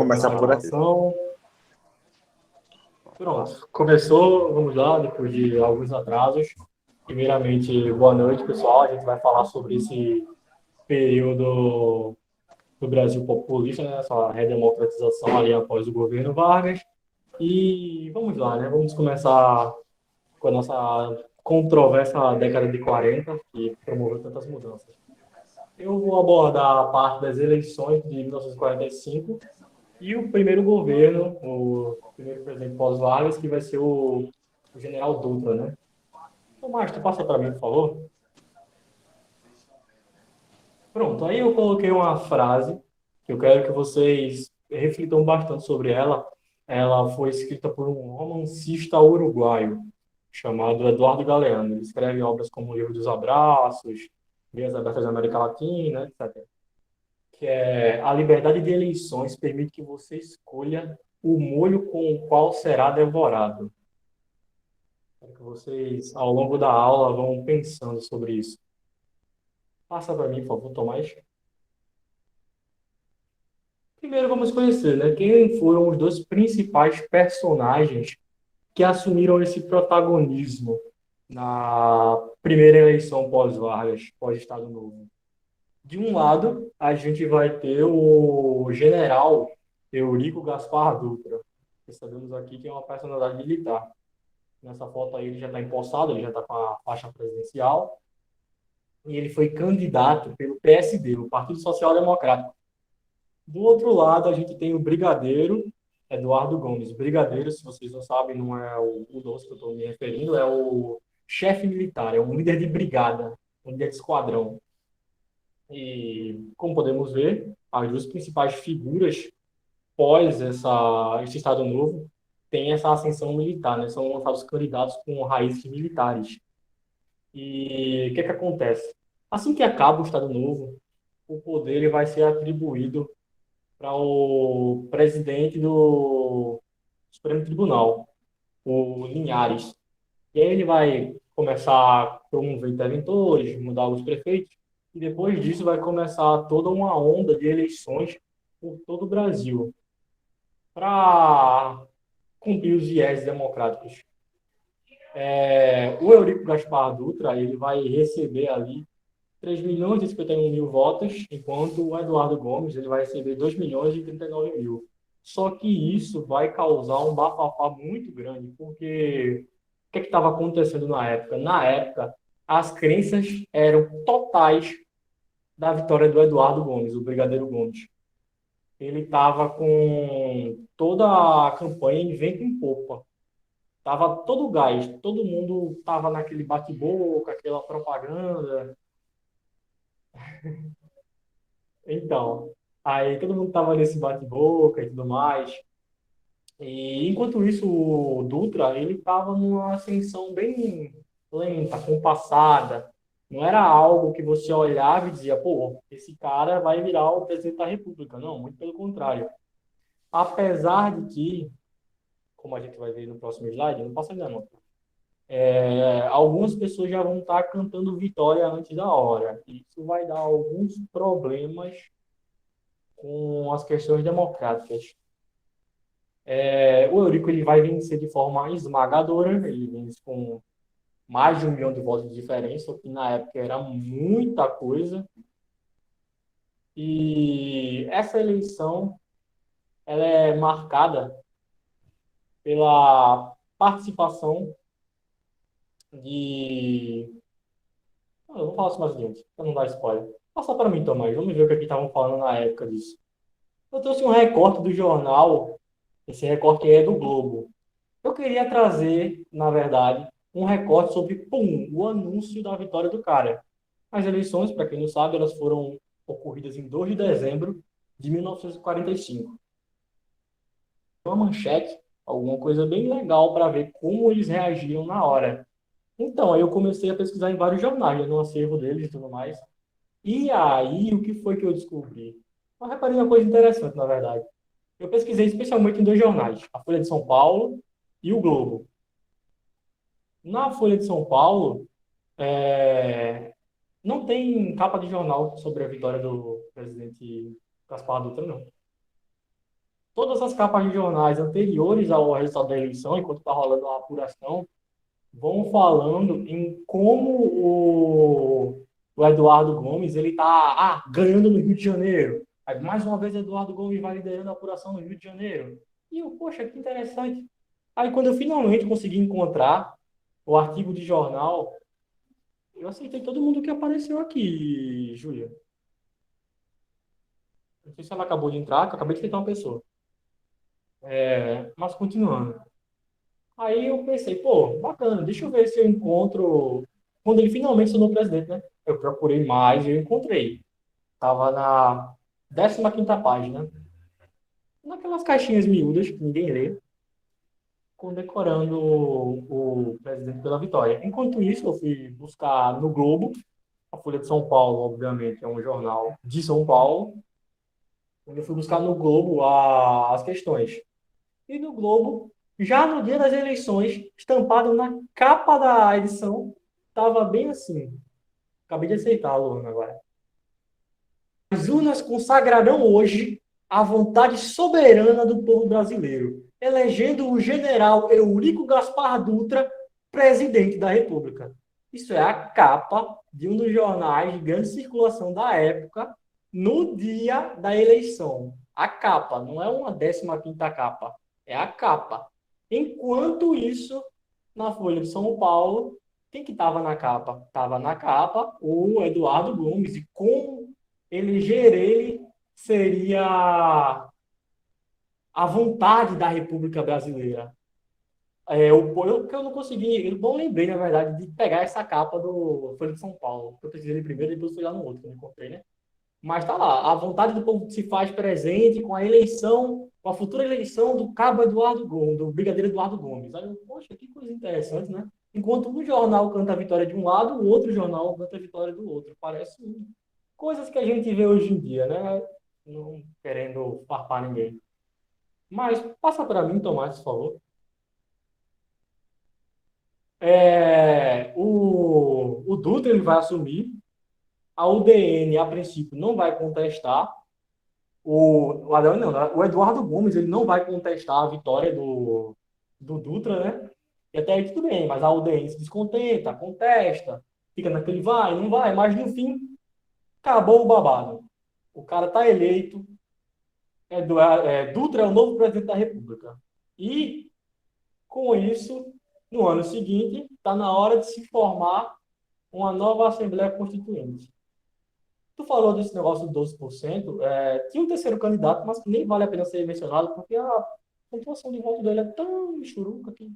começar por aqui. gravação. Pronto, começou, vamos lá, depois de alguns atrasos. Primeiramente, boa noite, pessoal. A gente vai falar sobre esse período do Brasil populista, né? Essa redemocratização ali após o governo Vargas. E vamos lá, né? Vamos começar com a nossa controversa década de 40, que promoveu tantas mudanças. Eu vou abordar a parte das eleições de 1945 e o primeiro governo, o primeiro presidente pós-Vargas, que vai ser o general Dutra, né? Tomás, tu passa para mim, por favor? Pronto, aí eu coloquei uma frase que eu quero que vocês reflitam bastante sobre ela. Ela foi escrita por um romancista uruguaio chamado Eduardo Galeano. Ele escreve obras como O Livro dos Abraços, Vias Abertas da América Latina, etc. Que é: a liberdade de eleições permite que você escolha o molho com o qual será devorado. Quero que vocês, ao longo da aula, vão pensando sobre isso. Passa para mim, por favor, Tomás. Primeiro vamos conhecer, né, quem foram os dois principais personagens que assumiram esse protagonismo na primeira eleição pós-Vargas, pós-Estado Novo. De um lado, a gente vai ter o general Eurico Gaspar Dutra, que sabemos aqui que é uma personalidade militar. Nessa foto aí ele já está empossado, ele já está com a faixa presidencial, e ele foi candidato pelo PSD, o Partido Social Democrático. Do outro lado, a gente tem o brigadeiro Eduardo Gomes. Brigadeiro, se vocês não sabem, não é o doce que eu estou me referindo, é o chefe militar, é um líder de brigada, um líder de esquadrão. E, como podemos ver, as duas principais figuras pós esse Estado Novo têm essa ascensão militar, né? São lançados candidatos com raízes militares. E o que é que acontece? Assim que acaba o Estado Novo, o poder ele vai ser atribuído para o presidente do Supremo Tribunal, o Linhares. E aí ele vai começar a promover interventores, mudar os prefeitos, e depois disso vai começar toda uma onda de eleições por todo o Brasil para cumprir os viés democráticos. O Eurico Gaspar Dutra ele vai receber ali 3 milhões e 51 mil votos, enquanto o Eduardo Gomes ele vai receber 2 milhões e 39 mil. Só que isso vai causar um bafafá muito grande, porque o que estava acontecendo na época? Na época, as crenças eram totais da vitória do Eduardo Gomes, o Brigadeiro Gomes. Ele estava com toda a campanha em vento em popa. Tava todo o gás, todo mundo estava naquele bate-boca, aquela propaganda. Então, aí todo mundo tava nesse bate-boca e tudo mais. E enquanto isso, o Dutra, ele tava numa ascensão bem lenta, compassada. Não era algo que você olhava e dizia, pô, esse cara vai virar o presidente da República. Não, muito pelo contrário. Apesar de que, como a gente vai ver no próximo slide, não passa ainda não. Algumas pessoas já vão estar cantando vitória antes da hora. Isso vai dar alguns problemas com as questões democráticas. O Eurico ele vai vencer de forma esmagadora, ele vence com mais de 1 milhão de votos de diferença, o que na época era muita coisa. E essa eleição ela é marcada pela participação de... Eu vou falar isso mais adiante, para não dar spoiler. Passa para mim, Tomás, vamos ver o que estavam falando na época disso. Eu trouxe um recorte do jornal, esse recorte é do Globo. Eu queria trazer, na verdade, um recorte sobre, pum, o anúncio da vitória do cara. As eleições, para quem não sabe, elas foram ocorridas em 2 de dezembro de 1945. Uma manchete, alguma coisa bem legal para ver como eles reagiram na hora. Então, aí eu comecei a pesquisar em vários jornais, né, no acervo deles e tudo mais. E aí, o que foi que eu descobri? Eu reparei uma coisa interessante, na verdade. Eu pesquisei especialmente em 2 jornais, a Folha de São Paulo e o Globo. Na Folha de São Paulo, é, não tem capa de jornal sobre a vitória do presidente Gaspar Dutra, não. todas as capas de jornais anteriores ao resultado da eleição, enquanto está rolando a apuração, vão falando em como o Eduardo Gomes ele está ganhando no Rio de Janeiro. Aí, mais uma vez, Eduardo Gomes vai liderando a apuração no Rio de Janeiro. E eu, poxa, que interessante. Aí, quando eu finalmente consegui encontrar o artigo de jornal, eu aceitei todo mundo que apareceu aqui, Júlia. Não sei se ela acabou de entrar, que eu acabei de aceitar uma pessoa. Mas continuando. Aí eu pensei, pô, bacana, deixa eu ver se eu encontro. Quando ele finalmente se tornou presidente, né? Eu procurei mais e eu encontrei. Tava na 15ª página, naquelas caixinhas miúdas que ninguém lê, condecorando o presidente pela vitória. Enquanto isso, eu fui buscar no Globo, a Folha de São Paulo, obviamente, é um jornal de São Paulo, onde eu fui buscar no Globo as questões. E no Globo, já no dia das eleições, estampado na capa da edição, estava bem assim. Acabei de aceitar, Luana, agora. As urnas consagrarão hoje a vontade soberana do povo brasileiro, elegendo o general Eurico Gaspar Dutra presidente da República. Isso é a capa de um dos jornais de grande circulação da época no dia da eleição. A capa, não é uma 15ª capa, é a capa. Enquanto isso, na Folha de São Paulo, quem que estava na capa? Estava na capa o Eduardo Gomes, e como eleger ele seria a vontade da República Brasileira. Eu não consegui, eu não lembrei, na verdade, de pegar essa capa do Folha de São Paulo. Eu pesquisei ele primeiro, depois fui lá no outro que eu encontrei, né? Mas tá lá, a vontade do povo se faz presente com a eleição, com a futura eleição do cabo Eduardo Gomes, do brigadeiro Eduardo Gomes. Aí eu, poxa, que coisa interessante, né? Enquanto um jornal canta a vitória de um lado, o outro jornal canta a vitória do outro. Parece coisas que a gente vê hoje em dia, né? Não querendo farpar ninguém. Mas passa para mim, Tomás, por favor. O Dutra ele vai assumir, a UDN, a princípio, não vai contestar, o Eduardo Gomes ele não vai contestar a vitória do Dutra, né? E até aí tudo bem, mas a UDN se descontenta, contesta, fica naquele vai, não vai, mas no fim, acabou o babado. O cara está eleito, Dutra é o novo presidente da República. E, com isso, no ano seguinte, está na hora de se formar uma nova Assembleia Constituinte. Tu falou desse negócio do 12%, tinha um terceiro candidato, mas que nem vale a pena ser mencionado, porque a pontuação de voto dele é tão michuruca que...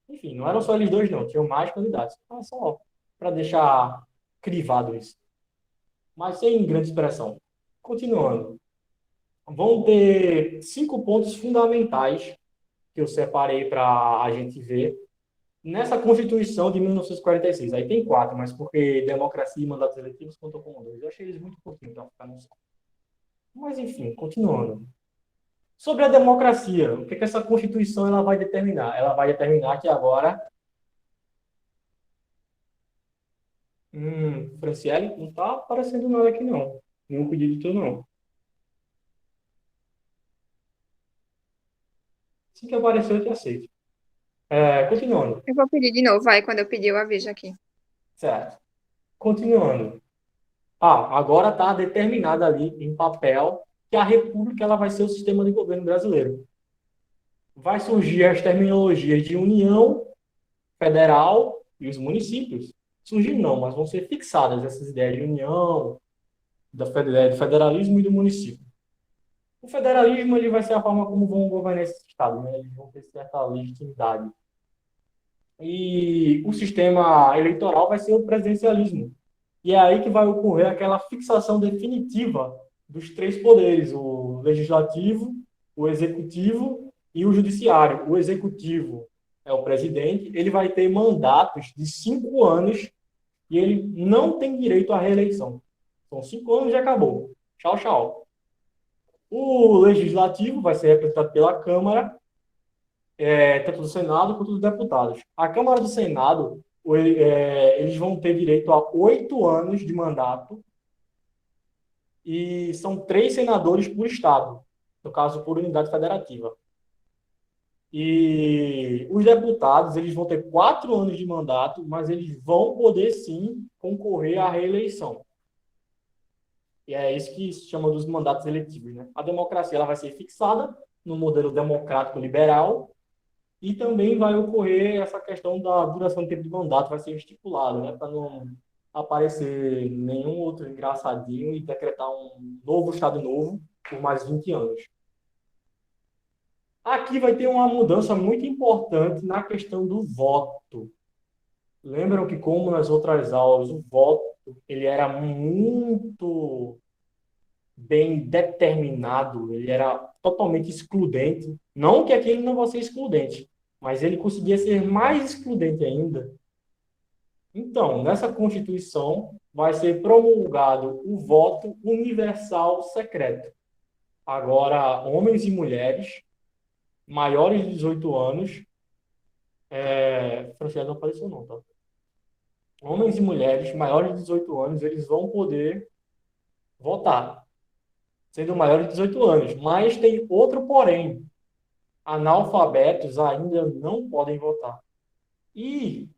Enfim, não eram só eles dois, não. Tinham mais candidatos. Então, só para deixar crivado isso. Mas sem grande expressão. Continuando. Vão ter 5 pontos fundamentais que eu separei para a gente ver nessa Constituição de 1946. Aí tem 4, mas porque democracia e mandatos eletivos contam como 2. Eu achei eles muito curtinhos para ficar no só. Mas, enfim, continuando. Sobre a democracia, o que essa Constituição ela vai determinar? Ela vai determinar que agora... Franciele, não está aparecendo nada aqui, não. Nenhum pedido teu, não. Assim que apareceu, eu te aceito. Continuando. Eu vou pedir de novo, vai, quando eu pedir eu aviso aqui. Certo. Continuando. Agora está determinado ali em papel que a República ela vai ser o sistema de governo brasileiro. Vai surgir as terminologias de União Federal e os municípios. Surgir não, mas vão ser fixadas essas ideias de União, do federalismo e do município. O federalismo ele vai ser a forma como vão governar esses estados, né? Eles vão ter certa legitimidade. E o sistema eleitoral vai ser o presidencialismo. E é aí que vai ocorrer aquela fixação definitiva dos 3 poderes, o legislativo, o executivo e o judiciário. O executivo é o presidente, ele vai ter mandatos de 5 anos e ele não tem direito à reeleição. São 5 anos e acabou. Tchau, tchau. O legislativo vai ser representado pela Câmara, tanto do Senado quanto dos deputados. A Câmara do Senado, eles vão ter direito a 8 anos de mandato e são 3 senadores por estado. no caso, por unidade federativa. E os deputados, eles vão ter 4 anos de mandato, mas eles vão poder, sim, concorrer à reeleição. E é isso que se chama dos mandatos eletivos, né? A democracia ela vai ser fixada no modelo democrático liberal e também vai ocorrer essa questão da duração do tempo de mandato, vai ser estipulado, né? Para não aparecer nenhum outro engraçadinho e decretar um novo Estado novo por mais 20 anos. Aqui vai ter uma mudança muito importante na questão do voto. Lembram que, como nas outras aulas, o voto ele era muito bem determinado, ele era totalmente excludente. Não que aquele não fosse excludente, mas ele conseguia ser mais excludente ainda. Então, nessa Constituição vai ser promulgado o voto universal secreto. Agora, homens e mulheres maiores de 18 anos, Franciele não apareceu não, tá? Homens e mulheres maiores de 18 anos, eles vão poder votar, sendo maiores de 18 anos. Mas tem outro porém. Analfabetos ainda não podem votar. E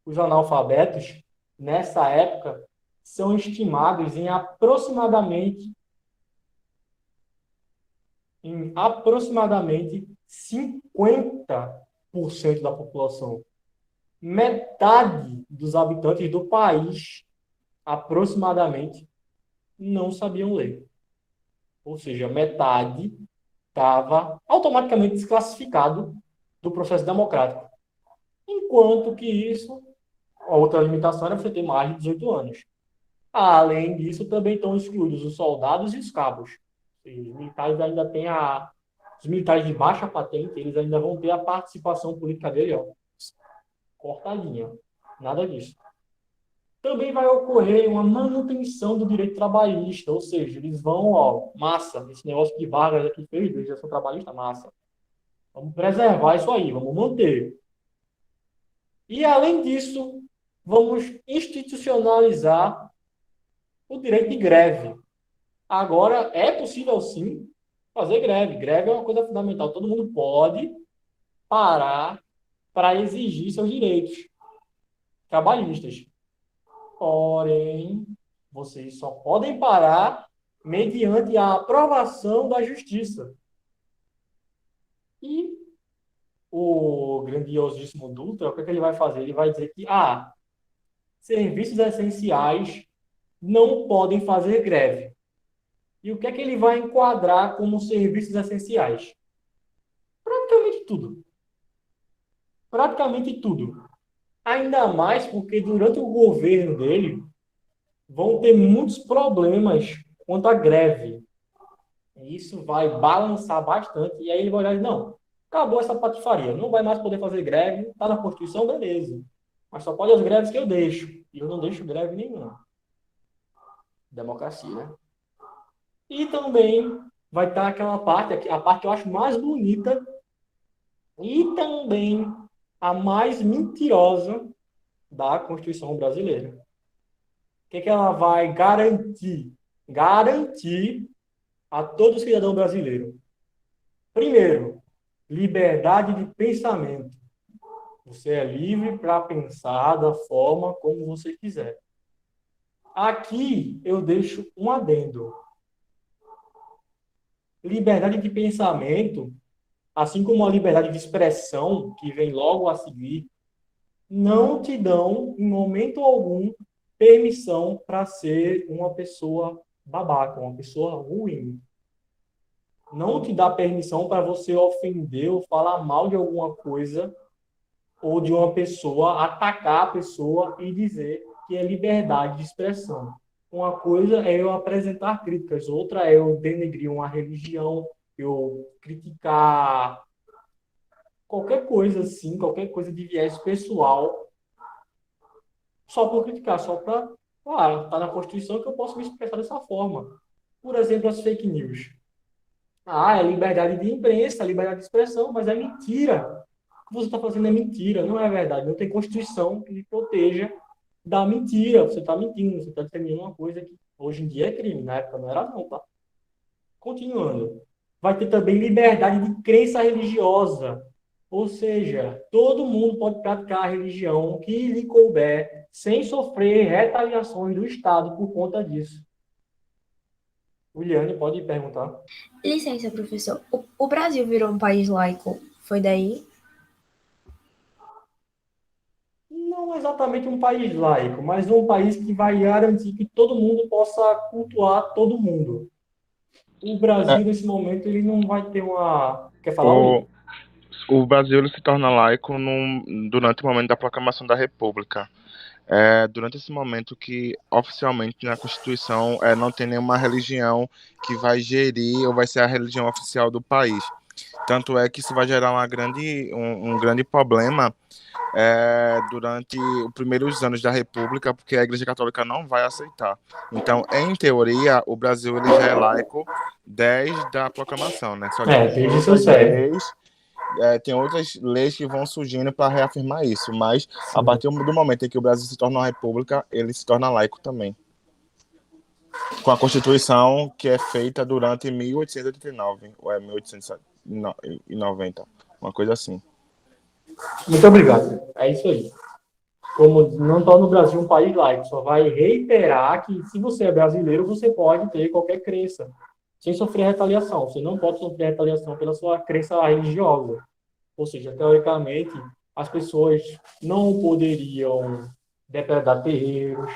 os analfabetos, nessa época, são estimados em aproximadamente 50% da população. Metade dos habitantes do país, aproximadamente, não sabiam ler. Ou seja, metade estava automaticamente desclassificado do processo democrático. Enquanto que isso, a outra limitação era você ter mais de 18 anos. Além disso, também estão excluídos os soldados e os cabos. Os militares ainda têm os militares de baixa patente, eles ainda vão ter a participação política dele, ó, cortadinha. Nada disso. Também vai ocorrer uma manutenção do direito trabalhista, ou seja, eles vão, ó, massa, esse negócio que Vargas aqui fez, legislação trabalhista, massa. Vamos preservar isso aí, vamos manter. E, além disso, vamos institucionalizar o direito de greve. Agora, é possível, sim, fazer greve. Greve é uma coisa fundamental. Todo mundo pode parar para exigir seus direitos trabalhistas. Porém, vocês só podem parar mediante a aprovação da justiça. E o grandiosíssimo Dutra, o que é que ele vai fazer? Ele vai dizer que, serviços essenciais não podem fazer greve. E o que é que ele vai enquadrar como serviços essenciais? Praticamente tudo. Praticamente tudo. Ainda mais porque durante o governo dele vão ter muitos problemas quanto à greve. E isso vai balançar bastante. E aí ele vai olhar e dizer, não, acabou essa patifaria. Não vai mais poder fazer greve. Está na Constituição, beleza. Mas só pode as greves que eu deixo. E eu não deixo greve nenhuma. Democracia, né? E também vai estar aquela parte, a parte que eu acho mais bonita e também a mais mentirosa da Constituição brasileira. O que é que ela vai garantir? Garantir a todo cidadão brasileiro. Primeiro, liberdade de pensamento. Você é livre para pensar da forma como você quiser. Aqui eu deixo um adendo. Liberdade de pensamento, assim como a liberdade de expressão, que vem logo a seguir, não te dão, em momento algum, permissão para ser uma pessoa babaca, uma pessoa ruim. Não te dá permissão para você ofender ou falar mal de alguma coisa ou de uma pessoa, atacar a pessoa e dizer que é liberdade de expressão. Uma coisa é eu apresentar críticas, outra é eu denegrir uma religião, eu criticar qualquer coisa assim, qualquer coisa de viés pessoal, só por criticar, só para, tá na Constituição que eu posso me expressar dessa forma. Por exemplo, as fake news. É liberdade de imprensa, liberdade de expressão, mas é mentira. O que você está fazendo é mentira, não é verdade. Não tem Constituição que lhe proteja da mentira. Você está mentindo, você está disseminando uma coisa que hoje em dia é crime, na época não era não, tá? Continuando. vai ter também liberdade de crença religiosa. Ou seja, todo mundo pode praticar a religião que lhe couber, sem sofrer retaliações do Estado por conta disso. Juliane, pode perguntar. Licença, professor. O Brasil virou um país laico. Foi daí? Não exatamente um país laico, mas um país que vai garantir que todo mundo possa cultuar todo mundo. O É, Brasil, nesse momento, ele não vai ter uma... Quer falar, o, Will? o Brasil ele se torna laico durante o momento da proclamação da República. Durante esse momento que oficialmente na Constituição não tem nenhuma religião que vai gerir ou vai ser a religião oficial do país. Tanto é que isso vai gerar um grande problema durante os primeiros anos da República, porque a Igreja Católica não vai aceitar. Então, em teoria, o Brasil ele já é laico desde a proclamação, né? Só que Desde seu século. tem outras leis que vão surgindo para reafirmar isso, mas a Sim. partir do momento em que o Brasil se torna uma república, ele se torna laico também. Com a Constituição que é feita durante 1889, ou é 1890, uma coisa assim. Muito obrigado. É isso aí. Como não torna o Brasil um país laico, só vai reiterar que se você é brasileiro, você pode ter qualquer crença, sem sofrer retaliação. Você não pode sofrer retaliação pela sua crença religiosa. Ou seja, teoricamente, as pessoas não poderiam depredar terreiros,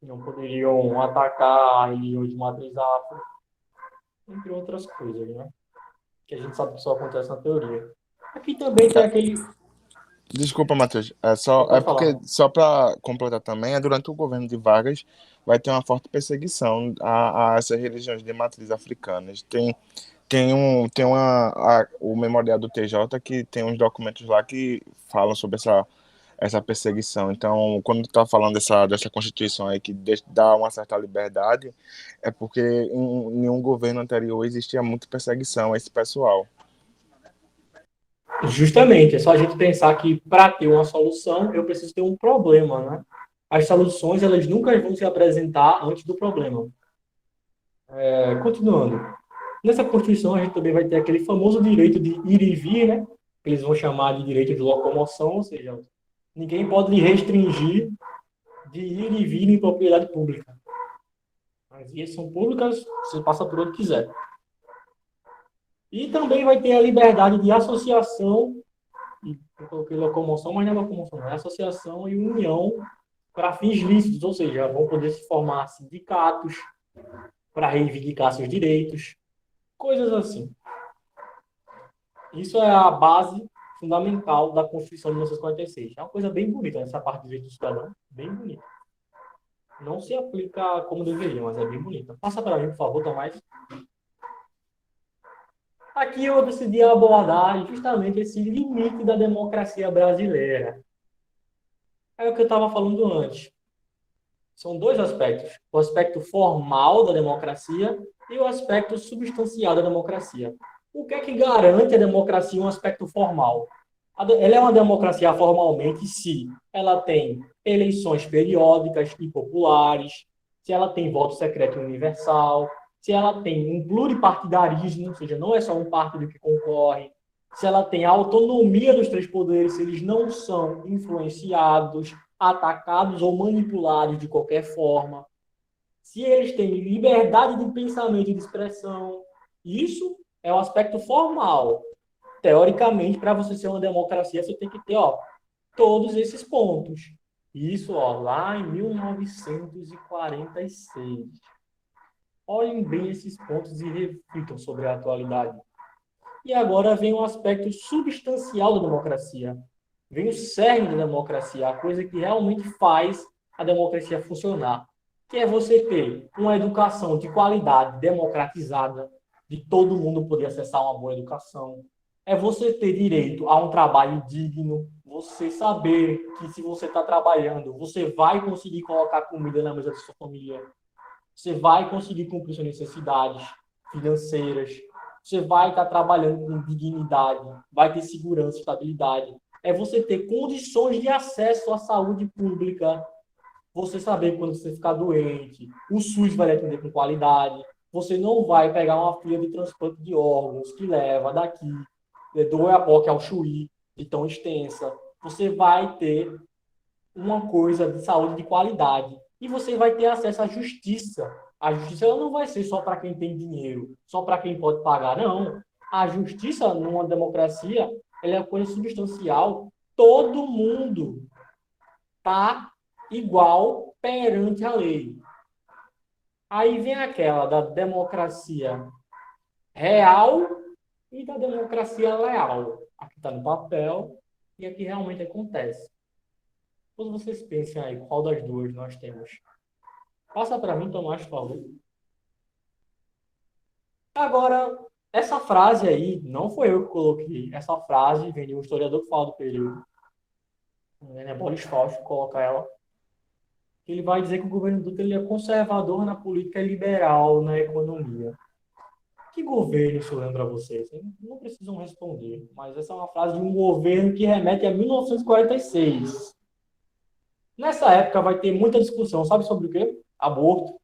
não poderiam atacar religiões de matriz afro, entre outras coisas, né? Que a gente sabe que só acontece na teoria. Aqui também tem aquele... Desculpa, Matheus. Pode Porque, falar. só para completar também, durante o governo de Vargas, vai ter uma forte perseguição a essas religiões de matriz africanas. O Memorial do TJ que tem uns documentos lá que falam sobre essa perseguição. Então, quando tu tá falando dessa Constituição aí que dá uma certa liberdade, é porque em nenhum governo anterior existia muita perseguição a esse pessoal. Justamente, é só a gente pensar que para ter uma solução, eu preciso ter um problema, né? As soluções, elas nunca vão se apresentar antes do problema. Continuando. Nessa Constituição, a gente também vai ter aquele famoso direito de ir e vir, né? Que eles vão chamar de direito de locomoção, ou seja, ninguém pode lhe restringir de ir e vir em propriedade pública. As vias são públicas, você passa por onde quiser. E também vai ter a liberdade de associação, eu coloquei locomoção, mas não é locomoção, não é associação e união para fins lícitos, ou seja, vão poder se formar sindicatos para reivindicar seus direitos, coisas assim. Isso é a base fundamental da Constituição de 1946. É uma coisa bem bonita, essa parte do direito do cidadão, bem bonita. Não se aplica como deveria, mas é bem bonita. Passa para mim, por favor, Tomás. Aqui eu decidi abordar justamente esse limite da democracia brasileira. É o que eu estava falando antes. São dois aspectos. O aspecto formal da democracia e o aspecto substancial da democracia. O que é que garante a democracia um aspecto formal? Ela é uma democracia formalmente se ela tem eleições periódicas e populares, se ela tem voto secreto universal, se ela tem um pluripartidarismo, ou seja, não é só um partido que concorre, se ela tem a autonomia dos três poderes, se eles não são influenciados, atacados ou manipulados de qualquer forma, se eles têm liberdade de pensamento e de expressão. Isso é o aspecto formal. Teoricamente, para você ser uma democracia, você tem que ter todos esses pontos. Isso lá em 1946. Olhem bem esses pontos e reflitam sobre a atualidade. E agora vem o aspecto substancial da democracia. Vem o cerne da democracia, a coisa que realmente faz a democracia funcionar. Que é você ter uma educação de qualidade democratizada, de todo mundo poder acessar uma boa educação. É você ter direito a um trabalho digno, você saber que se você está trabalhando, você vai conseguir colocar comida na mesa da sua família, você vai conseguir cumprir suas necessidades financeiras, você vai estar trabalhando com dignidade, vai ter segurança, estabilidade. É você ter condições de acesso à saúde pública, você saber quando você ficar doente, o SUS vai lhe atender com qualidade, Você não vai pegar uma fila de transplante de órgãos que leva daqui, do Oiapoque ao Chuí, de tão extensa. Você vai ter uma coisa de saúde de qualidade. E você vai ter acesso à justiça. A justiça ela não vai ser só para quem tem dinheiro, só para quem pode pagar, não. A justiça, numa democracia, ela é uma coisa substancial. Todo mundo está igual perante a lei. Aí vem aquela da democracia real e da democracia leal. Aqui está no papel e aqui realmente acontece. Quando vocês pensem aí, qual das duas nós temos? Passa para mim, Tomás, por favor. Agora, essa frase aí, não foi eu que coloquei. Essa frase vem de um historiador que fala do período. É Boris Fausto que coloca ela. Ele vai dizer que o governo Dutra ele é conservador na política e liberal na economia. Que governo isso lembra vocês? Não precisam responder, mas essa é uma frase de um governo que remete a 1946. Nessa época vai ter muita discussão, sabe sobre o quê? Aborto,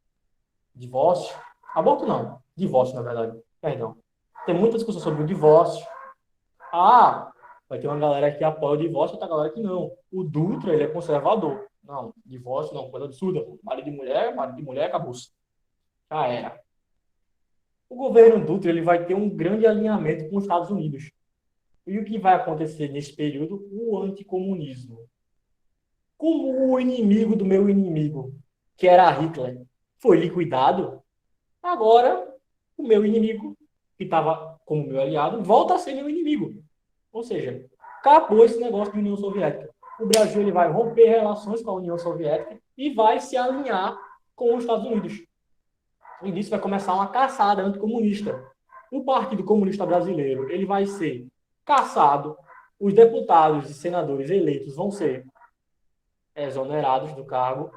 divórcio. Aborto não, divórcio na verdade, perdão. Tem muita discussão sobre o divórcio. Ah, vai ter uma galera que apoia o divórcio e outra galera que não. O Dutra, ele é conservador. Não, divórcio não, coisa absurda. Marido de mulher, acabou-se. Já era. O governo Dutra ele vai ter um grande alinhamento com os Estados Unidos. E o que vai acontecer nesse período? O anticomunismo. Como o inimigo do meu inimigo, que era Hitler, foi liquidado, agora o meu inimigo, que estava como meu aliado, volta a ser meu inimigo. Ou seja, acabou esse negócio de União Soviética. O Brasil ele vai romper relações com a União Soviética e vai se alinhar com os Estados Unidos. E nisso vai começar uma caçada anticomunista. O Partido Comunista Brasileiro ele vai ser caçado, os deputados e senadores eleitos vão ser exonerados do cargo,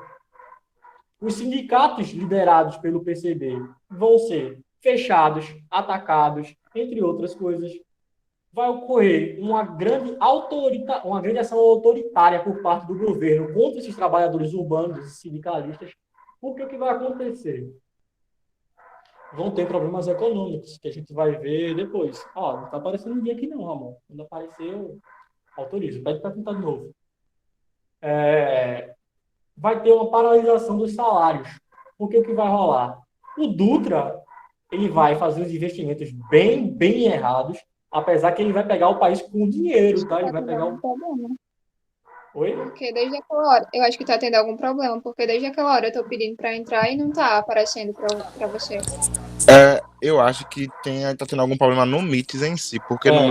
os sindicatos liderados pelo PCB vão ser fechados, atacados, entre outras coisas. Vai ocorrer uma grande ação autoritária por parte do governo contra esses trabalhadores urbanos, esses sindicalistas, porque o que vai acontecer? Vão ter problemas econômicos, que a gente vai ver depois. Não está aparecendo ninguém aqui não, Ramon. Quando aparecer, eu autorizo. Pede para tentar de novo. Vai ter uma paralisação dos salários. Porque o que vai rolar? O Dutra, ele vai fazer os investimentos bem, bem errados, apesar que ele vai pegar o país com dinheiro, tá? Ele vai pegar o... Oi? Porque desde aquela hora, eu acho que tá tendo algum problema, porque desde aquela hora eu tô pedindo para entrar e não tá aparecendo para você. Eu acho que tá tendo algum problema no Meet em si, porque no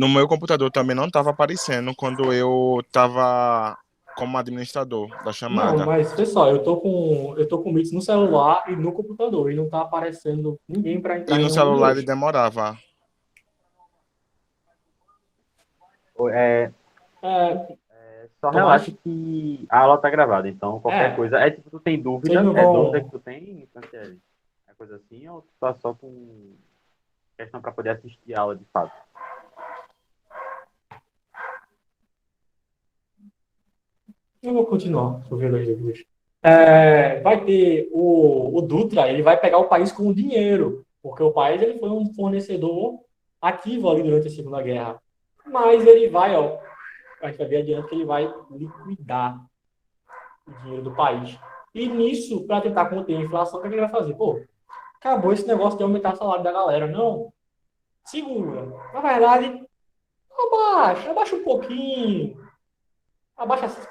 meu computador também não estava aparecendo quando eu estava como administrador da chamada. Não, mas pessoal, eu tô com o Meet no celular e no computador, e não tá aparecendo ninguém para entrar. E no celular ele demorava. Só relaxa que a aula tá gravada, então qualquer coisa. Tipo, tu tem dúvida? Dúvida que tu tem, Franciele? É coisa assim, ou tu tá só com questão para poder assistir a aula de fato? Eu vou continuar, deixa eu ver as dúvidas. Vai ter o Dutra, ele vai pegar o país com o dinheiro, porque o país ele foi um fornecedor ativo ali durante a Segunda Guerra. Mas ele vai, a gente vai ver adiante que ele vai liquidar o dinheiro do país. E nisso, para tentar conter a inflação, o que ele vai fazer? Acabou esse negócio de aumentar o salário da galera. Não. Segura. Na verdade, abaixa um pouquinho.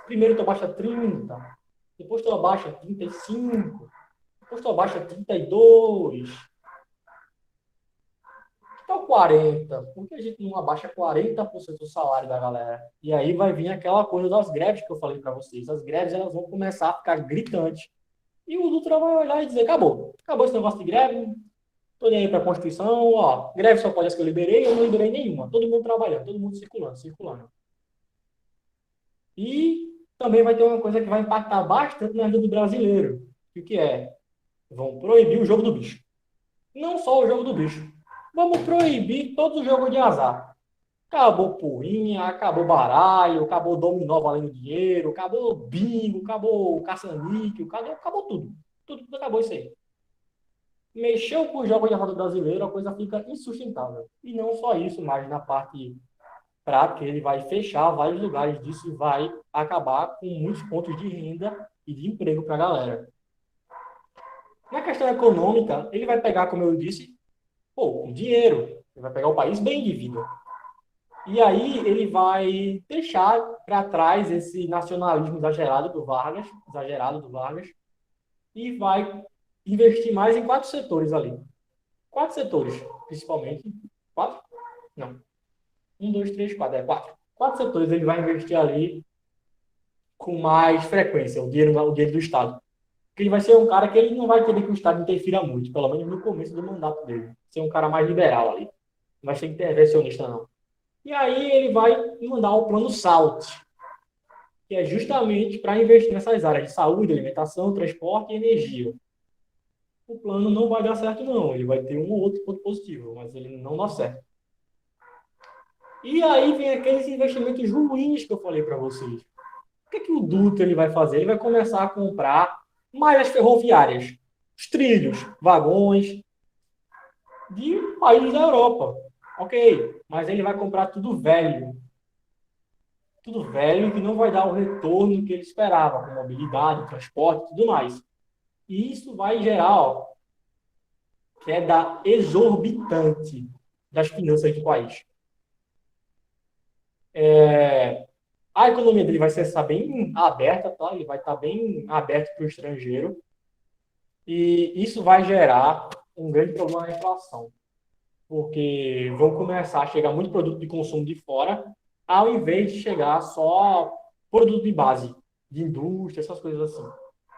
Primeiro tu abaixa 30, depois tu abaixa 35, depois tu abaixa 32. Que tal 40? Por que a gente não abaixa 40% do salário da galera? E aí vai vir aquela coisa das greves que eu falei para vocês. As greves elas vão começar a ficar gritantes. E o Dutra vai olhar e dizer, acabou esse negócio de greve, tô nem aí para a Constituição, greve só pode as que eu liberei, eu não liberei nenhuma. Todo mundo trabalhando, todo mundo circulando. E também vai ter uma coisa que vai impactar bastante na vida do brasileiro. O que é? Vão proibir o jogo do bicho. Não só o jogo do bicho. Vamos proibir todo o jogo de azar. Acabou porrinha, acabou baralho, acabou dominó valendo dinheiro, acabou bingo, acabou caça-níquel, acabou tudo. Tudo acabou isso aí. Mexeu com os jogos de roda brasileiro, a coisa fica insustentável. E não só isso, mas na parte prática, ele vai fechar vários lugares disso e vai acabar com muitos pontos de renda e de emprego para a galera. Na questão econômica, ele vai pegar, como eu disse, o dinheiro. Ele vai pegar o país bem de vida. E aí ele vai deixar para trás esse nacionalismo exagerado do Vargas, e vai investir mais em 4 setores ali. 4 setores, principalmente. 4? Não. 1, 2, 3, 4. 4. 4 setores ele vai investir ali com mais frequência, o dinheiro do Estado. Porque ele vai ser um cara que ele não vai querer que o Estado interfira muito, pelo menos no começo do mandato dele. Ser um cara mais liberal ali. Não vai ser intervencionista, não. E aí ele vai mandar o plano SALT, que é justamente para investir nessas áreas de saúde, alimentação, transporte e energia. O plano não vai dar certo, não. Ele vai ter um ou outro ponto positivo, mas ele não dá certo. E aí vem aqueles investimentos ruins que eu falei para vocês. O que o Dutra ele vai fazer? Ele vai começar a comprar malhas ferroviárias, os trilhos, vagões de países da Europa. Ok, mas ele vai comprar tudo velho. Tudo velho que não vai dar o retorno que ele esperava, com mobilidade, transporte e tudo mais. E isso vai gerar, queda exorbitante das finanças do país. A economia dele vai estar bem aberta, tá? Ele vai estar bem aberto para o estrangeiro. E isso vai gerar um grande problema na inflação. Porque vão começar a chegar muito produto de consumo de fora, ao invés de chegar só produto de base, de indústria, essas coisas assim.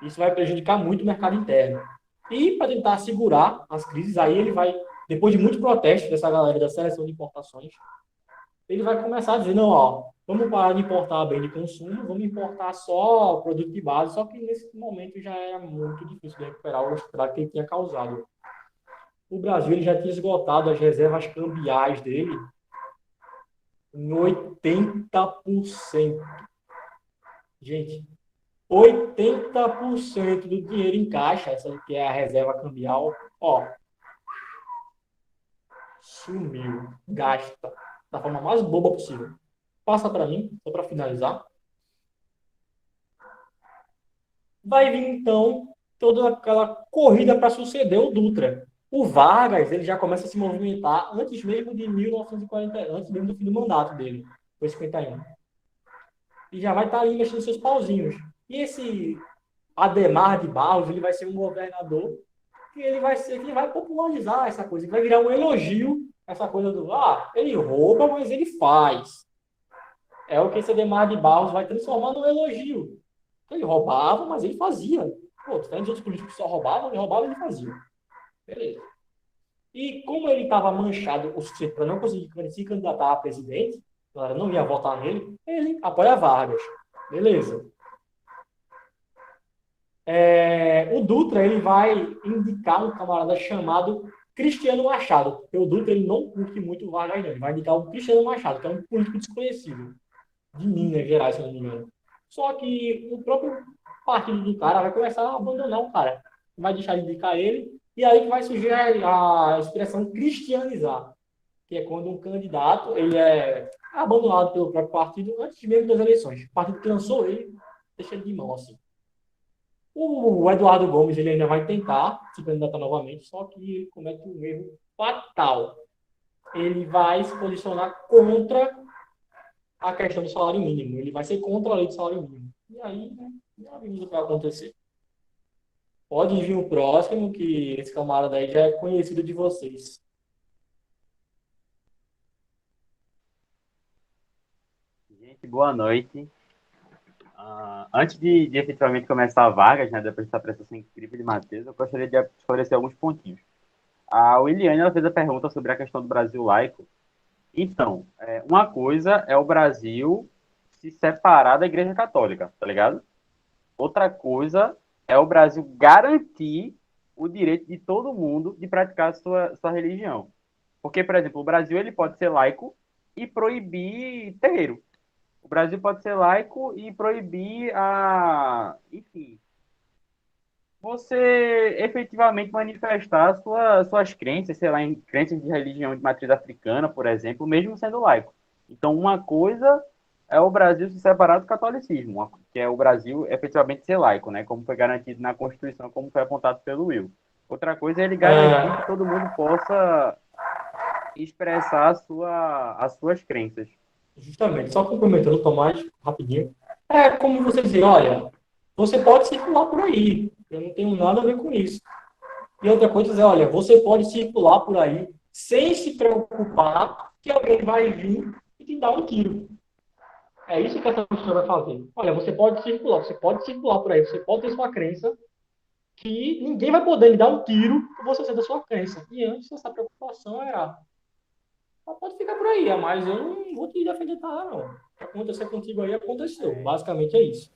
Isso vai prejudicar muito o mercado interno. E para tentar segurar as crises, aí ele vai, depois de muito protesto dessa galera da seleção de importações, ele vai começar a dizer, não, ó, vamos parar de importar bem de consumo, vamos importar só produto de base, só que nesse momento já era muito difícil de recuperar o estrago que ele tinha causado. O Brasil ele já tinha esgotado as reservas cambiais dele em 80%. Gente, 80% do dinheiro em caixa, essa que é a reserva cambial, ó, sumiu, gasta da forma mais boba possível. Passa para mim, só para finalizar. Vai vir, então, toda aquela corrida para suceder o Dutra. O Vargas, ele já começa a se movimentar antes mesmo de 1940, antes mesmo do fim do mandato dele, foi 51. E já vai estar ali mexendo seus pauzinhos. E esse Adhemar de Barros, ele vai ser um governador que ele vai popularizar essa coisa, que vai virar um elogio, essa coisa do, ele rouba, mas ele faz. É o que esse Adhemar de Barros vai transformar num elogio. Ele roubava, mas ele fazia. Pô, os outros políticos só roubavam, ele roubava e ele fazia. Beleza. E como ele estava manchado o suficiente para não conseguir se candidatar a presidente, a galera não ia votar nele, ele apoia Vargas. Beleza. O Dutra ele vai indicar um camarada chamado Cristiano Machado. Porque o Dutra ele não curte muito o Vargas, não. Ele vai indicar o Cristiano Machado, que é um político desconhecido. De Minas Gerais, se não me engano. Só que o próprio partido do cara vai começar a abandonar o cara. Vai deixar de indicar ele. E aí que vai surgir a expressão cristianizar. Que é quando um candidato ele é abandonado pelo próprio partido antes mesmo das eleições. O partido que lançou ele, deixa ele de mão, assim. O Eduardo Gomes ele ainda vai tentar se candidatar novamente, só que ele comete um erro fatal. Ele vai se posicionar contra a questão do salário mínimo. Ele vai ser contra a lei do salário mínimo. E aí, não é o que vai acontecer. Pode vir o próximo, que esse camarada aí já é conhecido de vocês. Gente, boa noite. Antes de efetivamente começar a Vargas, né, depois dessa apresentação incrível de Matheus, eu gostaria de esclarecer alguns pontinhos. A Williane ela fez a pergunta sobre a questão do Brasil laico. Então, uma coisa é o Brasil se separar da Igreja Católica, tá ligado? Outra coisa é o Brasil garantir o direito de todo mundo de praticar a sua religião. Porque, por exemplo, o Brasil ele pode ser laico e proibir terreiro. O Brasil pode ser laico e proibir enfim, você efetivamente manifestar suas crenças, sei lá, em crenças de religião de matriz africana, por exemplo, mesmo sendo laico. Então, uma coisa é o Brasil se separar do catolicismo, que é o Brasil efetivamente ser laico, né? Como foi garantido na Constituição, como foi apontado pelo Will. Outra coisa é ele garantir que todo mundo possa expressar as suas crenças. Justamente, só complementando, Tomás, rapidinho. É como você dizer, olha, você pode circular por aí, eu não tenho nada a ver com isso. E outra coisa é dizer, olha, você pode circular por aí sem se preocupar que alguém vai vir e te dar um tiro. É isso que essa pessoa vai fazer. Olha, você pode circular por aí, você pode ter sua crença, que ninguém vai poder lhe dar um tiro por você ser da sua crença. E antes, essa preocupação era, pode ficar por aí, mas eu não vou te defender nada, não. O que aconteceu contigo aí, aconteceu. Basicamente é isso.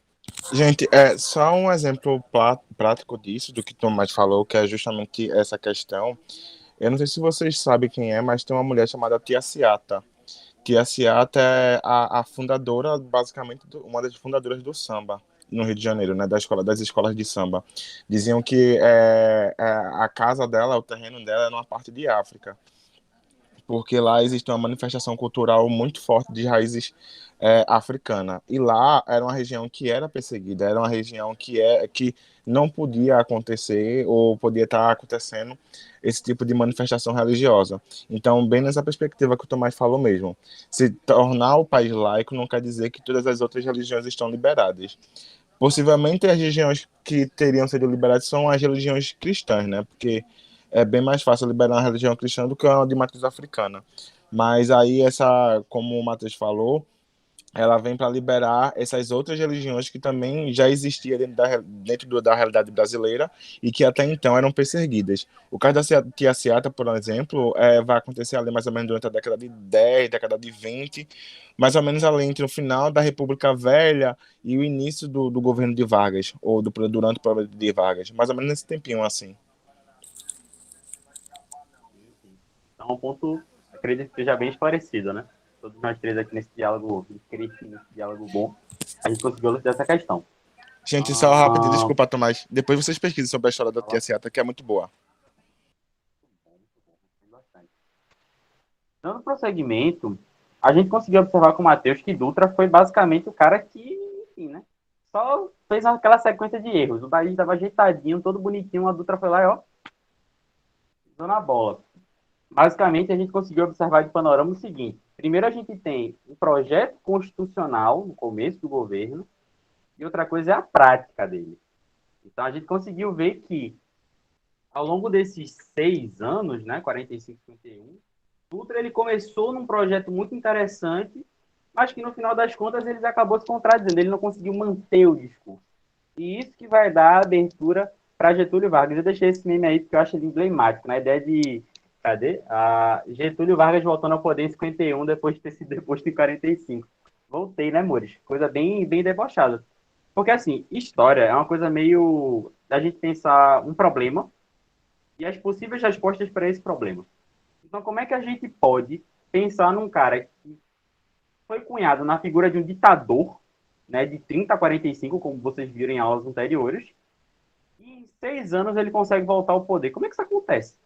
Gente, só um exemplo prático disso, do que o Tomás falou, que é justamente essa questão. Eu não sei se vocês sabem quem é, mas tem uma mulher chamada Tia Ciata. Tia Ciata é a fundadora, basicamente, uma das fundadoras do samba no Rio de Janeiro, né, das escolas de samba. Diziam que a casa dela, o terreno dela é numa parte de África, porque lá existe uma manifestação cultural muito forte de raízes africana. E lá era uma região que era perseguida, era uma região que não podia acontecer ou podia estar acontecendo esse tipo de manifestação religiosa. Então, bem nessa perspectiva que o Tomás falou mesmo, se tornar o país laico não quer dizer que todas as outras religiões estão liberadas. Possivelmente as religiões que teriam sido liberadas são as religiões cristãs, né? Porque é bem mais fácil liberar uma religião cristã do que uma de matriz africana. Mas aí como o Matheus falou, ela vem para liberar essas outras religiões que também já existiam dentro da realidade brasileira e que até então eram perseguidas. O caso da Tia Seata, por exemplo, vai acontecer ali mais ou menos durante a década de 10, década de 20, mais ou menos ali entre o final da República Velha e o início do governo de Vargas, ou durante o período de Vargas, mais ou menos nesse tempinho assim. Então, um ponto, acredito que seja bem esclarecido, né? Todos nós três aqui nesse diálogo, nesse diálogo bom, a gente conseguiu elucidar essa questão. Gente, só rápido, desculpa, Tomás. Depois vocês pesquisem sobre a história da Tia Seata, que é muito boa. Dando prosseguimento, a gente conseguiu observar com o Matheus que Dutra foi basicamente o cara que, enfim, né? Só fez aquela sequência de erros. O país estava ajeitadinho, todo bonitinho, a Dutra foi lá e, ó, pisou na bola. Basicamente, a gente conseguiu observar de panorama o seguinte. Primeiro, a gente tem um projeto constitucional no começo do governo e outra coisa é a prática dele. Então, a gente conseguiu ver que, ao longo desses 6 anos, né, 45, 51, Dutra ele começou num projeto muito interessante, mas que, no final das contas, ele acabou se contradizendo. Ele não conseguiu manter o discurso. E isso que vai dar abertura para Getúlio Vargas. Eu deixei esse meme aí porque eu acho ele emblemático, na ideia de cadê? Getúlio Vargas voltando ao poder em 51, depois de ter sido deposto em 45. Voltei, né, amores? Coisa bem, bem debochada. Porque, assim, história é uma coisa meio da gente pensar um problema e as possíveis respostas para esse problema. Então, como é que a gente pode pensar num cara que foi cunhado na figura de um ditador, né, de 30 a 45, como vocês viram em aulas anteriores, e em 6 anos ele consegue voltar ao poder? Como é que isso acontece?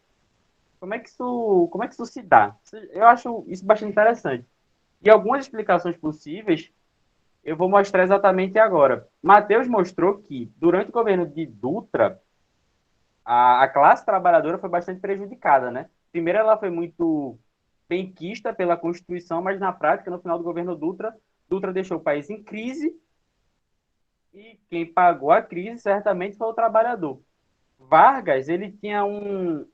Como é que isso se dá? Eu acho isso bastante interessante. E algumas explicações possíveis eu vou mostrar exatamente agora. Matheus mostrou que, durante o governo de Dutra, a classe trabalhadora foi bastante prejudicada, né? Primeiro, ela foi muito benquista pela Constituição, mas na prática, no final do governo Dutra, Dutra deixou o país em crise e quem pagou a crise certamente foi o trabalhador. Vargas, ele tinha um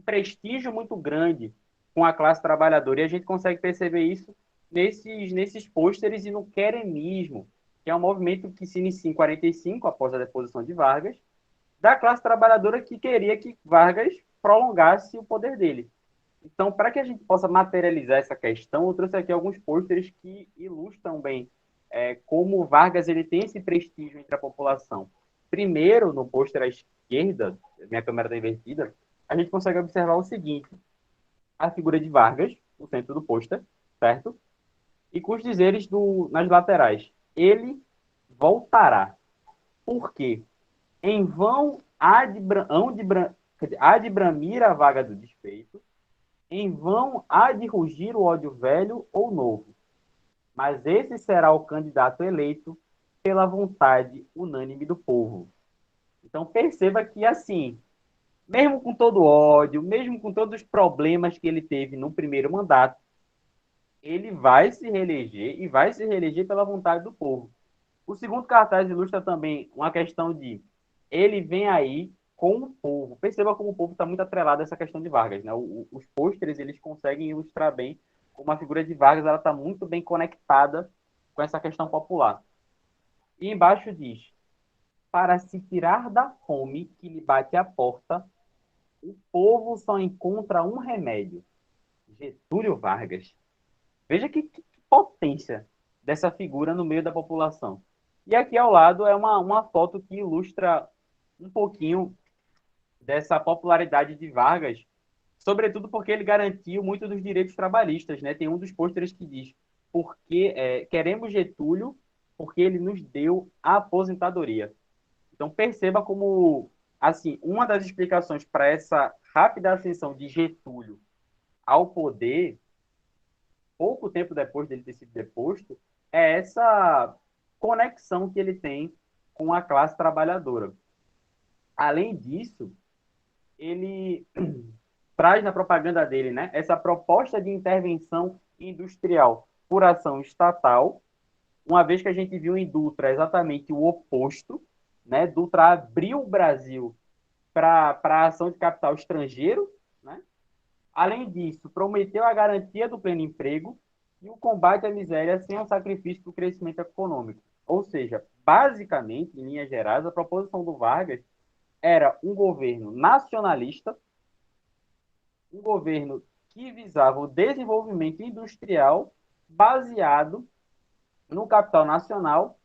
prestígio muito grande com a classe trabalhadora. E a gente consegue perceber isso nesses pôsteres e no queremismo, que é um movimento que se inicia em 45, após a deposição de Vargas, da classe trabalhadora que queria que Vargas prolongasse o poder dele. Então, para que a gente possa materializar essa questão, eu trouxe aqui alguns pôsteres que ilustram bem como Vargas ele tem esse prestígio entre a população. Primeiro, no pôster à esquerda, minha câmera está invertida, a gente consegue observar o seguinte: a figura de Vargas, no centro do pôster, certo? E com os dizeres nas laterais. Ele voltará. Por quê? Em vão há de bramir a vaga do despeito, em vão há de rugir o ódio velho ou novo, mas esse será o candidato eleito pela vontade unânime do povo. Então perceba que, assim, mesmo com todo o ódio, mesmo com todos os problemas que ele teve no primeiro mandato, ele vai se reeleger e vai se reeleger pela vontade do povo. O segundo cartaz ilustra também uma questão de ele vem aí com o povo. Perceba como o povo está muito atrelado a essa questão de Vargas, né? Os pôsteres, eles conseguem ilustrar bem como a figura de Vargas ela está muito bem conectada com essa questão popular. E embaixo diz: para se tirar da fome que lhe bate à porta, o povo só encontra um remédio: Getúlio Vargas. Veja que potência dessa figura no meio da população. E aqui ao lado é uma foto que ilustra um pouquinho dessa popularidade de Vargas, sobretudo porque ele garantiu muito dos direitos trabalhistas, né? Tem um dos pôsteres que diz: porque queremos Getúlio porque ele nos deu a aposentadoria. Então perceba como, assim, uma das explicações para essa rápida ascensão de Getúlio ao poder, pouco tempo depois dele ter sido deposto, é essa conexão que ele tem com a classe trabalhadora. Além disso, ele traz na propaganda dele, né, essa proposta de intervenção industrial por ação estatal, uma vez que a gente viu em Dutra exatamente o oposto, né? Dutra abriu o Brasil para a ação de capital estrangeiro, né? Além disso, prometeu a garantia do pleno emprego e o combate à miséria sem o sacrifício do crescimento econômico. Ou seja, basicamente, em linhas gerais, a proposição do Vargas era um governo nacionalista, um governo que visava o desenvolvimento industrial baseado no capital nacional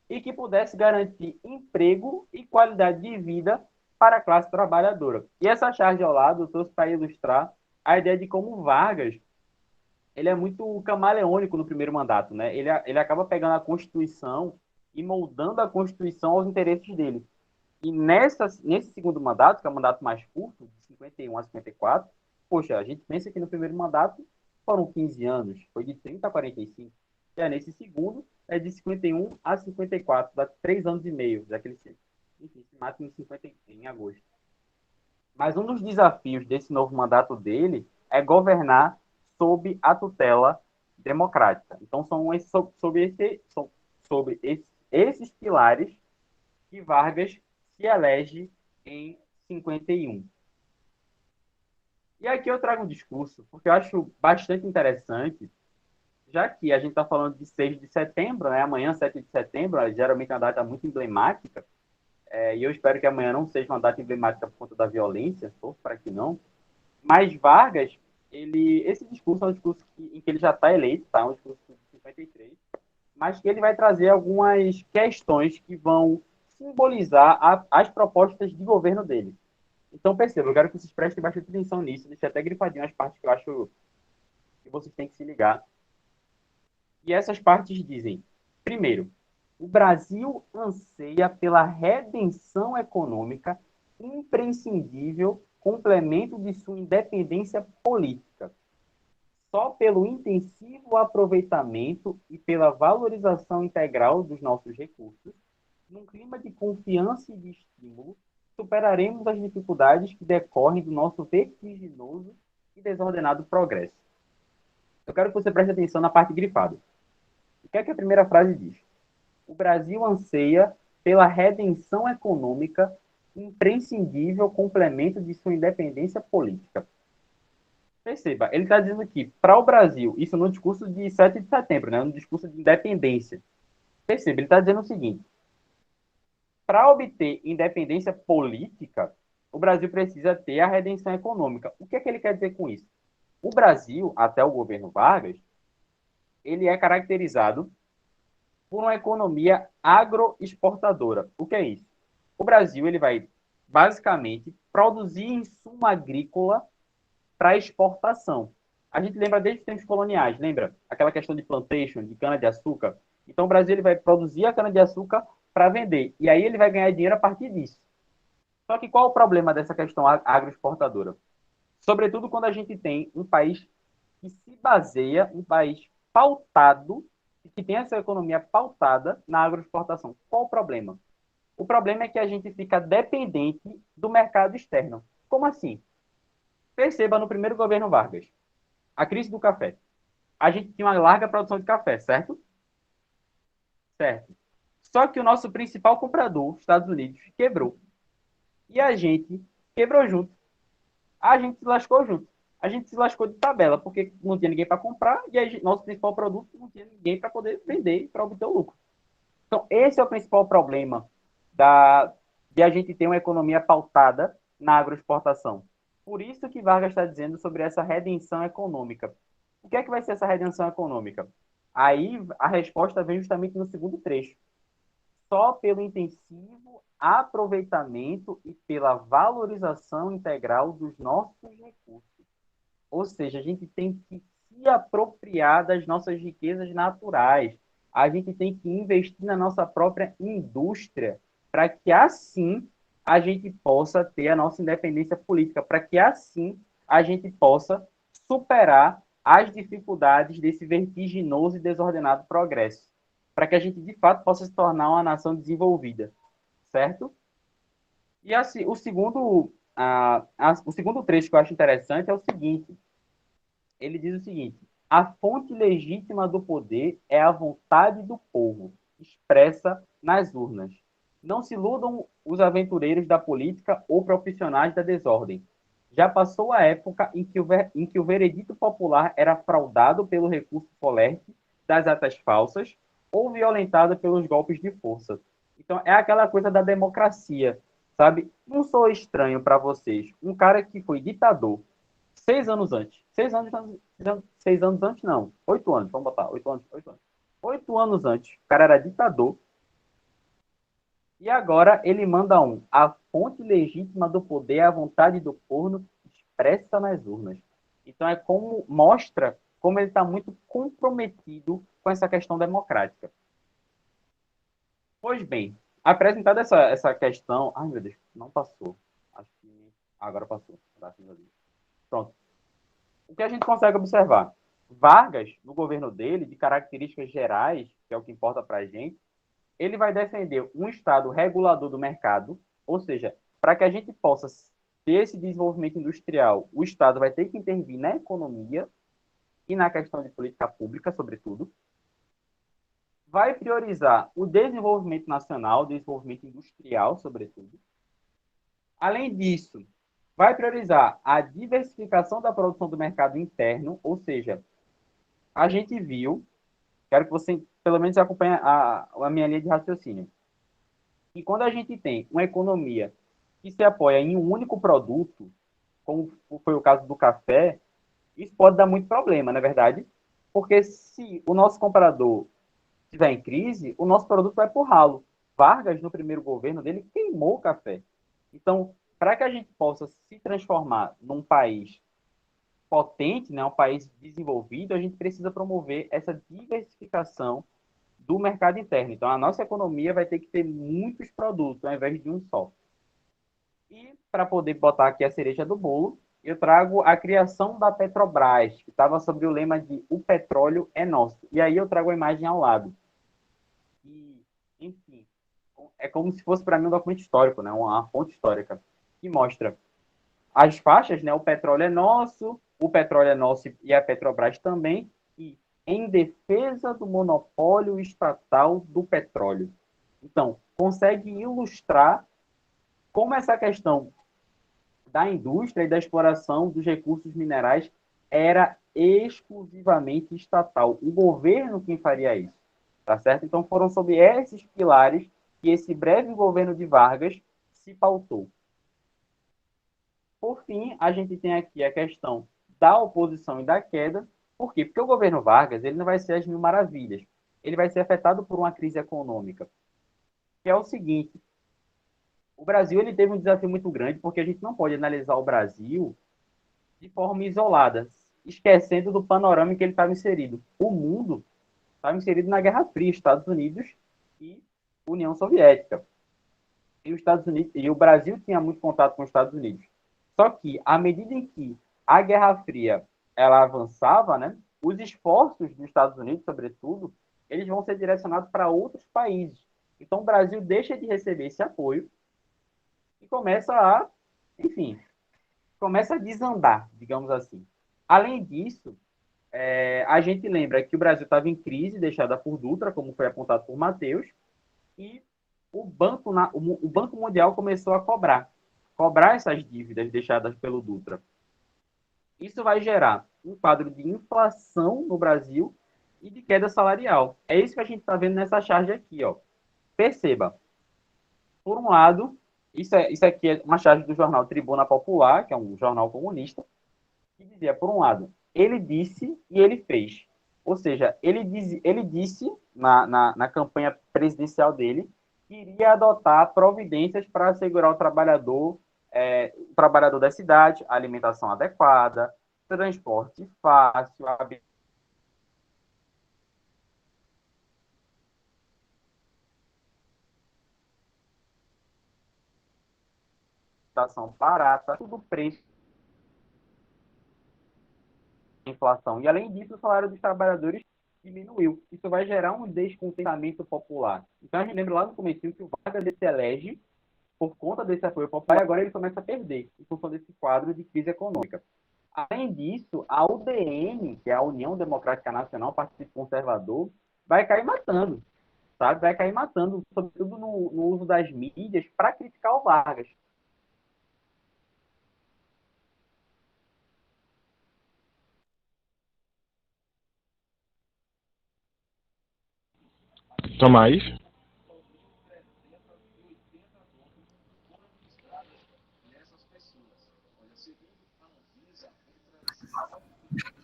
e que pudesse garantir emprego e qualidade de vida para a classe trabalhadora. E essa charge ao lado eu trouxe para ilustrar a ideia de como Vargas ele é muito camaleônico no primeiro mandato, né? Ele acaba pegando a Constituição e moldando a Constituição aos interesses dele. E nesse segundo mandato, que é o mandato mais curto, de 51 a 54, poxa, a gente pensa que no primeiro mandato foram 15 anos, foi de 30 a 45. E nesse segundo é de 51 a 54, dá 3 anos e meio, daquele enfim, se mata em agosto. Mas um dos desafios desse novo mandato dele é governar sob a tutela democrática. Então, são sobre esses pilares que Vargas se elege em 51. E aqui eu trago um discurso, porque eu acho bastante interessante, já que a gente está falando de 6 de setembro, né? Amanhã, 7 de setembro, geralmente é uma data muito emblemática, e eu espero que amanhã não seja uma data emblemática por conta da violência, para que não. Mas Vargas, esse discurso é um discurso em que ele já está eleito, tá? Um discurso de 53, mas que ele vai trazer algumas questões que vão simbolizar as propostas de governo dele. Então, perceba, eu quero que vocês prestem bastante atenção nisso, deixei até grifadinho as partes que eu acho que vocês têm que se ligar. E essas partes dizem: primeiro, o Brasil anseia pela redenção econômica, imprescindível complemento de sua independência política. Só pelo intensivo aproveitamento e pela valorização integral dos nossos recursos, num clima de confiança e de estímulo, superaremos as dificuldades que decorrem do nosso vertiginoso e desordenado progresso. Eu quero que você preste atenção na parte grifada. O que é que a primeira frase diz? O Brasil anseia pela redenção econômica, imprescindível complemento de sua independência política. Perceba, ele está dizendo que, para o Brasil, isso no discurso de 7 de setembro, né, no discurso de independência. Perceba, ele está dizendo o seguinte: para obter independência política, o Brasil precisa ter a redenção econômica. O que é que ele quer dizer com isso? O Brasil, até o governo Vargas, ele é caracterizado por uma economia agroexportadora. O que é isso? O Brasil ele vai, basicamente, produzir insumo agrícola para exportação. A gente lembra desde os tempos coloniais, lembra? Aquela questão de plantation, de cana-de-açúcar. Então, o Brasil ele vai produzir a cana-de-açúcar para vender. E aí ele vai ganhar dinheiro a partir disso. Só que qual o problema dessa questão agroexportadora? Sobretudo quando a gente tem um país que se baseia, um país pautado, que tem essa economia pautada na agroexportação. Qual o problema? O problema é que a gente fica dependente do mercado externo. Como assim? Perceba no primeiro governo Vargas, a crise do café. A gente tinha uma larga produção de café, certo? Certo. Só que o nosso principal comprador, Estados Unidos, quebrou. E a gente quebrou junto. A gente se lascou junto. A gente se lascou de tabela, porque não tinha ninguém para comprar e aí, nosso principal produto não tinha ninguém para poder vender para obter o lucro. Então, esse é o principal problema de a gente ter uma economia pautada na agroexportação. Por isso que Vargas está dizendo sobre essa redenção econômica. O que é que vai ser essa redenção econômica? Aí a resposta vem justamente no segundo trecho. Só pelo intensivo aproveitamento e pela valorização integral dos nossos recursos. Ou seja, a gente tem que se apropriar das nossas riquezas naturais. A gente tem que investir na nossa própria indústria para que assim a gente possa ter a nossa independência política, para que assim a gente possa superar as dificuldades desse vertiginoso e desordenado progresso, para que a gente de fato possa se tornar uma nação desenvolvida, certo? E assim, o segundo trecho que eu acho interessante é o seguinte: ele diz o seguinte: a fonte legítima do poder é a vontade do povo, expressa nas urnas. Não se iludam os aventureiros da política ou profissionais da desordem. Já passou a época em que o veredito popular era fraudado pelo recurso solerte das atas falsas ou violentado pelos golpes de força. Então, é aquela coisa da democracia, sabe? Não sou estranho para vocês. Um cara que foi ditador 6 anos antes. 6 anos antes, não. 8 anos, vamos botar. 8 anos. 8 anos. 8 anos antes, o cara era ditador. E agora ele manda a fonte legítima do poder, a vontade do povo expressa nas urnas. Então é como mostra como ele está muito comprometido com essa questão democrática. Pois bem, apresentada essa questão... Ai, meu Deus, não passou. Acho que agora passou. Pronto. O que a gente consegue observar? Vargas, no governo dele, de características gerais, que é o que importa para a gente, ele vai defender um Estado regulador do mercado, ou seja, para que a gente possa ter esse desenvolvimento industrial, o Estado vai ter que intervir na economia e na questão de política pública, sobretudo. Vai priorizar o desenvolvimento nacional, o desenvolvimento industrial, sobretudo. Além disso, vai priorizar a diversificação da produção do mercado interno, ou seja, a gente viu, quero que você pelo menos acompanhe a minha linha de raciocínio, e quando a gente tem uma economia que se apoia em um único produto, como foi o caso do café, isso pode dar muito problema, não é verdade? Porque se o nosso comprador estiver em crise, o nosso produto vai por ralo. Vargas, no primeiro governo dele, queimou o café. Então, para que a gente possa se transformar num país potente, né, um país desenvolvido, a gente precisa promover essa diversificação do mercado interno. Então, a nossa economia vai ter que ter muitos produtos, ao invés de um só. E, para poder botar aqui a cereja do bolo, eu trago a criação da Petrobras, que estava sobre o lema de o petróleo é nosso. E aí eu trago a imagem ao lado. E, enfim, é como se fosse para mim um documento histórico, né, uma fonte histórica, que mostra as faixas, né, o petróleo é nosso e a Petrobras também, e em defesa do monopólio estatal do petróleo. Então, consegue ilustrar como essa questão da indústria e da exploração dos recursos minerais era exclusivamente estatal. O governo quem faria isso, tá certo? Então, foram sobre esses pilares que esse breve governo de Vargas se pautou. Por fim, a gente tem aqui a questão da oposição e da queda. Por quê? Porque o governo Vargas ele não vai ser as mil maravilhas. Ele vai ser afetado por uma crise econômica, que é o seguinte: o Brasil ele teve um desafio muito grande, porque a gente não pode analisar o Brasil de forma isolada, esquecendo do panorama em que ele estava inserido. O mundo estava inserido na Guerra Fria, Estados Unidos e União Soviética. e os Estados Unidos, e o Brasil tinha muito contato com os Estados Unidos. Só que, à medida em que a Guerra Fria ela avançava, né, os esforços dos Estados Unidos, sobretudo, eles vão ser direcionados para outros países. Então, o Brasil deixa de receber esse apoio e começa a desandar, digamos assim. Além disso, a gente lembra que o Brasil estava em crise deixada por Dutra, como foi apontado por Matheus, e o Banco Mundial começou a cobrar essas dívidas deixadas pelo Dutra. Isso vai gerar um quadro de inflação no Brasil e de queda salarial. É isso que a gente está vendo nessa charge aqui. Ó. Perceba, por um lado, isso aqui é uma charge do jornal Tribuna Popular, que é um jornal comunista, que dizia, por um lado, ele disse e ele fez. Ou seja, ele disse na campanha presidencial dele que iria adotar providências para assegurar o trabalhador da cidade, alimentação adequada, transporte fácil, habitação barata, tudo preço, inflação. E, além disso, o salário dos trabalhadores diminuiu. Isso vai gerar um descontentamento popular. Então, a gente lembra lá no começo que o Vargas se elege por conta desse apoio popular, e agora ele começa a perder, em função desse quadro de crise econômica. Além disso, a UDN, que é a União Democrática Nacional, Partido Conservador, vai cair matando, sabe? Vai cair matando, sobretudo no uso das mídias, para criticar o Vargas. Tomás?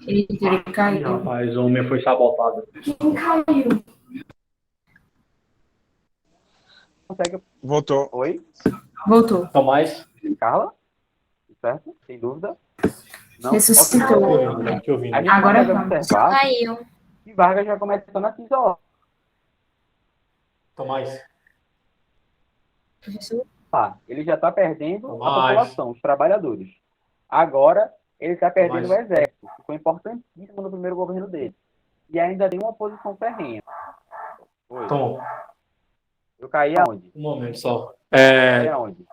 Eita, ele caiu. Rapaz, o homem foi sabotado. Quem caiu? Voltou. Oi? Voltou. Tomás? Carla? Certo? Sem dúvida? Não? Ressuscitou. Tá te ouvindo. A gente Agora consegue vamos. observar Caiu. que Vargas já começando a se isolar. Tomás? Professor? Ele já está perdendo a Tomás. população, os trabalhadores. Agora, ele está perdendo Tomás. o exército, que foi importantíssimo no primeiro governo dele. E ainda tem uma oposição ferrenha. Oi. Tom, Eu caí aonde? um momento só. Caí aonde?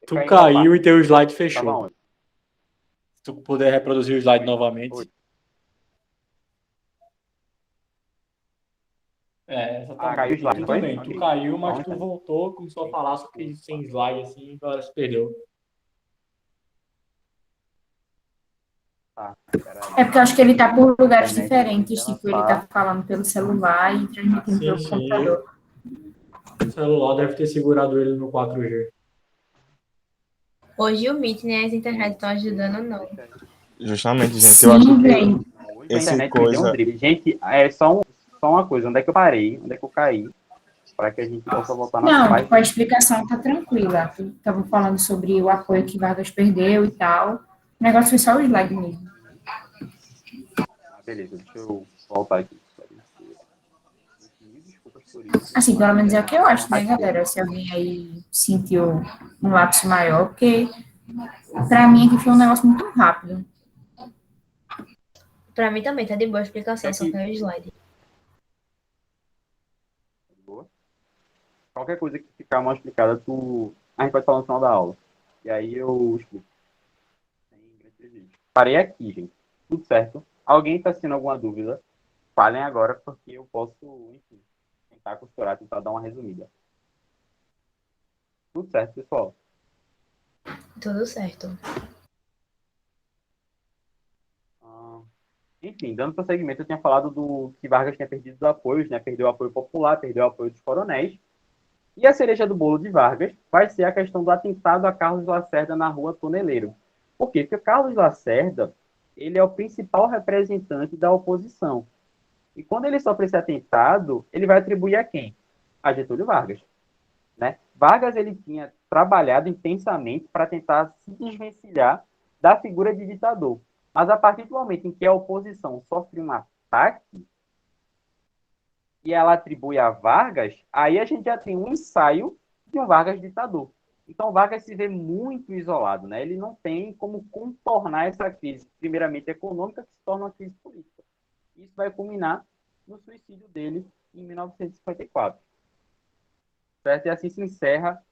Eu Tu caí em caiu qual e teu slide parte? fechou. Tava onde? Se tu puder reproduzir o slide novamente. Oi. Exatamente. Caiu o slide, Tu foi? também. Tu Ok. caiu, mas tu Então, voltou, começou a falar, só que sem slide assim, a galera se perdeu. peraí. É porque eu acho que ele tá por lugares Internet diferentes, não tipo, ele tá falando pelo celular e transmitindo Sim, pelo sim. computador. O celular deve ter segurado ele no 4G. Hoje o Meet, né? As internet estão ajudando, não. Justamente, gente. Eu acho Sim, que velho. Hoje a esse internet me deu um coisa. drible. Gente, é só uma coisa. Onde é que eu parei? Onde é que eu caí? Para que a gente possa voltar na Não, página. tipo, a explicação tá tranquila. Estavam falando sobre o apoio que Vargas perdeu e tal. O negócio foi só o slide mesmo. Beleza, deixa eu voltar aqui. Desculpas por isso. Assim, pelo menos é o que eu acho, né, galera? Se alguém aí sentiu um lapso maior, porque pra mim aqui foi um negócio muito rápido. Pra mim também, tá de boa a explicação, só caiu o slide. Boa. Qualquer coisa que ficar mal explicada, a gente pode falar no final da aula. E aí eu explico. Parei aqui, gente. Tudo certo. Alguém está tendo alguma dúvida? Falem agora, porque eu posso, enfim, tentar costurar, tentar dar uma resumida. Tudo certo, pessoal. Tudo certo. Enfim, dando prosseguimento, eu tinha falado do que Vargas tinha perdido os apoios, né? Perdeu o apoio popular, perdeu o apoio dos coronéis. E a cereja do bolo de Vargas vai ser a questão do atentado a Carlos Lacerda na Rua Toneleiro. Por quê? Porque o Carlos Lacerda, ele é o principal representante da oposição. E quando ele sofre esse atentado, ele vai atribuir a quem? A Getúlio Vargas. Né? Vargas, ele tinha trabalhado intensamente para tentar se desvencilhar da figura de ditador. Mas a partir do momento em que a oposição sofre um ataque e ela atribui a Vargas, aí a gente já tem um ensaio de um Vargas ditador. Então, o Vargas se vê muito isolado, né? Ele não tem como contornar essa crise, primeiramente econômica, que se torna uma crise política. Isso vai culminar no suicídio dele em 1954. Certo? E assim se encerra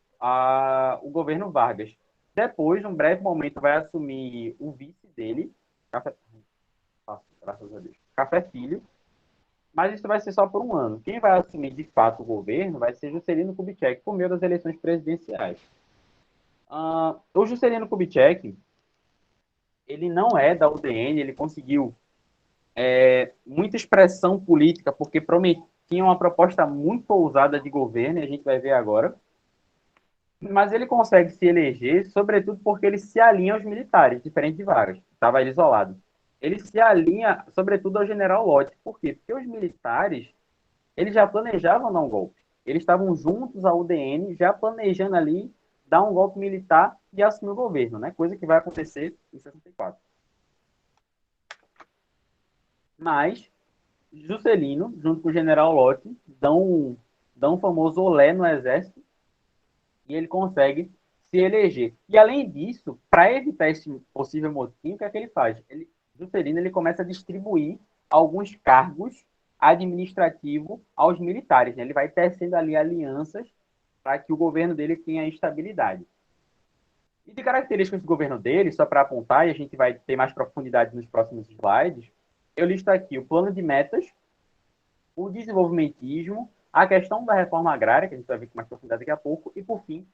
o governo Vargas. Depois, num breve momento, vai assumir o vice dele, Café, graças a Deus, Café Filho, mas isso vai ser só por um ano. Quem vai assumir de fato o governo vai ser Juscelino Kubitschek, por meio das eleições presidenciais. O Juscelino Kubitschek, ele não é da UDN, ele conseguiu muita expressão política, porque tinha uma proposta muito ousada de governo, e a gente vai ver agora. Mas ele consegue se eleger, sobretudo porque ele se alinha aos militares, diferente de Vargas, estava isolado. Ele se alinha, sobretudo, ao general Lott. Por quê? Porque os militares, eles já planejavam dar um golpe. Eles estavam juntos à UDN, já planejando ali dar um golpe militar e assumir o governo, né? Coisa que vai acontecer em 64. Mas Juscelino, junto com o general Lott, dão um famoso olé no exército e ele consegue se eleger. E, além disso, para evitar esse possível motim, o que é que ele faz? Juscelino ele começa a distribuir alguns cargos administrativos aos militares. Né? Ele vai tecendo ali alianças para que o governo dele tenha estabilidade. E de características do governo dele, só para apontar, e a gente vai ter mais profundidade nos próximos slides, eu listo aqui o plano de metas, o desenvolvimentismo, a questão da reforma agrária, que a gente vai ver com mais profundidade daqui a pouco, e, por fim,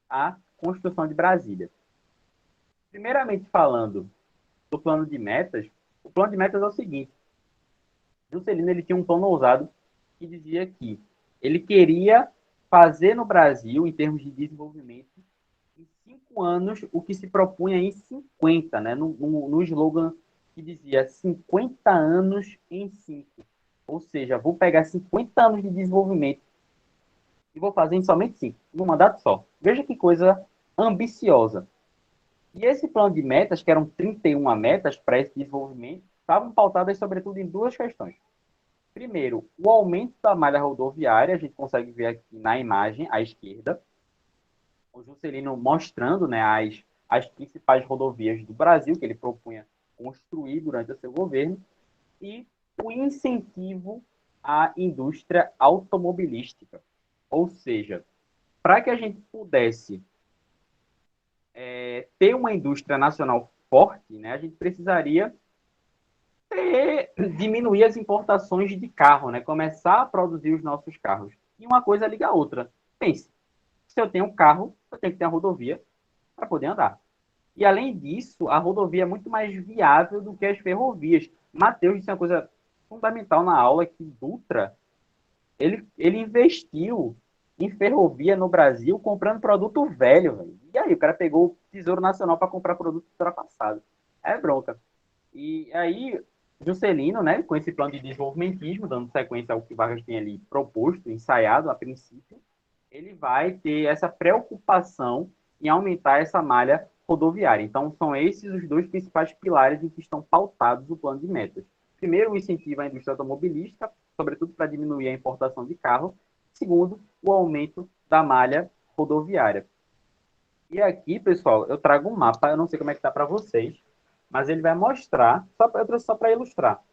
a Constituição de Brasília. Primeiramente falando do plano de metas, o plano de metas é o seguinte: Juscelino ele tinha um plano ousado que dizia que ele queria fazer no Brasil, em termos de desenvolvimento, em 5 anos, o que se propunha em 50, né? No slogan que dizia 50 anos em 5. Ou seja, vou pegar 50 anos de desenvolvimento e vou fazer em somente 5, num mandato só. Veja que coisa ambiciosa. E esse plano de metas, que eram 31 metas para esse desenvolvimento, estavam pautadas sobretudo em duas questões. Primeiro, o aumento da malha rodoviária, a gente consegue ver aqui na imagem à esquerda, o Juscelino mostrando, né, as principais rodovias do Brasil que ele propunha construir durante o seu governo, e o incentivo à indústria automobilística. Ou seja, para que a gente pudesse ter uma indústria nacional forte, né, a gente precisaria diminuir as importações de carro, né, começar a produzir os nossos carros. E uma coisa liga a outra. Pense, se eu tenho um carro, eu tenho que ter uma rodovia para poder andar. E, além disso, a rodovia é muito mais viável do que as ferrovias. Matheus disse uma coisa fundamental na aula, que Dutra, ele investiu em ferrovia no Brasil comprando produto velho. Véio. E aí, o cara pegou o Tesouro Nacional para comprar produto ultrapassado. É bronca. E aí, Juscelino, né, com esse plano de desenvolvimentismo, dando sequência ao que Vargas tem ali proposto, ensaiado a princípio, ele vai ter essa preocupação em aumentar essa malha rodoviária. Então, são esses os dois principais pilares em que estão pautados o plano de metas. Primeiro, o incentivo à indústria automobilística, sobretudo para diminuir a importação de carros. Segundo, o aumento da malha rodoviária. E aqui, pessoal, eu trago um mapa, eu não sei como é que está para vocês, mas ele vai mostrar, eu trouxe só para ilustrar,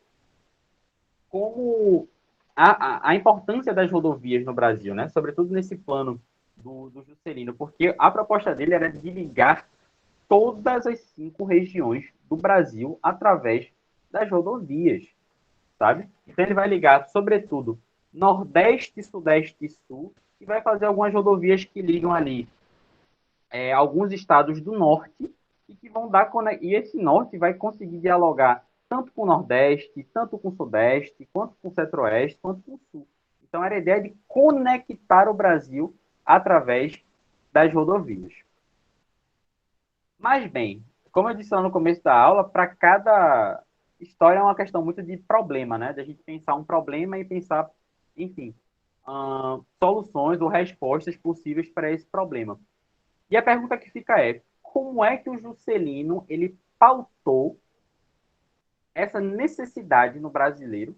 como a importância das rodovias no Brasil, né? Sobretudo nesse plano do Juscelino, porque a proposta dele era de ligar todas as 5 regiões do Brasil através das rodovias, sabe? Então ele vai ligar, sobretudo, Nordeste, Sudeste e Sul, e vai fazer algumas rodovias que ligam ali alguns estados do Norte e que vão dar e esse Norte vai conseguir dialogar tanto com o Nordeste, tanto com o Sudeste, quanto com o Centro-Oeste, quanto com o Sul. Então era a ideia de conectar o Brasil através das rodovias. Mas bem, como eu disse lá no começo da aula, para cada história é uma questão muito de problema, né? Da gente pensar um problema e pensar, enfim, soluções ou respostas possíveis para esse problema. E a pergunta que fica é: como é que o Juscelino ele pautou essa necessidade no brasileiro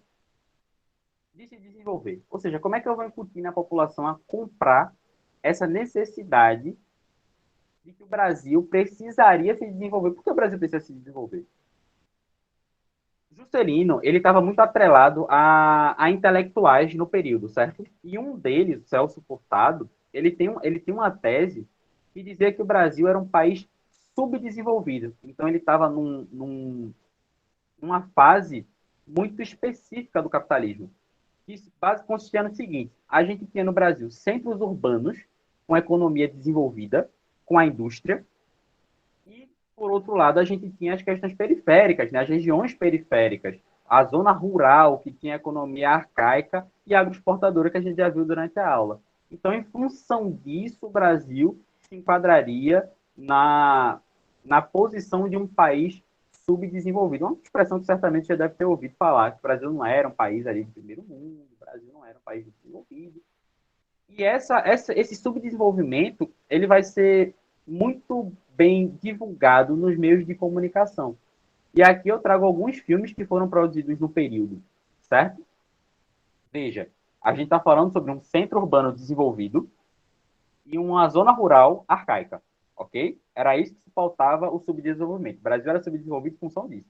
de se desenvolver? Ou seja, como é que eu vou incutir na população a comprar essa necessidade de que o Brasil precisaria se desenvolver. Por que o Brasil precisa se desenvolver? Juscelino, ele estava muito atrelado a intelectuais no período, certo? E um deles, Celso Furtado, ele tem uma tese que dizia que o Brasil era um país subdesenvolvido. Então, ele estava numa fase muito específica do capitalismo. Isso consistia no seguinte: a gente tinha no Brasil centros urbanos com a economia desenvolvida, com a indústria, e, por outro lado, a gente tinha as questões periféricas, né, as regiões periféricas, a zona rural, que tinha a economia arcaica e agroexportadora, que a gente já viu durante a aula. Então, em função disso, o Brasil se enquadraria na posição de um país subdesenvolvido. Uma expressão que certamente já deve ter ouvido falar, que o Brasil não era um país ali de primeiro mundo, o Brasil não era um país desenvolvido. E esse subdesenvolvimento, ele vai ser muito bem divulgado nos meios de comunicação. E aqui eu trago alguns filmes que foram produzidos no período, certo? Veja, a gente está falando sobre um centro urbano desenvolvido e uma zona rural arcaica, ok? Era isso que se pautava o subdesenvolvimento. O Brasil era subdesenvolvido em função disso.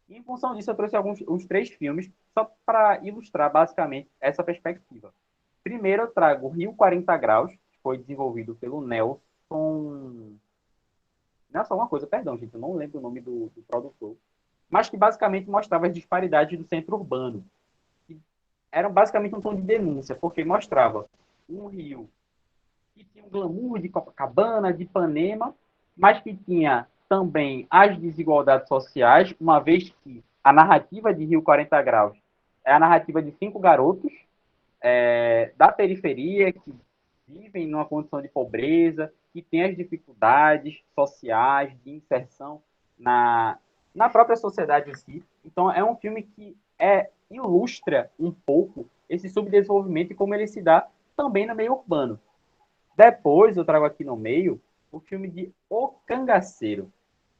E em função disso, eu trouxe uns 3 filmes só para ilustrar basicamente essa perspectiva. Primeiro, eu trago Rio 40 Graus, que foi desenvolvido pelo Nelson alguma coisa, perdão, gente, eu não lembro o nome do produtor, mas que basicamente mostrava as disparidades do centro urbano. E era basicamente um tom de denúncia, porque mostrava um rio que tinha um glamour de Copacabana, de Ipanema, mas que tinha também as desigualdades sociais, uma vez que a narrativa de Rio 40 Graus é a narrativa de 5 garotos da periferia que vivem numa condição de pobreza, que têm as dificuldades sociais de inserção na própria sociedade em si. Então, é um filme que ilustra um pouco esse subdesenvolvimento e como ele se dá também no meio urbano. Depois, eu trago aqui no meio o filme de O Cangaceiro.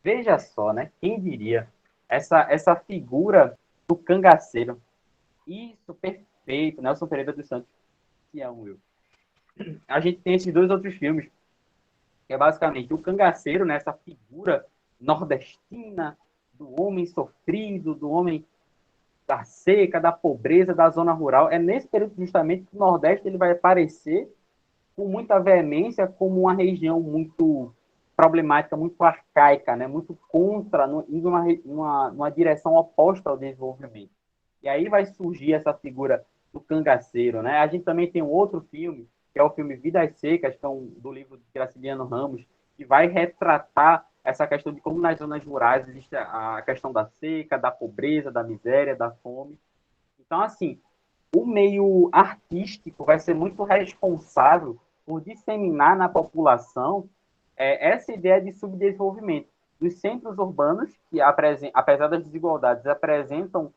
Veja só, né? Quem diria? Essa figura do cangaceiro. Isso, perfeito. Nelson Pereira dos Santos, que é um Will. A gente tem esses 2 outros filmes, que é basicamente o cangaceiro, né? Essa figura nordestina do homem sofrido, do homem da seca, da pobreza, da zona rural. É nesse período justamente que o Nordeste ele vai aparecer com muita veemência como uma região muito problemática, muito arcaica, né? Muito contra, indo numa direção oposta ao desenvolvimento. E aí vai surgir essa figura do cangaceiro, né? A gente também tem um outro filme, que é o filme Vidas Secas, que é do livro de Graciliano Ramos, que vai retratar essa questão de como nas zonas rurais existe a questão da seca, da pobreza, da miséria, da fome. Então, assim, o meio artístico vai ser muito responsável por disseminar na população essa ideia de subdesenvolvimento. Dos centros urbanos, que, apesar das desigualdades, apresentam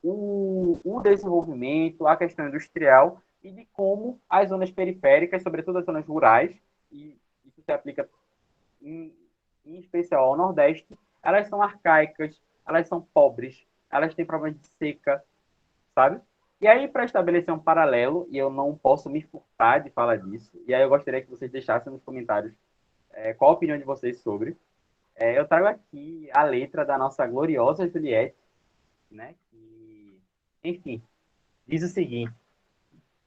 o desenvolvimento, a questão industrial, e de como as zonas periféricas, sobretudo as zonas rurais, e isso se aplica em especial ao Nordeste, elas são arcaicas, elas são pobres, elas têm problemas de seca, sabe? E aí, para estabelecer um paralelo, e eu não posso me furtar de falar disso, e aí eu gostaria que vocês deixassem nos comentários qual a opinião de vocês sobre. Eu trago aqui a letra da nossa gloriosa Juliette, né? Que, enfim, diz o seguinte: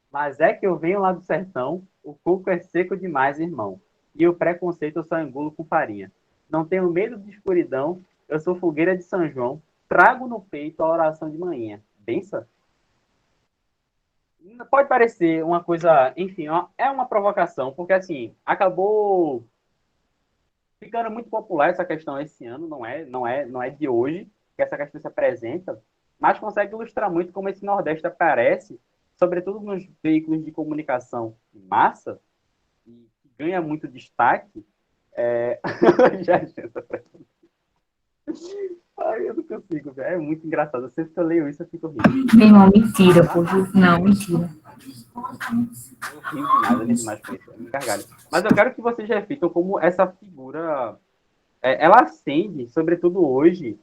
mas é que eu venho lá do sertão, o coco é seco demais, irmão, e o preconceito eu só engulo com farinha. Não tenho medo de escuridão, eu sou fogueira de São João, trago no peito a oração de manhã. Benção? Pode parecer uma coisa, enfim, é uma provocação, porque assim, acabou ficando muito popular essa questão esse ano, não é de hoje que essa questão se apresenta, mas consegue ilustrar muito como esse Nordeste aparece, sobretudo nos veículos de comunicação em massa, e ganha muito destaque. Ai, eu não consigo, velho. É muito engraçado. Sempre que eu leio isso, eu fico rindo. Meu irmão, mentira, povo. Não, mentira. Não rio de nada, nem demais com isso. Eu me gargalho. Mas eu quero que vocês reflitam como essa figura, ela acende, sobretudo hoje.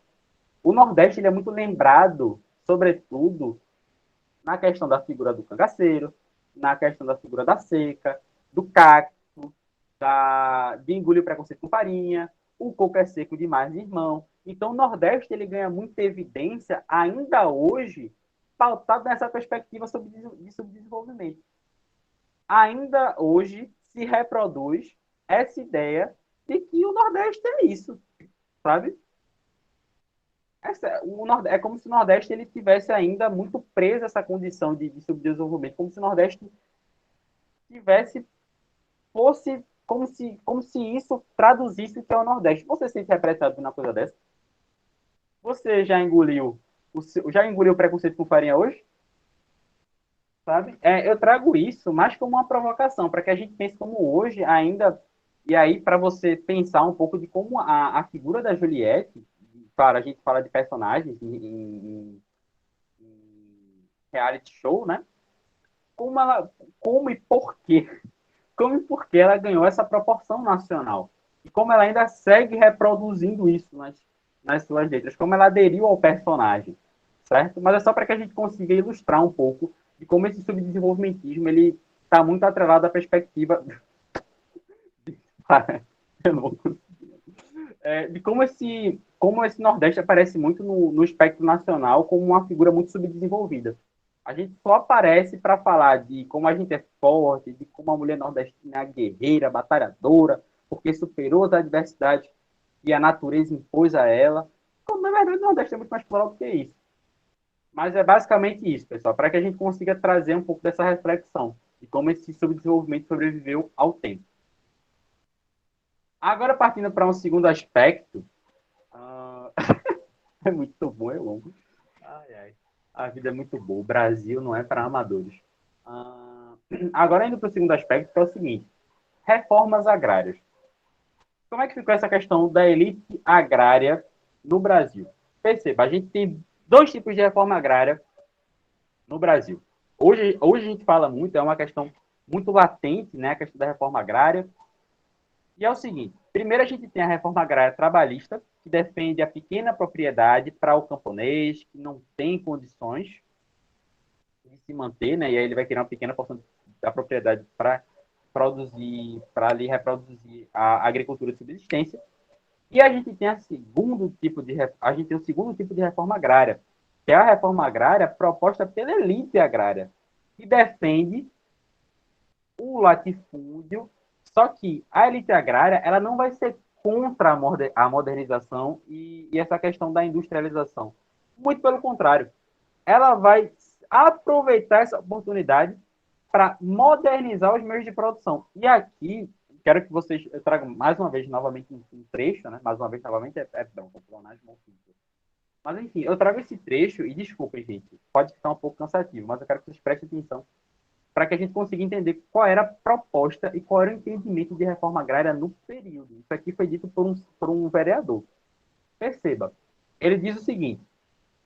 O Nordeste ele é muito lembrado, sobretudo, na questão da figura do cangaceiro, na questão da figura da seca, do cacto, de engolir o preconceito com farinha, o coco é seco demais, irmão. Então, o Nordeste ele ganha muita evidência ainda hoje, pautado nessa perspectiva de subdesenvolvimento. Ainda hoje se reproduz essa ideia de que o Nordeste é isso, sabe? É como se o Nordeste ele tivesse ainda muito preso a essa condição de subdesenvolvimento, como se o Nordeste fosse como se isso traduzisse o que é o Nordeste. Você se sente representado numa coisa dessa? Você já engoliu o preconceito com farinha hoje? Sabe? Eu trago isso mais como uma provocação, para que a gente pense como hoje ainda, e aí para você pensar um pouco de como a figura da Juliette, claro, a gente fala de personagens em reality show, né? Como e por quê? Como e por que ela ganhou essa proporção nacional? E como ela ainda segue reproduzindo isso nas suas letras, como ela aderiu ao personagem, certo? Mas é só para que a gente consiga ilustrar um pouco de como esse subdesenvolvimentismo ele está muito atrelado à perspectiva de como esse Nordeste aparece muito no espectro nacional como uma figura muito subdesenvolvida. A gente só aparece para falar de como a gente é forte, de como a mulher nordestina é guerreira, batalhadora, porque superou as adversidades que a natureza impôs a ela. Então, na verdade, o Nordeste é muito mais plural do que isso. Mas é basicamente isso, pessoal, para que a gente consiga trazer um pouco dessa reflexão de como esse subdesenvolvimento sobreviveu ao tempo. Agora, partindo para um segundo aspecto, é muito bom, eu amo. Ai, ai. A vida é muito boa. O Brasil não é para amadores. Agora, indo para o segundo aspecto, que é o seguinte: reformas agrárias. Como é que ficou essa questão da elite agrária no Brasil? Perceba, a gente tem dois tipos de reforma agrária no Brasil. Hoje a gente fala muito, é uma questão muito latente, né, a questão da reforma agrária. E é o seguinte: primeiro a gente tem a reforma agrária trabalhista, que defende a pequena propriedade para o camponês, que não tem condições de se manter, né, e aí ele vai criar uma pequena porção da propriedade para produzir, para ali reproduzir a agricultura de subsistência. E a gente tem o segundo tipo de reforma agrária, que é a reforma agrária proposta pela elite agrária, que defende o latifúndio. Só que a elite agrária ela não vai ser contra a modernização e essa questão da industrialização. Muito pelo contrário. Ela vai aproveitar essa oportunidade para modernizar os meios de produção. E aqui, quero que vocês tragam mais uma vez, novamente, um trecho, né? Mais uma vez, novamente, mas, enfim, eu trago esse trecho e, desculpem, gente, pode ficar um pouco cansativo, mas eu quero que vocês prestem atenção para que a gente consiga entender qual era a proposta e qual era o entendimento de reforma agrária no período. Isso aqui foi dito por um vereador. Perceba, ele diz o seguinte: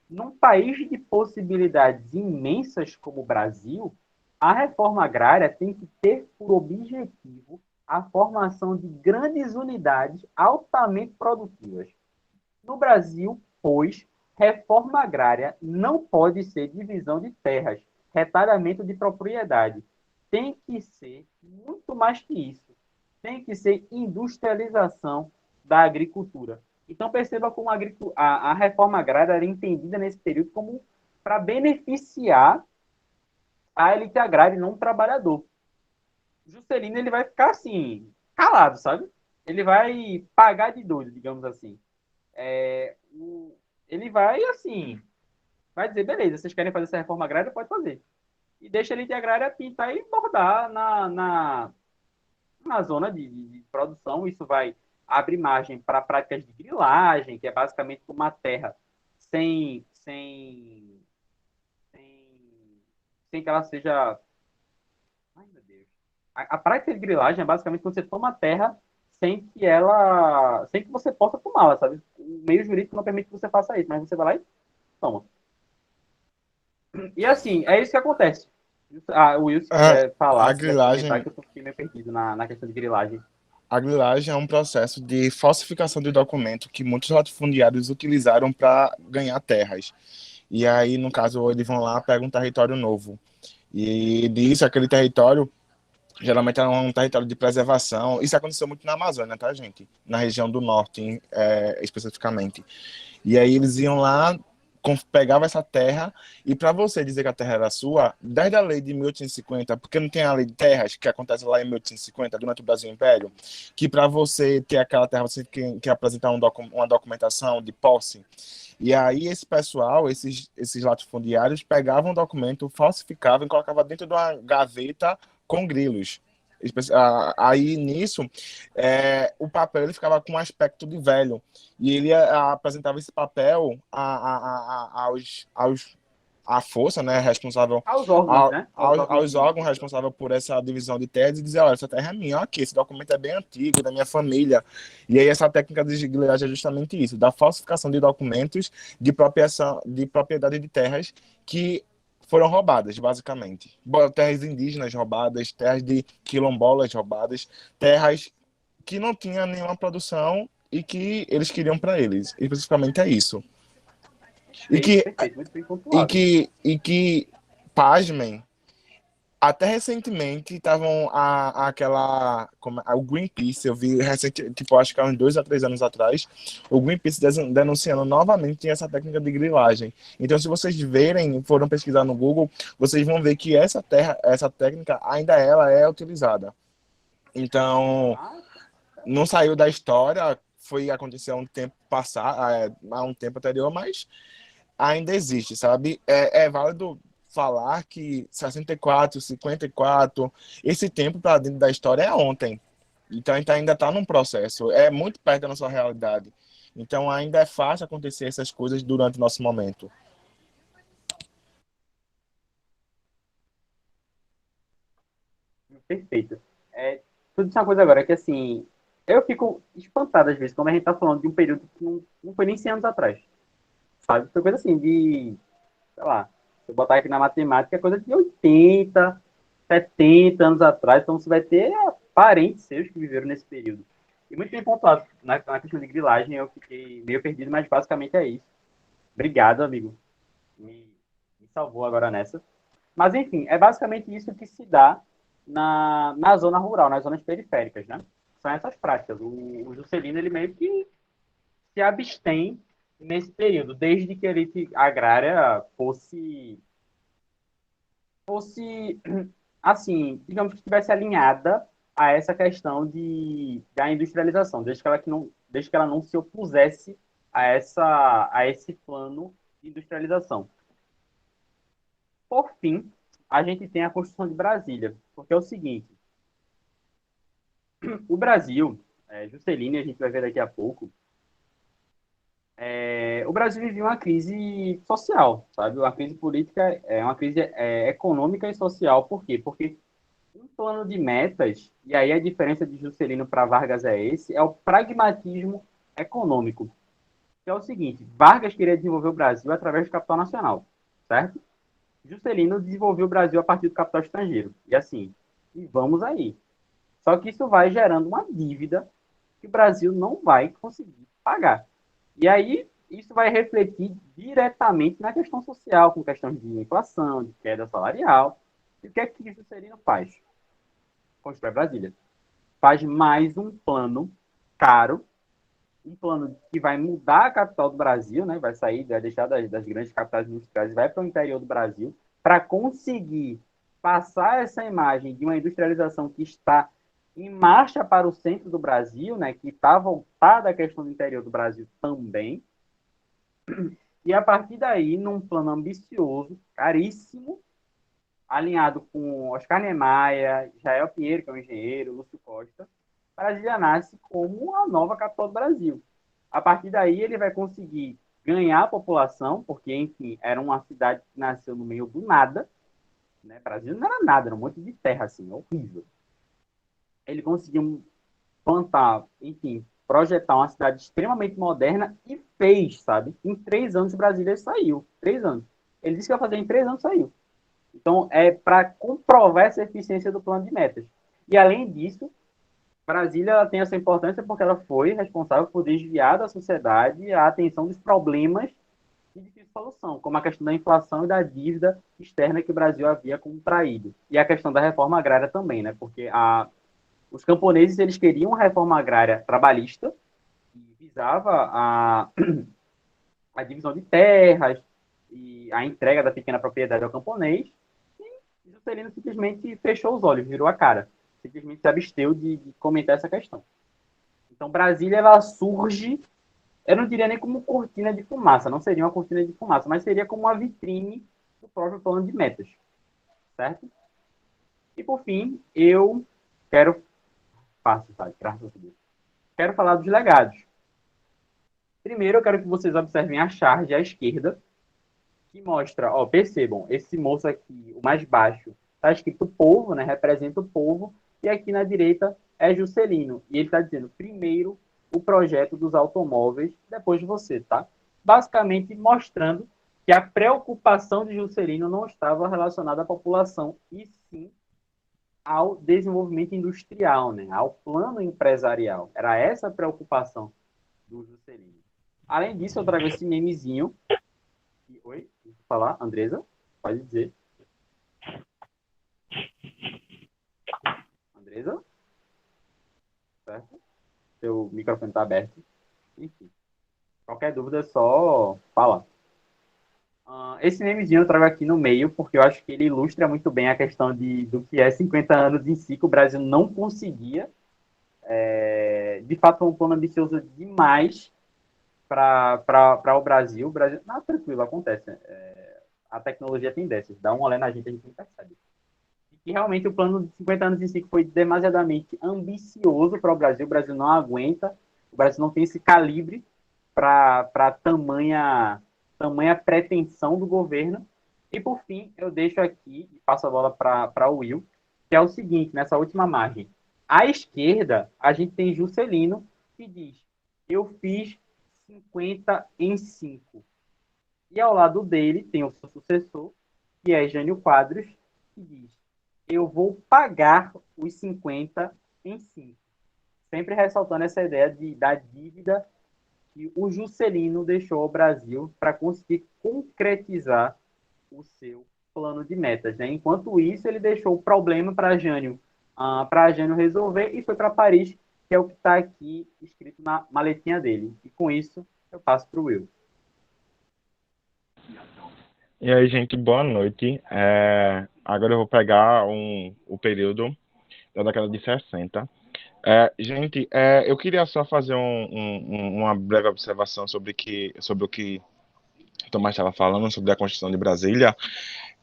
num país de possibilidades imensas como o Brasil, a reforma agrária tem que ter por objetivo a formação de grandes unidades altamente produtivas. No Brasil, pois, reforma agrária não pode ser divisão de terras, retalhamento de propriedade. Tem que ser muito mais que isso. Tem que ser industrialização da agricultura. Então, perceba como a reforma agrária era entendida nesse período como para beneficiar a elite agrária e não o trabalhador. Juscelino ele vai ficar assim, calado, sabe? Ele vai pagar de doido, digamos assim. Ele vai, assim, vai dizer, beleza, vocês querem fazer essa reforma agrária, pode fazer. E deixa a elite agrária pintar e bordar na zona de produção. Isso vai abrir margem para práticas de grilagem, que é basicamente uma terra sem que ela seja... Ai, meu Deus. A prática de grilagem é basicamente quando você toma a terra sem que você possa tomá-la, sabe? O meio jurídico não permite que você faça isso, mas você vai lá e toma. E assim, é isso que acontece. O Wilson quer falar, a grilagem, que eu fiquei meio perdido na questão de grilagem. A grilagem é um processo de falsificação de documento que muitos latifundiários utilizaram para ganhar terras. E aí, no caso, eles vão lá, pegam um território novo. E disso, aquele território, Geralmente é um território de preservação. Isso aconteceu muito na Amazônia, tá, gente? Na região do norte, especificamente. E aí eles iam lá, pegavam essa terra, e para você dizer que a terra era sua, desde a lei de 1850, porque não tem a lei de terras, que acontece lá em 1850, durante o Brasil Império, que para você ter aquela terra, você tem que apresentar uma documentação de posse. E aí esse pessoal, esses latifundiários, pegavam o documento, falsificavam e colocavam dentro de uma gaveta com grilos. Aí nisso, o papel ele ficava com um aspecto de velho. E ele apresentava esse papel à força, né, responsável Aos órgãos, né? aos órgãos responsáveis por essa divisão de terras e dizer, olha, essa terra é minha, aqui, esse documento é bem antigo, da minha família. E aí essa técnica de grilagem é justamente isso, da falsificação de documentos de propriedade de terras que foram roubadas, basicamente. Terras indígenas roubadas, terras de quilombolas roubadas, terras que não tinham nenhuma produção e que eles queriam para eles. Especificamente é isso. E que, Perfeito, muito bem pontuado. pasmem, até recentemente estavam o Greenpeace, eu vi tipo, acho que há uns 2 a 3 anos atrás, o Greenpeace denunciando novamente essa técnica de grilagem. Então, se vocês foram pesquisar no Google, vocês vão ver que essa técnica ainda ela é utilizada. Então, não saiu da história, aconteceu há um tempo anterior, mas ainda existe, sabe? É válido falar que 64, 54, esse tempo para dentro da história é ontem. Então a gente ainda está num processo, é muito perto da nossa realidade. Então ainda é fácil acontecer essas coisas durante o nosso momento. Perfeito. Tudo isso é uma coisa agora, que assim, eu fico espantado às vezes, quando a gente tá falando de um período que não foi nem 100 anos atrás, sabe? Foi coisa assim, sei lá, se eu botar aqui na matemática, é coisa de 80, 70 anos atrás, então você vai ter parentes seus que viveram nesse período. E muito bem pontuado, na questão de grilagem, eu fiquei meio perdido, mas basicamente é isso. Obrigado, amigo. Me salvou agora nessa. Mas, enfim, é basicamente isso que se dá na zona rural, nas zonas periféricas, né? São essas práticas. O Juscelino, ele meio que se abstém nesse período, desde que a elite agrária fosse assim, digamos que estivesse alinhada a essa questão da industrialização, desde que ela não se opusesse a esse plano de industrialização. Por fim, a gente tem a Constituição de Brasília, porque é o seguinte, o Brasil, Juscelino, a gente vai ver daqui a pouco, o Brasil vivia uma crise social, sabe? Uma crise política, uma crise econômica e social. Por quê? Porque um plano de metas, e aí a diferença de Juscelino para Vargas é o pragmatismo econômico. Que é o seguinte, Vargas queria desenvolver o Brasil através do capital nacional, certo? Juscelino desenvolveu o Brasil a partir do capital estrangeiro. E assim, e vamos aí. Só que isso vai gerando uma dívida que o Brasil não vai conseguir pagar. E aí, isso vai refletir diretamente na questão social, com questões de inflação, de queda salarial. E o que é que o Juscelino faz? Constrói Brasília. Faz mais um plano caro, um plano que vai mudar a capital do Brasil, né? Vai deixar das grandes capitais industriais e vai para o interior do Brasil, para conseguir passar essa imagem de uma industrialização que está em marcha para o centro do Brasil, né, que está voltada à questão do interior do Brasil também. E a partir daí, num plano ambicioso, caríssimo, alinhado com Oscar Niemeyer, Jael Pinheiro, que é um engenheiro, Lúcio Costa, Brasília nasce como a nova capital do Brasil. A partir daí, ele vai conseguir ganhar a população, porque, enfim, era uma cidade que nasceu no meio do nada, né? Brasília não era nada, era um monte de terra, assim, horrível. Ele conseguiu plantar, enfim, projetar uma cidade extremamente moderna e fez, sabe? Em 3 anos, Brasília saiu. 3 anos. Ele disse que ia fazer em 3 anos, saiu. Então, é para comprovar essa eficiência do plano de metas. E, além disso, Brasília ela tem essa importância porque ela foi responsável por desviar da sociedade a atenção dos problemas de difícil solução, como a questão da inflação e da dívida externa que o Brasil havia contraído. E a questão da reforma agrária também, né? Porque os camponeses eles queriam uma reforma agrária trabalhista, que visava a divisão de terras e a entrega da pequena propriedade ao camponês, e Juscelino simplesmente fechou os olhos, virou a cara. Simplesmente se absteu de comentar essa questão. Então, Brasília, ela surge, eu não diria nem como cortina de fumaça, não seria uma cortina de fumaça, mas seria como uma vitrine do próprio plano de metas, certo? E, por fim, eu quero... Fácil, sabe? Graças a Deus. Quero falar dos legados. Primeiro, eu quero que vocês observem a charge à esquerda, que mostra, ó, percebam, esse moço aqui, o mais baixo, está escrito povo, né? Representa o povo, e aqui na direita é Juscelino. E ele está dizendo, primeiro, o projeto dos automóveis, depois de você, tá? Basicamente mostrando que a preocupação de Juscelino não estava relacionada à população, e sim ao desenvolvimento industrial, né? Ao plano empresarial. Era essa a preocupação do Juscelino. Além disso, eu trago esse memezinho. Oi? Deixa eu falar, Andresa? Pode dizer. Andresa? Certo? Seu microfone está aberto. Enfim. Qualquer dúvida é só falar. Esse memezinho eu trago aqui no meio, porque eu acho que ele ilustra muito bem a questão do que é 50 anos em si, que o Brasil não conseguia. De fato, foi um plano ambicioso demais para o Brasil. O Brasil, não, tranquilo, acontece. A tecnologia tem dessas. Dá uma olhada na gente, a gente não percebe. E realmente o plano de 50 anos em si foi demasiadamente ambicioso para o Brasil. O Brasil não aguenta. O Brasil não tem esse calibre para tamanha pretensão do governo. E, por fim, eu deixo aqui e passo a bola para o Will, que é o seguinte, nessa última margem. À esquerda, a gente tem Juscelino, que diz, eu fiz 50 em 5. E ao lado dele tem o seu sucessor, que é Jânio Quadros, que diz, eu vou pagar os 50 em 5. Sempre ressaltando essa ideia da dívida que o Juscelino deixou ao Brasil para conseguir concretizar o seu plano de metas, né? Enquanto isso, ele deixou o problema para Jânio resolver e foi para Paris, que é o que está aqui escrito na maletinha dele. E com isso, eu passo para o Will. E aí, gente, boa noite. Agora eu vou pegar o período da década de 60. Gente, eu queria só fazer uma breve observação sobre o que Tomás estava falando, sobre a Constituição de Brasília.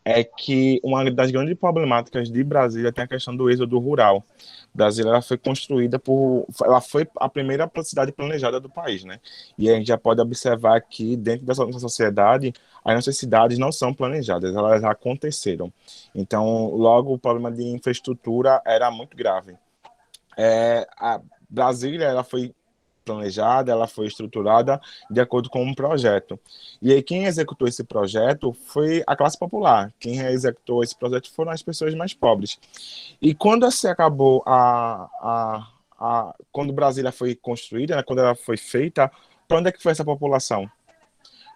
É que uma das grandes problemáticas de Brasília tem a questão do êxodo rural. Brasília ela foi construída ela foi a primeira cidade planejada do país, né? E a gente já pode observar que dentro dessa nossa sociedade as nossas cidades não são planejadas, elas já aconteceram. Então, logo o problema de infraestrutura era muito grave. A Brasília ela foi planejada, ela foi estruturada de acordo com um projeto. E aí quem executou esse projeto foi a classe popular. Quem executou esse projeto foram as pessoas mais pobres. E quando se acabou quando Brasília foi construída, né, quando ela foi feita, para onde é que foi essa população?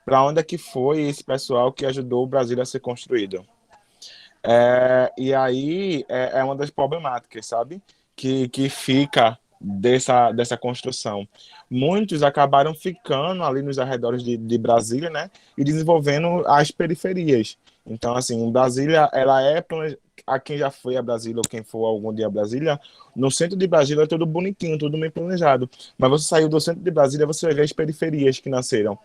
Para onde é que foi esse pessoal que ajudou o Brasília a ser construído? E aí é uma das problemáticas, sabe? Que fica dessa construção. Muitos acabaram ficando ali nos arredores de Brasília, né? E desenvolvendo as periferias. Então, assim, Brasília, ela a quem já foi a Brasília ou quem for algum dia a Brasília, no centro de Brasília é tudo bonitinho, tudo bem planejado. Mas você saiu do centro de Brasília, você vai ver as periferias que nasceram.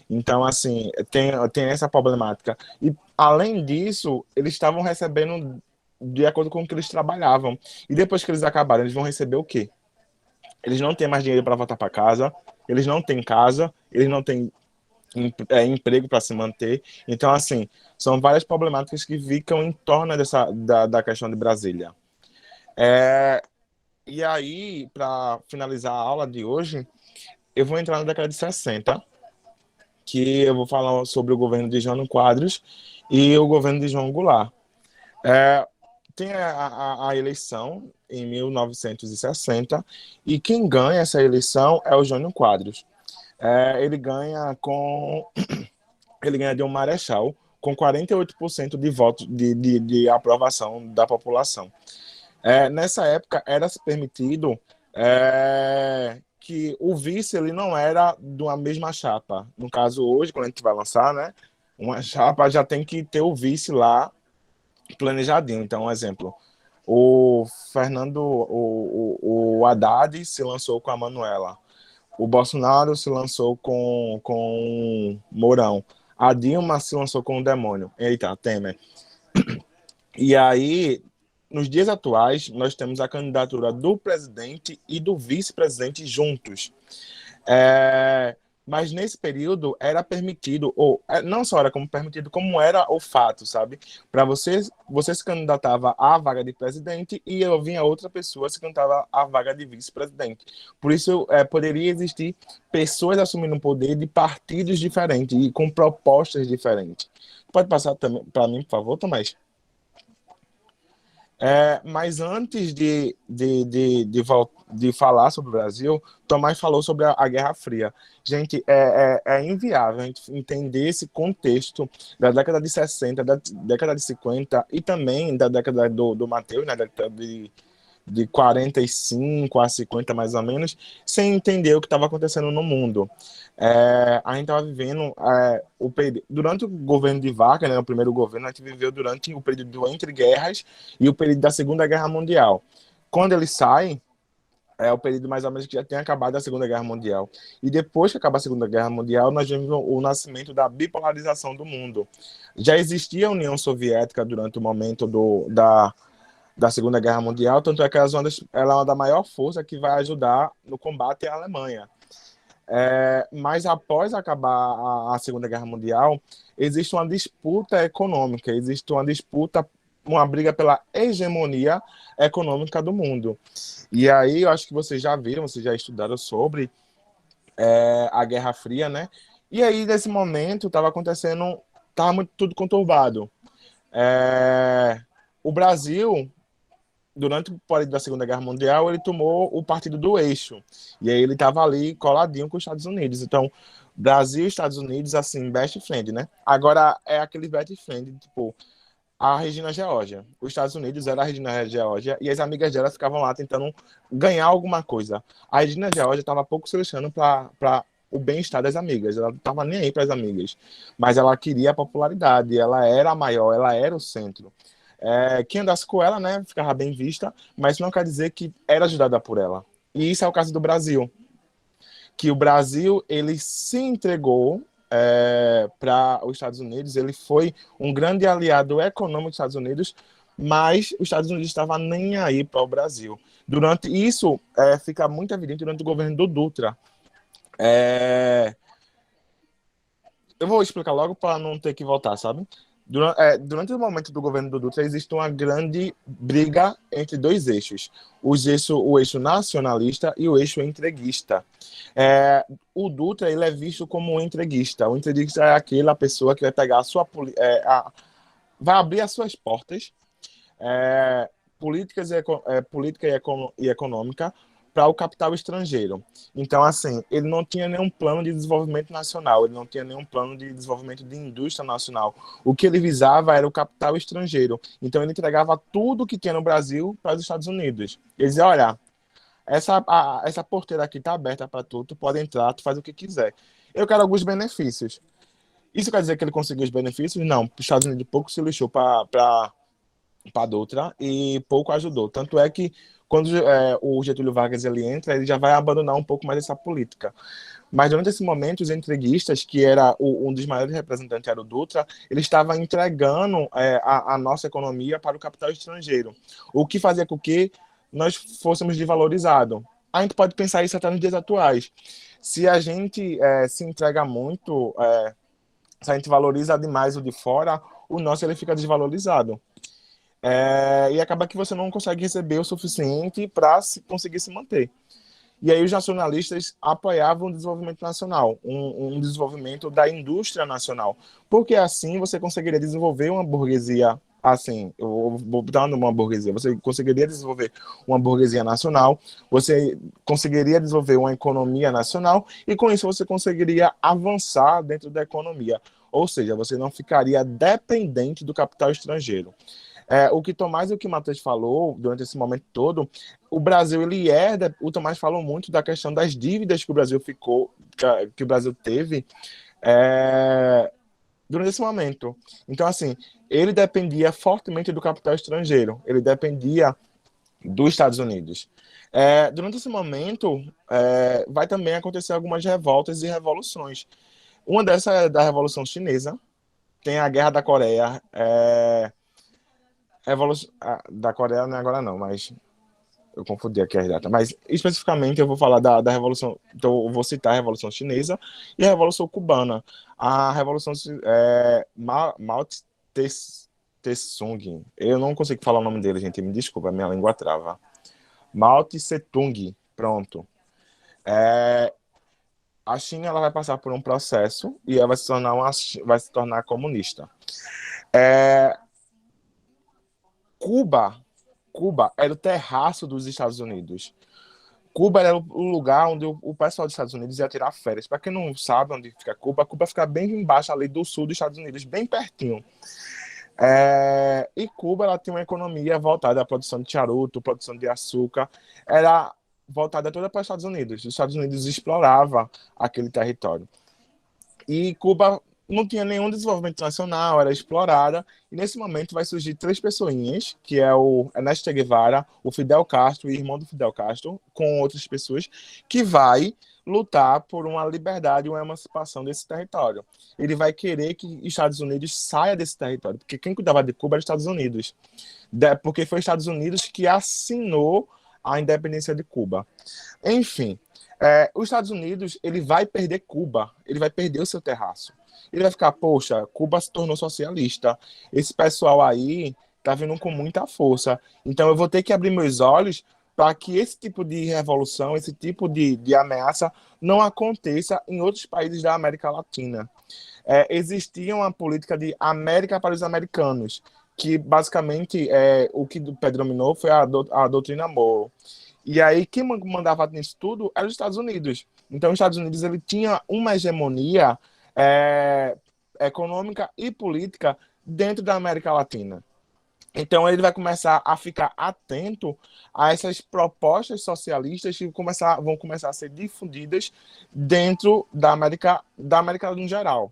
Então, assim, tem essa problemática. E, além disso, eles estavam recebendo de acordo com o que eles trabalhavam. E depois que eles acabaram, eles vão receber o quê? Eles não têm mais dinheiro para voltar para casa, eles não têm casa, eles não têm emprego para se manter. Então, assim, são várias problemáticas que ficam em torno da questão de Brasília. E aí, para finalizar a aula de hoje, eu vou entrar na década de 60, que eu vou falar sobre o governo de Jânio Quadros e o governo de João Goulart. Tem a eleição em 1960 e quem ganha essa eleição é o Jânio Quadros. Ele ganha com ele ganha de um marechal com 48% de votos de aprovação da população. Nessa época, era se permitido que o vice ele não era de uma mesma chapa. No caso, hoje, quando a gente vai lançar, né, uma chapa já tem que ter o vice lá planejadinho. Então, um exemplo, o Fernando, o Haddad se lançou com a Manuela. O Bolsonaro se lançou com o Mourão. A Dilma se lançou com o Demônio. Eita, Temer. E aí, nos dias atuais, nós temos a candidatura do presidente e do vice-presidente juntos. Mas nesse período era permitido, ou não só era como permitido, como era o fato, sabe? Para você se candidatava à vaga de presidente e eu vinha outra pessoa se candidatava à vaga de vice-presidente. Por isso, poderia existir pessoas assumindo o poder de partidos diferentes e com propostas diferentes. Pode passar também para mim, por favor, Tomás? Mas antes de falar sobre o Brasil, Tomás falou sobre a Guerra Fria. Gente, é inviável a gente entender esse contexto da década de 60, da década de 50 e também da década do Mateus, né, da década de 45 a 50 mais ou menos, sem entender o que estava acontecendo no mundo. A gente estava vivendo durante o governo de Vargas, né, o primeiro governo, a gente viveu durante o período entre guerras e o período da Segunda Guerra Mundial. Quando ele sai, é o período mais ou menos que já tem acabado a Segunda Guerra Mundial. E depois que acaba a Segunda Guerra Mundial, nós vemos o nascimento da bipolarização do mundo. Já existia a União Soviética durante o momento da Segunda Guerra Mundial, tanto é que ela é uma da maior força que vai ajudar no combate à Alemanha. Mas após acabar a Segunda Guerra Mundial, existe uma disputa econômica, existe uma disputa, uma briga pela hegemonia econômica do mundo. E aí eu acho que vocês já viram, vocês já estudaram sobre a Guerra Fria, né? E aí nesse momento estava acontecendo, estava tudo conturbado. O Brasil, durante o período da Segunda Guerra Mundial, ele tomou o partido do eixo. E aí ele estava ali coladinho com os Estados Unidos. Então, Brasil e Estados Unidos, assim, best friend, né? Agora, é aquele best friend, tipo, a Regina Geórgia. Os Estados Unidos era a Regina Geórgia e as amigas dela ficavam lá tentando ganhar alguma coisa. A Regina Geórgia estava pouco se lixando para o bem-estar das amigas. Ela não estava nem aí para as amigas. Mas ela queria a popularidade. Ela era a maior, ela era o centro. Quem andasse com ela, né, ficava bem vista, mas não quer dizer que era ajudada por ela. E isso é o caso do Brasil, que o Brasil ele se entregou para os Estados Unidos, ele foi um grande aliado econômico dos Estados Unidos, mas os Estados Unidos estavam nem aí para o Brasil. Durante isso, fica muito evidente durante o governo do Dutra. Eu vou explicar logo para não ter que voltar, sabe? Durante o momento do governo do Dutra, existe uma grande briga entre dois eixos. O eixo nacionalista e o eixo entreguista. O Dutra ele é visto como um entreguista. O entreguista é aquela pessoa que vai pegar vai abrir as suas portas política e econômica para o capital estrangeiro. Então, assim, ele não tinha nenhum plano de desenvolvimento nacional, ele não tinha nenhum plano de desenvolvimento de indústria nacional. O que ele visava era o capital estrangeiro. Então, ele entregava tudo que tinha no Brasil para os Estados Unidos. Ele dizia, olha, essa porteira aqui está aberta para tu pode entrar, tu faz o que quiser. Eu quero alguns benefícios. Isso quer dizer que ele conseguiu os benefícios? Não. Os Estados Unidos pouco se lixou para Dutra e pouco ajudou. Tanto é que quando o Getúlio Vargas ele entra, ele já vai abandonar um pouco mais essa política. Mas durante esse momento, os entreguistas, que era um dos maiores representantes era o Dutra, ele estava entregando a nossa economia para o capital estrangeiro, o que fazia com que nós fôssemos desvalorizados. A gente pode pensar isso até nos dias atuais. Se a gente se entrega muito, se a gente valoriza demais o de fora, o nosso ele fica desvalorizado. E acaba que você não consegue receber o suficiente para conseguir se manter. E aí os nacionalistas apoiavam o desenvolvimento nacional, um desenvolvimento da indústria nacional, porque assim você conseguiria desenvolver uma burguesia, assim, eu vou botar numa burguesia, você conseguiria desenvolver uma burguesia nacional, você conseguiria desenvolver uma economia nacional, e com isso você conseguiria avançar dentro da economia. Ou seja, você não ficaria dependente do capital estrangeiro. O que Tomás e o que Matheus falou durante esse momento todo, o Brasil, o Tomás falou muito da questão das dívidas que o Brasil que o Brasil teve durante esse momento. Então, assim, ele dependia fortemente do capital estrangeiro, ele dependia dos Estados Unidos. Durante esse momento, vai também acontecer algumas revoltas e revoluções. Uma dessas é da Revolução Chinesa, tem a Guerra da Coreia, da Coreia não é agora não, mas eu confundi aqui as datas. Mas especificamente eu vou falar da Revolução, então eu vou citar a Revolução Chinesa e a Revolução Cubana. A Revolução Mao Tse-tung, eu não consigo falar o nome dele, gente, me desculpa, minha língua trava. Mao Tse-tung, pronto. A China ela vai passar por um processo e ela vai se tornar comunista. Cuba era o terraço dos Estados Unidos. Cuba era o lugar onde o pessoal dos Estados Unidos ia tirar férias. Para quem não sabe onde fica Cuba fica bem embaixo ali do sul dos Estados Unidos, bem pertinho. E Cuba ela tinha uma economia voltada à produção de charuto, produção de açúcar. Era voltada toda para os Estados Unidos. Os Estados Unidos exploravam aquele território. E Cuba não tinha nenhum desenvolvimento nacional, era explorada, e nesse momento vai surgir três pessoinhas, que é o Ernesto Che Guevara, o Fidel Castro e irmão do Fidel Castro, com outras pessoas, que vai lutar por uma liberdade e uma emancipação desse território. Ele vai querer que os Estados Unidos saia desse território, porque quem cuidava de Cuba era os Estados Unidos, porque foi os Estados Unidos que assinou a independência de Cuba. Enfim, os Estados Unidos ele vai perder Cuba, ele vai perder o seu terraço. Ele vai ficar, poxa, Cuba se tornou socialista. Esse pessoal aí tá vindo com muita força. Então eu vou ter que abrir meus olhos para que esse tipo de revolução, esse tipo de ameaça não aconteça em outros países da América Latina. Existia uma política de América para os americanos, que basicamente o que predominou foi a doutrina Monroe. E aí quem mandava nisso tudo era os Estados Unidos. Então os Estados Unidos ele tinha uma hegemonia econômica e política dentro da América Latina. Então ele vai começar a ficar atento a essas propostas socialistas que vão começar a ser difundidas dentro da América no geral.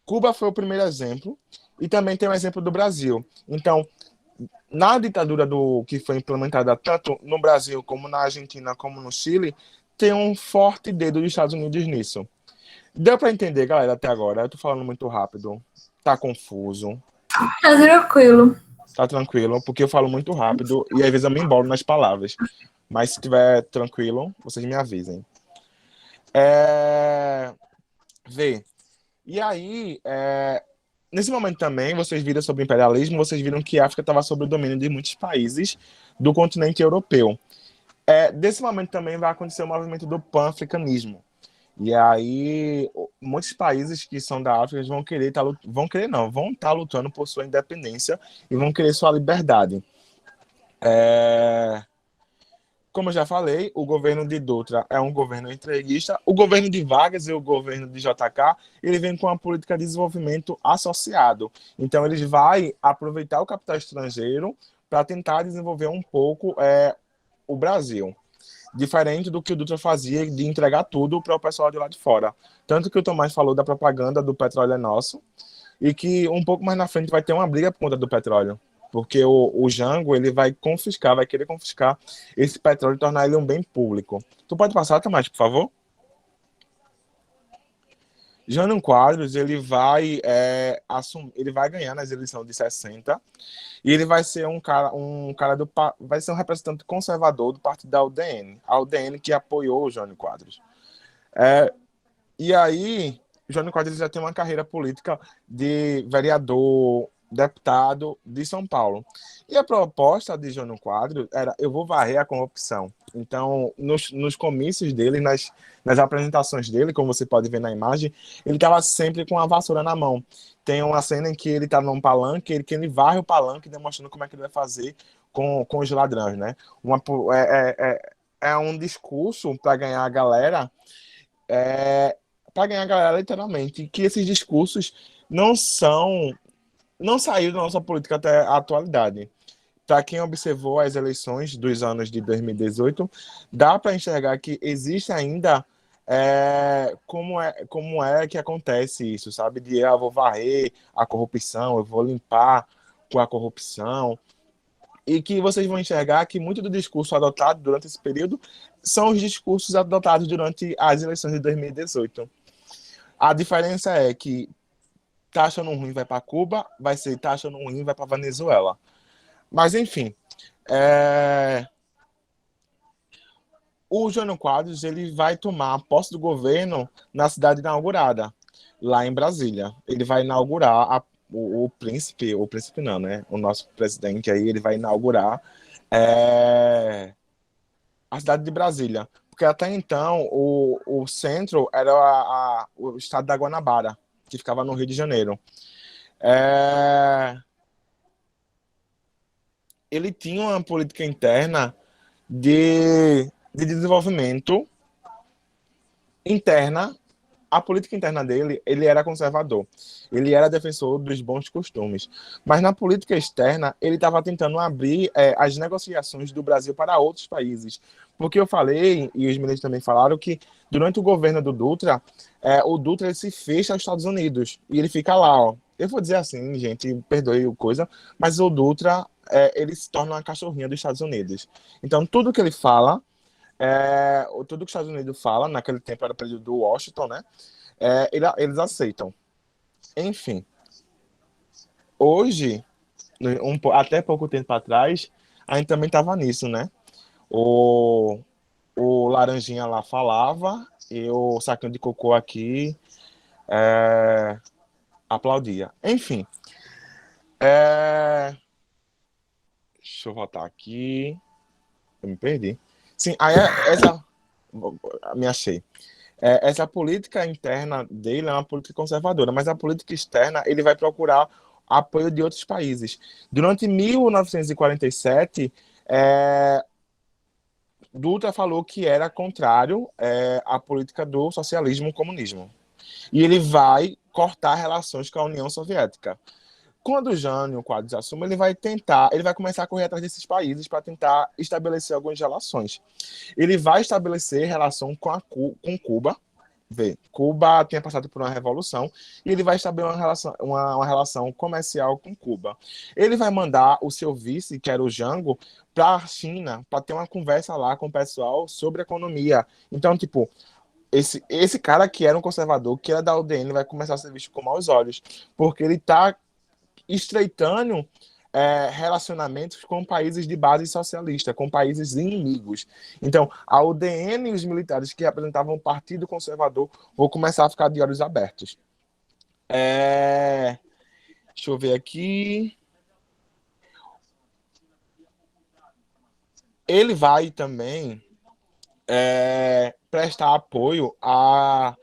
Cuba foi o primeiro exemplo e também tem o exemplo do Brasil. Então, na ditadura que foi implementada tanto no Brasil como na Argentina como no Chile, tem um forte dedo dos Estados Unidos nisso. Deu para entender, galera, até agora? Eu tô falando muito rápido. Tá confuso? Tá tranquilo. Tá tranquilo, porque eu falo muito rápido e às vezes eu me embolo nas palavras. Mas se tiver tranquilo, vocês me avisem. Vê. E aí, nesse momento também, vocês viram sobre o imperialismo, vocês viram que a África estava sob o domínio de muitos países do continente europeu. Desse momento também vai acontecer o movimento do pan-africanismo. E aí, muitos países que são da África vão estar lutando por sua independência e vão querer sua liberdade. Como eu já falei, o governo de Dutra é um governo entreguista. O governo de Vargas e o governo de JK, ele vem com uma política de desenvolvimento associado. Então, eles vão aproveitar o capital estrangeiro para tentar desenvolver um pouco o Brasil. Diferente do que o Dutra fazia de entregar tudo para o pessoal de lá de fora. Tanto que o Tomás falou da propaganda do petróleo é nosso, e que um pouco mais na frente vai ter uma briga por conta do petróleo. Porque o Jango ele vai querer confiscar esse petróleo e tornar ele um bem público. Tu pode passar, Tomás, por favor? Jânio Quadros, ele vai ganhar nas eleições de 60 e ele vai ser vai ser um representante conservador do partido da UDN, a UDN que apoiou o Jânio Quadros. E aí, o Jânio Quadros já tem uma carreira política de vereador, deputado de São Paulo. E a proposta de Jânio Quadros era: eu vou varrer a corrupção. Então, nos comícios dele, nas apresentações dele, como você pode ver na imagem, ele estava sempre com a vassoura na mão. Tem uma cena em que ele está num palanque, que ele varre o palanque, demonstrando como é que ele vai fazer com os ladrões, né? Um discurso para ganhar a galera, para ganhar a galera, literalmente, que esses discursos não saíram da nossa política até a atualidade. Para quem observou as eleições dos anos de 2018, dá para enxergar que existe ainda como é que acontece isso, sabe? De eu vou varrer a corrupção, eu vou limpar com a corrupção, e que vocês vão enxergar que muito do discurso adotado durante esse período são os discursos adotados durante as eleições de 2018. A diferença é que tá achando ruim vai para Cuba, vai ser tá achando ruim vai para Venezuela. Mas, enfim, o Jânio Quadros ele vai tomar posse do governo na cidade inaugurada, lá em Brasília. Ele vai inaugurar o príncipe não, né? O nosso presidente aí, ele vai inaugurar a cidade de Brasília. Porque até então o centro era o estado da Guanabara, que ficava no Rio de Janeiro. Ele tinha uma política interna de desenvolvimento interna. A política interna dele, ele era conservador. Ele era defensor dos bons costumes. Mas na política externa, ele estava tentando abrir as negociações do Brasil para outros países. Porque eu falei, e os ministros também falaram, que durante o governo do Dutra, o Dutra ele se fecha aos Estados Unidos. E ele fica lá, ó. Eu vou dizer assim, gente, perdoe o coisa, mas o Dutra, ele se torna uma cachorrinha dos Estados Unidos. Então, tudo que ele fala, tudo que os Estados Unidos fala, naquele tempo era o período do Washington, né? Eles aceitam. Enfim, hoje, até pouco tempo atrás, a gente também estava nisso, né? O Laranjinha lá falava e o saquinho de cocô aqui aplaudia. Enfim, deixa eu voltar aqui. Eu me perdi. Sim, aí me achei. Essa política interna dele é uma política conservadora, mas a política externa ele vai procurar apoio de outros países. Durante 1947, Dutra falou que era contrário à política do socialismo e comunismo. E ele vai cortar relações com a União Soviética. Quando o Jânio Quadros assume, ele vai começar a correr atrás desses países para tentar estabelecer algumas relações. Ele vai estabelecer relação com Cuba. Cuba tinha passado por uma revolução e ele vai estabelecer uma relação comercial com Cuba. Ele vai mandar o seu vice, que era o Jango, para a China, para ter uma conversa lá com o pessoal sobre economia. Então, tipo, esse cara que era um conservador, que era da UDN, vai começar a ser visto com maus olhos, porque ele está estreitando relacionamentos com países de base socialista, com países inimigos. Então, a UDN e os militares que representavam o Partido Conservador vão começar a ficar de olhos abertos. Deixa eu ver aqui. Ele vai também prestar apoio à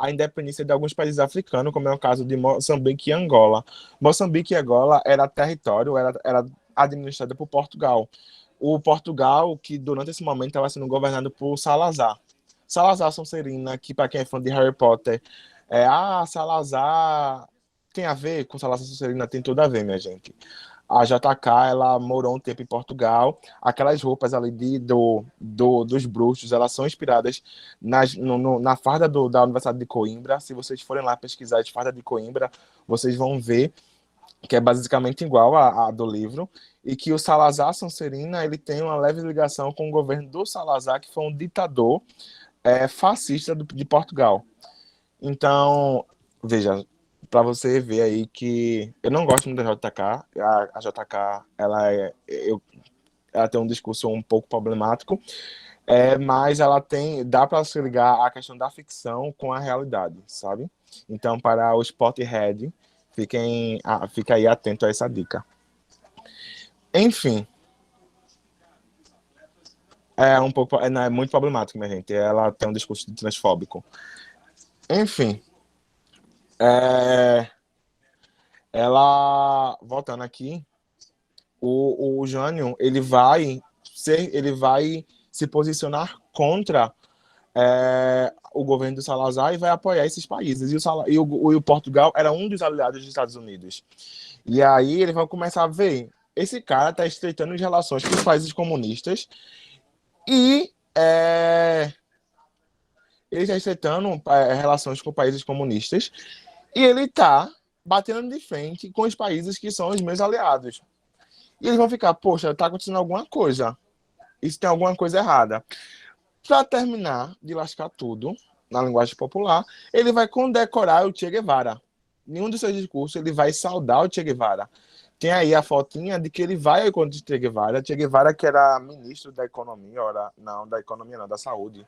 independência de alguns países africanos, como é o caso de Moçambique e Angola. Moçambique e Angola era território, era administrado por Portugal. O Portugal, que durante esse momento estava sendo governado por Salazar. Salazar Sonserina, que para quem é fã de Harry Potter, Salazar tem a ver com Salazar Sonserina, tem tudo a ver, minha gente. A JK, ela morou um tempo em Portugal. Aquelas roupas ali dos bruxos, elas são inspiradas na farda da Universidade de Coimbra. Se vocês forem lá pesquisar a farda de Coimbra, vocês vão ver que é basicamente igual a do livro. E que o Salazar Sonserina, ele tem uma leve ligação com o governo do Salazar, que foi um ditador fascista de Portugal. Então, veja, para você ver aí que eu não gosto muito da JK. A JK, ela tem um discurso um pouco problemático, mas dá para se ligar a questão da ficção com a realidade, sabe? Então, para os Potterhead, fica aí atento a essa dica. Enfim, é muito problemático, minha gente. Ela tem um discurso transfóbico. Enfim, ela, voltando aqui, o Jânio, ele vai se posicionar contra o governo do Salazar e vai apoiar esses países. E o Portugal era um dos aliados dos Estados Unidos. E aí eles vão começar a ver, esse cara está estreitando as relações com os países comunistas e ele está estreitando relações com países comunistas e ele está batendo de frente com os países que são os meus aliados. E eles vão ficar, poxa, está acontecendo alguma coisa. Isso tem alguma coisa errada. Para terminar de lascar tudo, na linguagem popular, ele vai condecorar o Che Guevara. Em um dos seus discursos, ele vai saudar o Che Guevara. Tem aí a fotinha de que ele vai ao encontro de Che Guevara. Che Guevara, que era ministro da economia, da economia não, da saúde,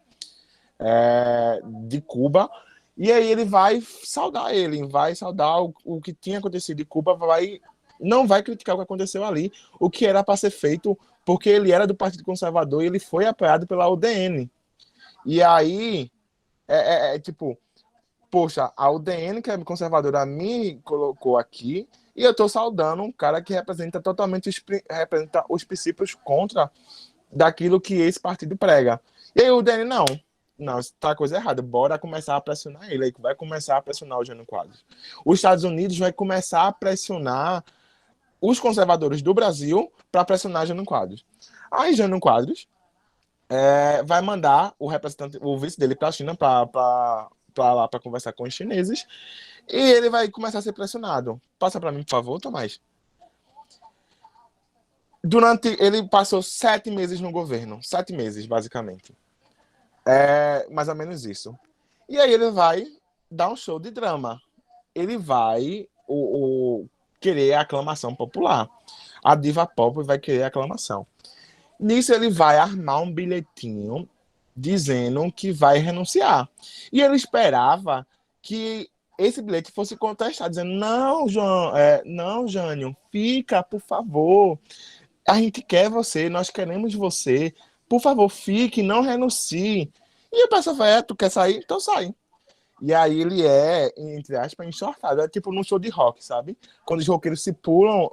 de Cuba. E aí ele vai saudar o que tinha acontecido em Cuba, não vai criticar o que aconteceu ali, o que era para ser feito, porque ele era do Partido Conservador e ele foi apoiado pela UDN. E aí, tipo, poxa, a UDN, que é conservadora, me colocou aqui, e eu estou saudando um cara que representa os princípios contra daquilo que esse partido prega. E aí o UDN, não, está coisa errada, bora começar a pressionar ele, aí vai começar a pressionar o Jânio Quadros. Os Estados Unidos vai começar a pressionar os conservadores do Brasil para pressionar Jânio Quadros. Aí Jânio Quadros vai mandar o vice dele para a China para lá para conversar com os chineses e ele vai começar a ser pressionado. Passa para mim, por favor, Tomás. Ele passou 7 meses no governo, 7 meses, basicamente. Mais ou menos isso. E aí ele vai dar um show de drama. Ele vai querer a aclamação popular. A diva pop vai querer a aclamação. Nisso ele vai armar um bilhetinho dizendo que vai renunciar. E ele esperava que esse bilhete fosse contestado, dizendo, não, Jânio, fica, por favor. A gente quer você, nós queremos você. Por favor, fique, não renuncie. E o pessoal fala, tu quer sair? Então sai. E aí ele entre aspas, enxortado. É tipo num show de rock, sabe? Quando os roqueiros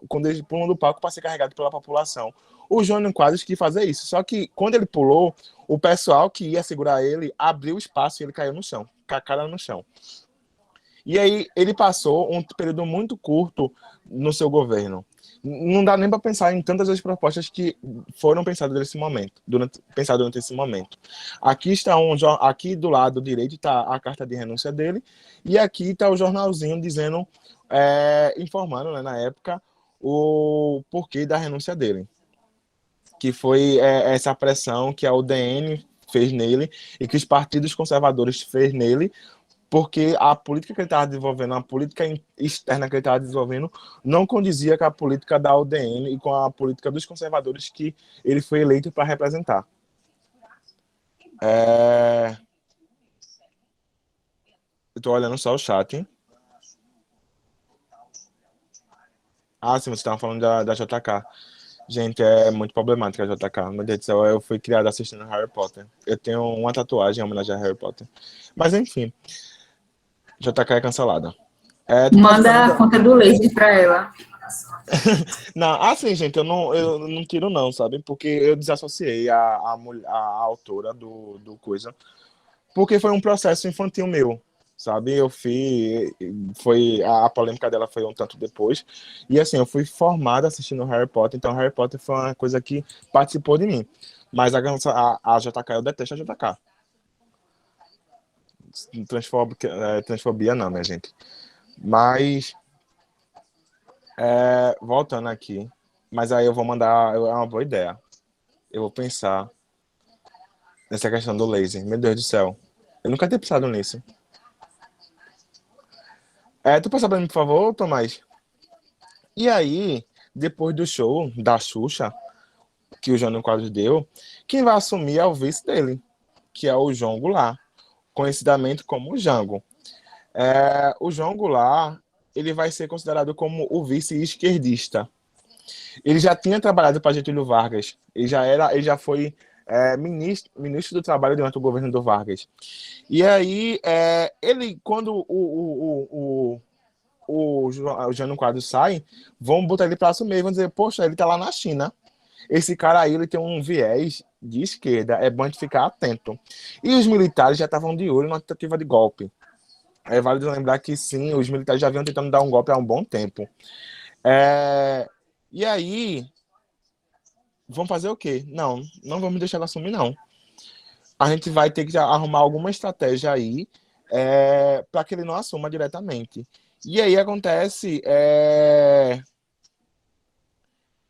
quando eles pulam do palco para ser carregado pela população. O Jânio Quadros quis fazer isso. Só que quando ele pulou, o pessoal que ia segurar ele abriu espaço e ele caiu no chão, com a cara no chão. E aí ele passou um período muito curto no seu governo. Não dá nem para pensar em tantas das propostas que foram pensadas durante esse momento. Aqui do lado direito está a carta de renúncia dele e aqui está o jornalzinho dizendo, informando, né, na época, o porquê da renúncia dele, que foi essa pressão que a UDN fez nele e que os partidos conservadores fez nele, porque a política que ele estava desenvolvendo, a política externa que ele estava desenvolvendo, não condizia com a política da UDN e com a política dos conservadores que ele foi eleito para representar. Eu estou olhando só o chat. Hein? Sim, você estava falando da JK. Gente, é muito problemática a JK. Meu Deus do céu, eu fui criado assistindo Harry Potter. Eu tenho uma tatuagem em homenagem a Harry Potter. Mas, enfim. JK é cancelada. Manda a conta do laser pra ela. Não, assim, gente, eu não tiro não, sabe? Porque eu desassociei a autora do coisa. Porque foi um processo infantil meu, sabe? A polêmica dela foi um tanto depois. E assim, eu fui formado assistindo Harry Potter, então Harry Potter foi uma coisa que participou de mim. Mas a JK, eu detesto a JK. Transfobia não, minha gente. Mas voltando aqui, mas aí eu vou mandar, é uma boa ideia. Eu vou pensar nessa questão do laser. Meu Deus do céu, eu nunca tinha pensado nisso. Tu passa pra mim, por favor, Tomás? E aí, depois do show da Xuxa, que o Jânio Quadros deu, quem vai assumir é o vice dele, que é o João Goulart, conhecidamente como o Jango. O João Goulart, ele vai ser considerado como o vice esquerdista. Ele já tinha trabalhado para Getúlio Vargas. Ele já foi ministro do Trabalho durante o governo do Vargas. E aí, quando o Jânio Quadros sai, vão botar ele para assumir, vão dizer, poxa, ele está lá na China. Esse cara aí, ele tem um viés de esquerda, é bom a gente ficar atento. E os militares já estavam de olho na tentativa de golpe. É válido lembrar que sim, os militares já vinham tentando dar um golpe há um bom tempo. E aí, vão fazer o quê? Não vamos deixar ela assumir, não. A gente vai ter que arrumar alguma estratégia aí para que ele não assuma diretamente. E aí acontece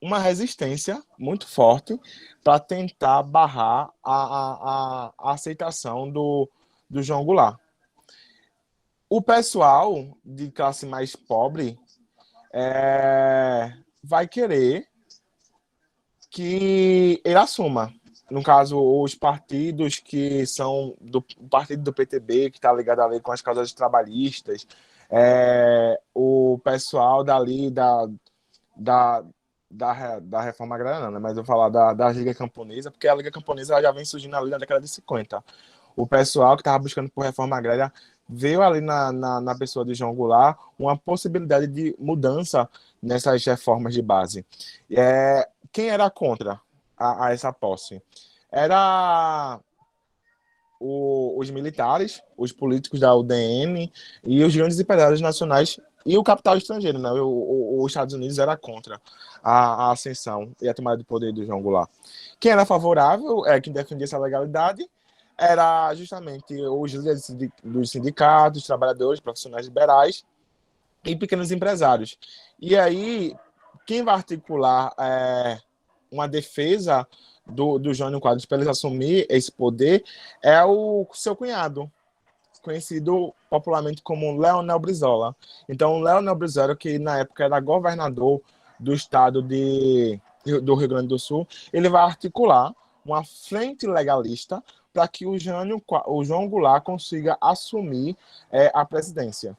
uma resistência muito forte para tentar barrar a aceitação do João Goulart. O pessoal de classe mais pobre vai querer que ele assuma. No caso, os partidos que são do partido do PTB, que está ligado ali com as causas trabalhistas, o pessoal dali da reforma agrária, não, né? Mas eu vou falar da Liga Camponesa, porque a Liga Camponesa já vem surgindo ali na década de 50. O pessoal que estava buscando por reforma agrária veio ali na pessoa de João Goulart uma possibilidade de mudança nessas reformas de base. Quem era contra a essa posse? Era os militares, os políticos da UDN e os grandes empresários nacionais e o capital estrangeiro, né? Os Estados Unidos era contra a ascensão e a tomada de poder do João Goulart. Quem era favorável, quem defendia essa legalidade, era justamente os líderes dos sindicatos, trabalhadores, profissionais liberais e pequenos empresários. E aí, quem vai articular uma defesa do Jânio Quadros para ele assumir esse poder é o seu cunhado, conhecido popularmente como Leonel Brizola. Então, Leonel Brizola, que na época era governador do estado do Rio Grande do Sul, ele vai articular uma frente legalista para que o João Goulart consiga assumir a presidência.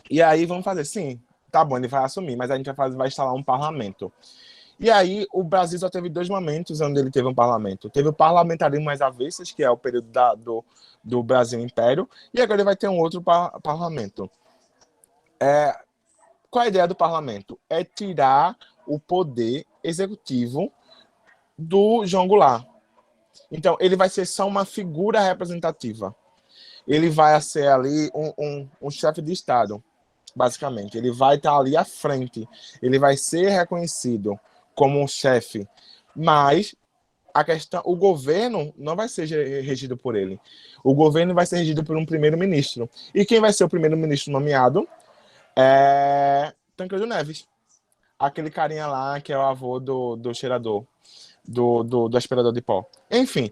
E aí vamos fazer, sim, tá bom, ele vai assumir, mas a gente vai instalar um parlamento. E aí o Brasil só teve 2 momentos onde ele teve um parlamento. Teve o parlamentarismo às avessas, que é o período do Brasil Império, e agora ele vai ter um outro parlamento. Qual a ideia do parlamento? É tirar o poder executivo do João Goulart. Então, ele vai ser só uma figura representativa. Ele vai ser ali um chefe de Estado, basicamente. Ele vai estar ali à frente. Ele vai ser reconhecido como um chefe. Mas o governo não vai ser regido por ele. O governo vai ser regido por um primeiro-ministro. E quem vai ser o primeiro-ministro nomeado? Tancredo Neves. Aquele carinha lá que é o avô do cheirador. Do aspirador de pó. Enfim,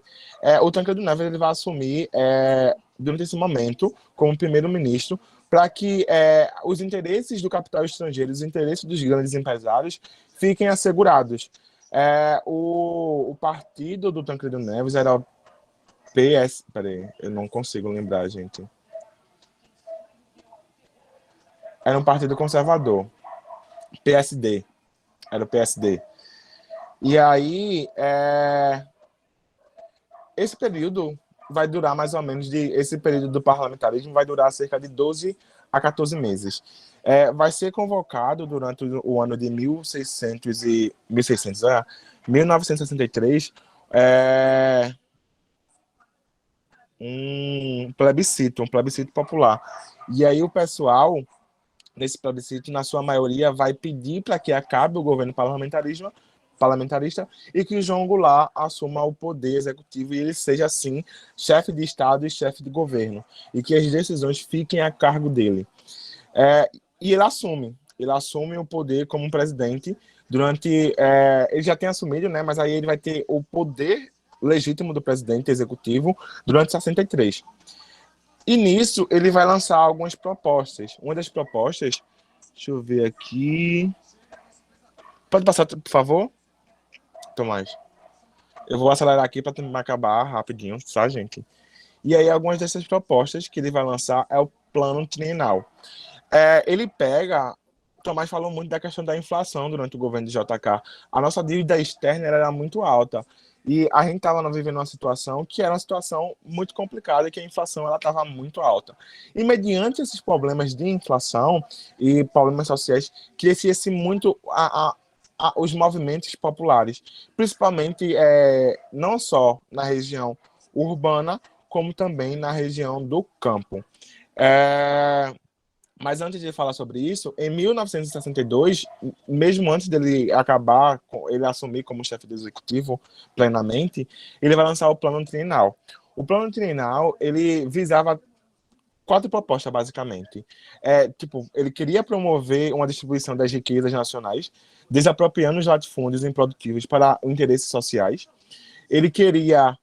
o Tancredo Neves ele vai assumir durante esse momento como primeiro-ministro para que os interesses do capital estrangeiro, os interesses dos grandes empresários fiquem assegurados. O partido do Tancredo Neves era o PS... Peraí, eu não consigo lembrar, gente. Era um partido conservador. PSD. Era o PSD. E aí, esse período vai durar mais ou menos, esse período do parlamentarismo vai durar cerca de 12 a 14 meses. Vai ser convocado durante o ano de 1963, um plebiscito popular. E aí o pessoal, nesse plebiscito, na sua maioria, vai pedir para que acabe o governo parlamentarista e que João Goulart assuma o poder executivo e ele seja, assim, chefe de Estado e chefe de governo, e que as decisões fiquem a cargo dele. E ele assume o poder como presidente durante... ele já tem assumido, né, mas aí ele vai ter o poder legítimo do presidente executivo durante 63. E nisso ele vai lançar algumas propostas. Uma das propostas... Deixa eu ver aqui... Pode passar, por favor? Tomás. Eu vou acelerar aqui para acabar rapidinho, tá, gente? E aí, algumas dessas propostas que ele vai lançar é o plano trienal. Ele pega... Tomás falou muito da questão da inflação durante o governo de JK. A nossa dívida externa era muito alta. E a gente estava vivendo uma situação que era uma situação muito complicada e que a inflação estava muito alta. E mediante esses problemas de inflação e problemas sociais, crescia-se muito os movimentos populares, principalmente não só na região urbana, como também na região do campo. Mas antes de falar sobre isso, em 1962, mesmo antes dele ele assumir como chefe do executivo plenamente, ele vai lançar o Plano Trienal. O Plano Trienal, ele visava 4 propostas, basicamente. Ele queria promover uma distribuição das riquezas nacionais, desapropriando os latifúndios improdutivos para interesses sociais. Ele queria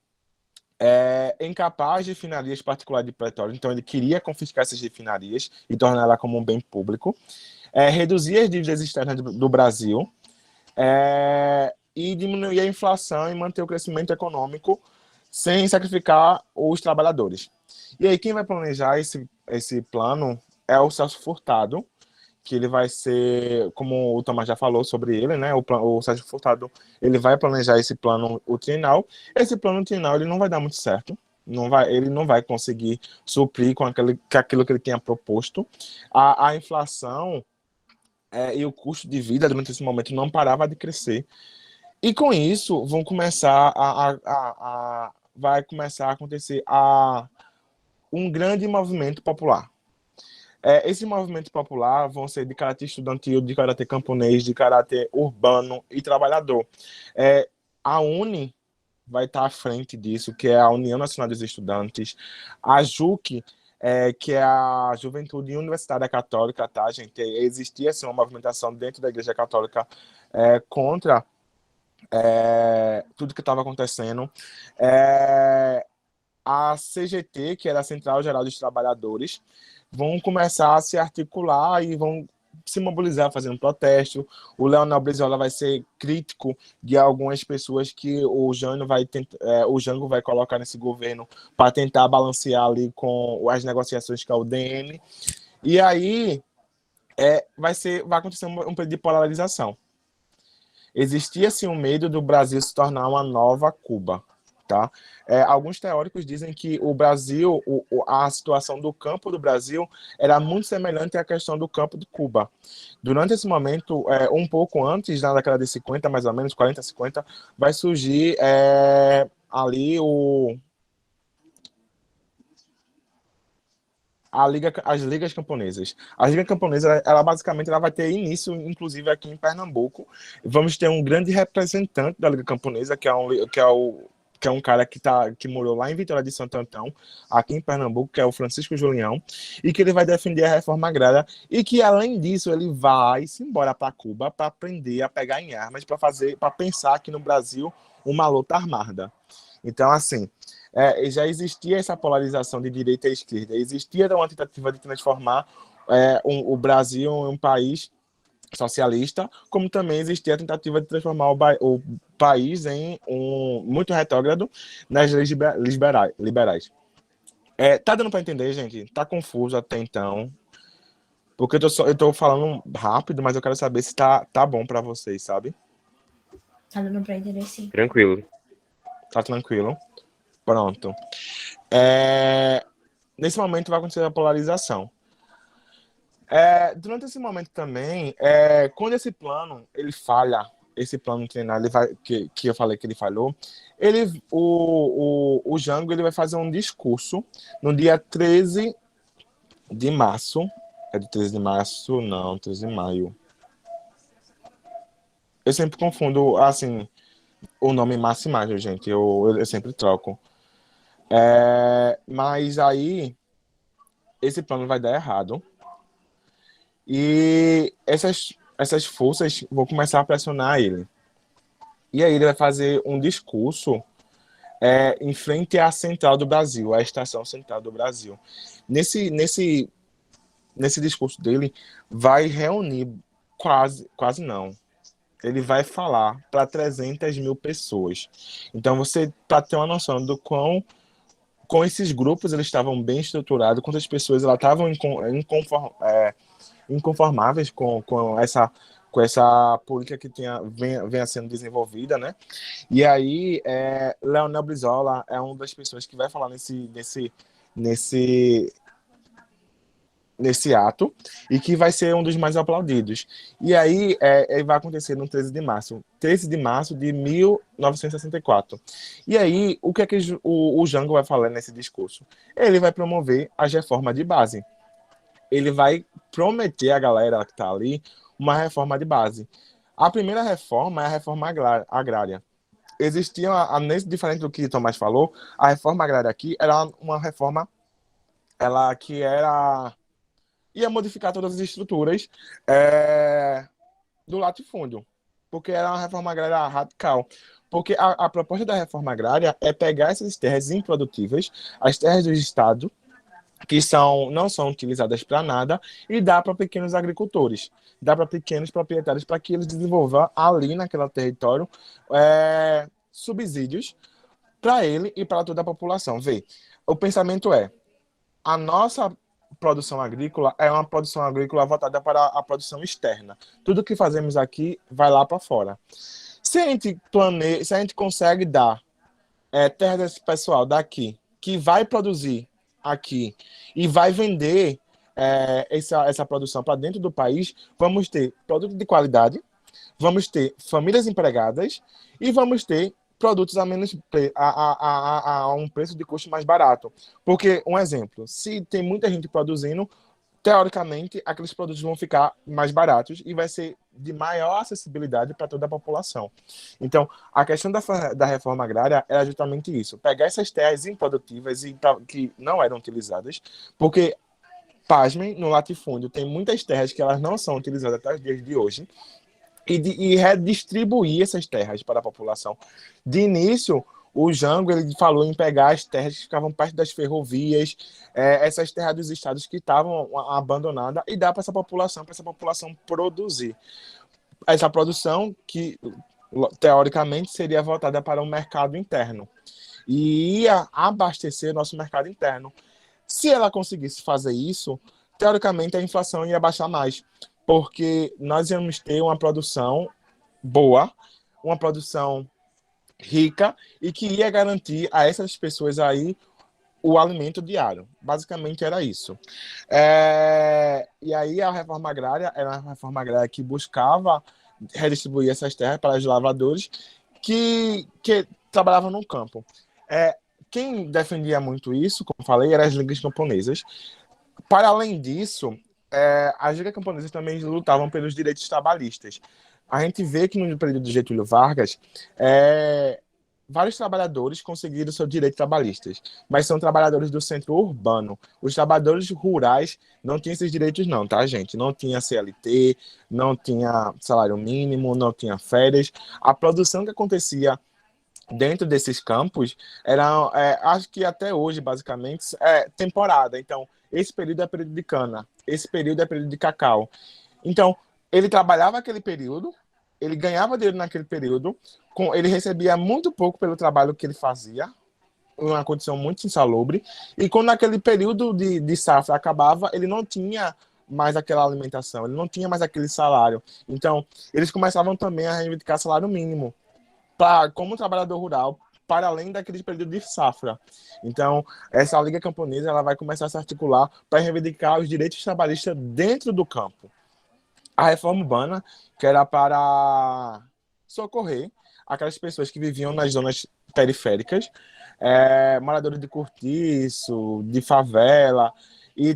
encapar as refinarias particulares de petróleo, então ele queria confiscar essas refinarias e torná-la como um bem público, reduzir as dívidas externas do Brasil, e diminuir a inflação e manter o crescimento econômico sem sacrificar os trabalhadores. E aí quem vai planejar esse plano é o Celso Furtado, que ele vai ser, como o Tomás já falou sobre ele, né? O Celso Furtado, ele vai planejar esse plano, o trienal. Esse plano trienal, ele não vai dar muito certo. Ele não vai conseguir suprir com aquilo que ele tinha proposto. A inflação e o custo de vida durante esse momento não parava de crescer. E com isso, vai começar a acontecer um grande movimento popular. Esse movimento popular vão ser de caráter estudantil, de caráter camponês, de caráter urbano e trabalhador. A UNE vai estar à frente disso, que é a União Nacional dos Estudantes, a JUC, que é a Juventude Universitária Católica, tá, gente? Existia assim, uma movimentação dentro da Igreja Católica contra tudo que estava acontecendo. A CGT, que era a Central Geral dos Trabalhadores, vão começar a se articular e vão se mobilizar fazendo protesto. O Leonel Brizola vai ser crítico de algumas pessoas que o Jango vai colocar nesse governo para tentar balancear ali com as negociações com a UDN. E aí vai acontecer um período de polarização. Existia assim um medo do Brasil se tornar uma nova Cuba. Tá? Alguns teóricos dizem que o Brasil, a situação do campo do Brasil era muito semelhante à questão do campo de Cuba. Durante esse momento, um pouco antes, na década de 50, mais ou menos, 40, 50, vai surgir ali as ligas camponesas. A liga camponesa, ela basicamente vai ter início, inclusive aqui em Pernambuco. Vamos ter um grande representante da liga camponesa, que é um cara que morou lá em Vitória de Santo Antão, aqui em Pernambuco, que é o Francisco Julião, e que ele vai defender a reforma agrária, e que, além disso, ele vai se embora para Cuba para aprender a pegar em armas, para pensar aqui no Brasil uma luta armada. Então, assim, já existia essa polarização de direita e esquerda, existia uma tentativa de transformar o Brasil em um país socialista, como também existia a tentativa de transformar o país em muito retrógrado nas leis liberais. Tá dando para entender, gente? Tá confuso até então, porque eu tô falando rápido, mas eu quero saber se tá bom para vocês, sabe? Tá dando para entender, sim. Tranquilo. Tá tranquilo? Pronto. Nesse momento vai acontecer a polarização. Durante esse momento também, quando esse plano ele falha, esse plano trienal que eu falei que ele falhou, o Jango ele vai fazer um discurso no dia 13 de março. É de 13 de março? Não, 13 de maio. Eu sempre confundo, assim, o nome março e maio, gente. Eu sempre troco. Mas aí, esse plano vai dar errado. E essas forças vão começar a pressionar ele. E aí ele vai fazer um discurso em frente à Central do Brasil, à Estação Central do Brasil. Nesse discurso dele, vai reunir quase não. Ele vai falar para 300 mil pessoas. Então, para ter uma noção do com esses grupos eles estavam bem estruturados, quantas pessoas elas estavam inconformáveis com essa política que venha sendo desenvolvida, né? E aí, Leonel Brizola é uma das pessoas que vai falar nesse nesse ato e que vai ser um dos mais aplaudidos. E aí vai acontecer no 13 de março de 1964. E aí, o que é que o Jango vai falar nesse discurso? Ele vai promover as reformas de base. Ele vai prometer à galera que está ali uma reforma de base. A primeira reforma é a reforma agrária. Existia, diferente do que Tomás falou, a reforma agrária aqui era uma reforma que ia modificar todas as estruturas do latifúndio, porque era uma reforma agrária radical. Porque a proposta da reforma agrária é pegar essas terras improdutivas, as terras do Estado, que não são utilizadas para nada, e dar para pequenos agricultores, dar para pequenos proprietários, para que eles desenvolvam ali naquele território subsídios para ele e para toda a população. Vê, o pensamento a nossa produção agrícola é uma produção agrícola voltada para a produção externa. Tudo que fazemos aqui vai lá para fora. Se a gente consegue dar terra desse pessoal daqui, que vai produzir aqui e vai vender essa produção para dentro do país, vamos ter produto de qualidade, vamos ter famílias empregadas e vamos ter produtos a um preço de custo mais barato. Porque, um exemplo, se tem muita gente produzindo, teoricamente, aqueles produtos vão ficar mais baratos e vai ser de maior acessibilidade para toda a população. Então, a questão da reforma agrária era justamente isso, pegar essas terras improdutivas que não eram utilizadas, porque, pasmem, no latifúndio tem muitas terras que elas não são utilizadas até os dias de hoje, e redistribuir essas terras para a população. De início, o Jango ele falou em pegar as terras que ficavam perto das ferrovias, essas terras dos estados que estavam abandonadas, e dar para essa população produzir. Essa produção que, teoricamente, seria voltada para o mercado interno. E ia abastecer nosso mercado interno. Se ela conseguisse fazer isso, teoricamente a inflação ia baixar mais, porque nós íamos ter uma produção boa, uma produção rica e que ia garantir a essas pessoas aí o alimento diário. Basicamente era isso. E aí a reforma agrária era uma reforma agrária que buscava redistribuir essas terras para os lavradores que trabalhavam no campo. Quem defendia muito isso, como falei, eram as ligas camponesas. Para além disso, as ligas camponesas também lutavam pelos direitos trabalhistas. A gente vê que no período de Getúlio Vargas, vários trabalhadores conseguiram seus direitos trabalhistas, mas são trabalhadores do centro urbano. Os trabalhadores rurais não tinham esses direitos não, tá, gente? Não tinha CLT, não tinha salário mínimo, não tinha férias. A produção que acontecia dentro desses campos era, acho que até hoje, basicamente, temporada. Então, esse período é período de cana, esse período é período de cacau. Então, ele trabalhava aquele período, ele ganhava dinheiro naquele período, ele recebia muito pouco pelo trabalho que ele fazia, uma condição muito insalubre, e quando aquele período de safra acabava, ele não tinha mais aquela alimentação, ele não tinha mais aquele salário. Então, eles começavam também a reivindicar salário mínimo, como trabalhador rural, para além daquele período de safra. Então, essa Liga Camponesa ela vai começar a se articular para reivindicar os direitos trabalhistas dentro do campo. A reforma urbana, que era para socorrer aquelas pessoas que viviam nas zonas periféricas, moradores de cortiço, de favela, e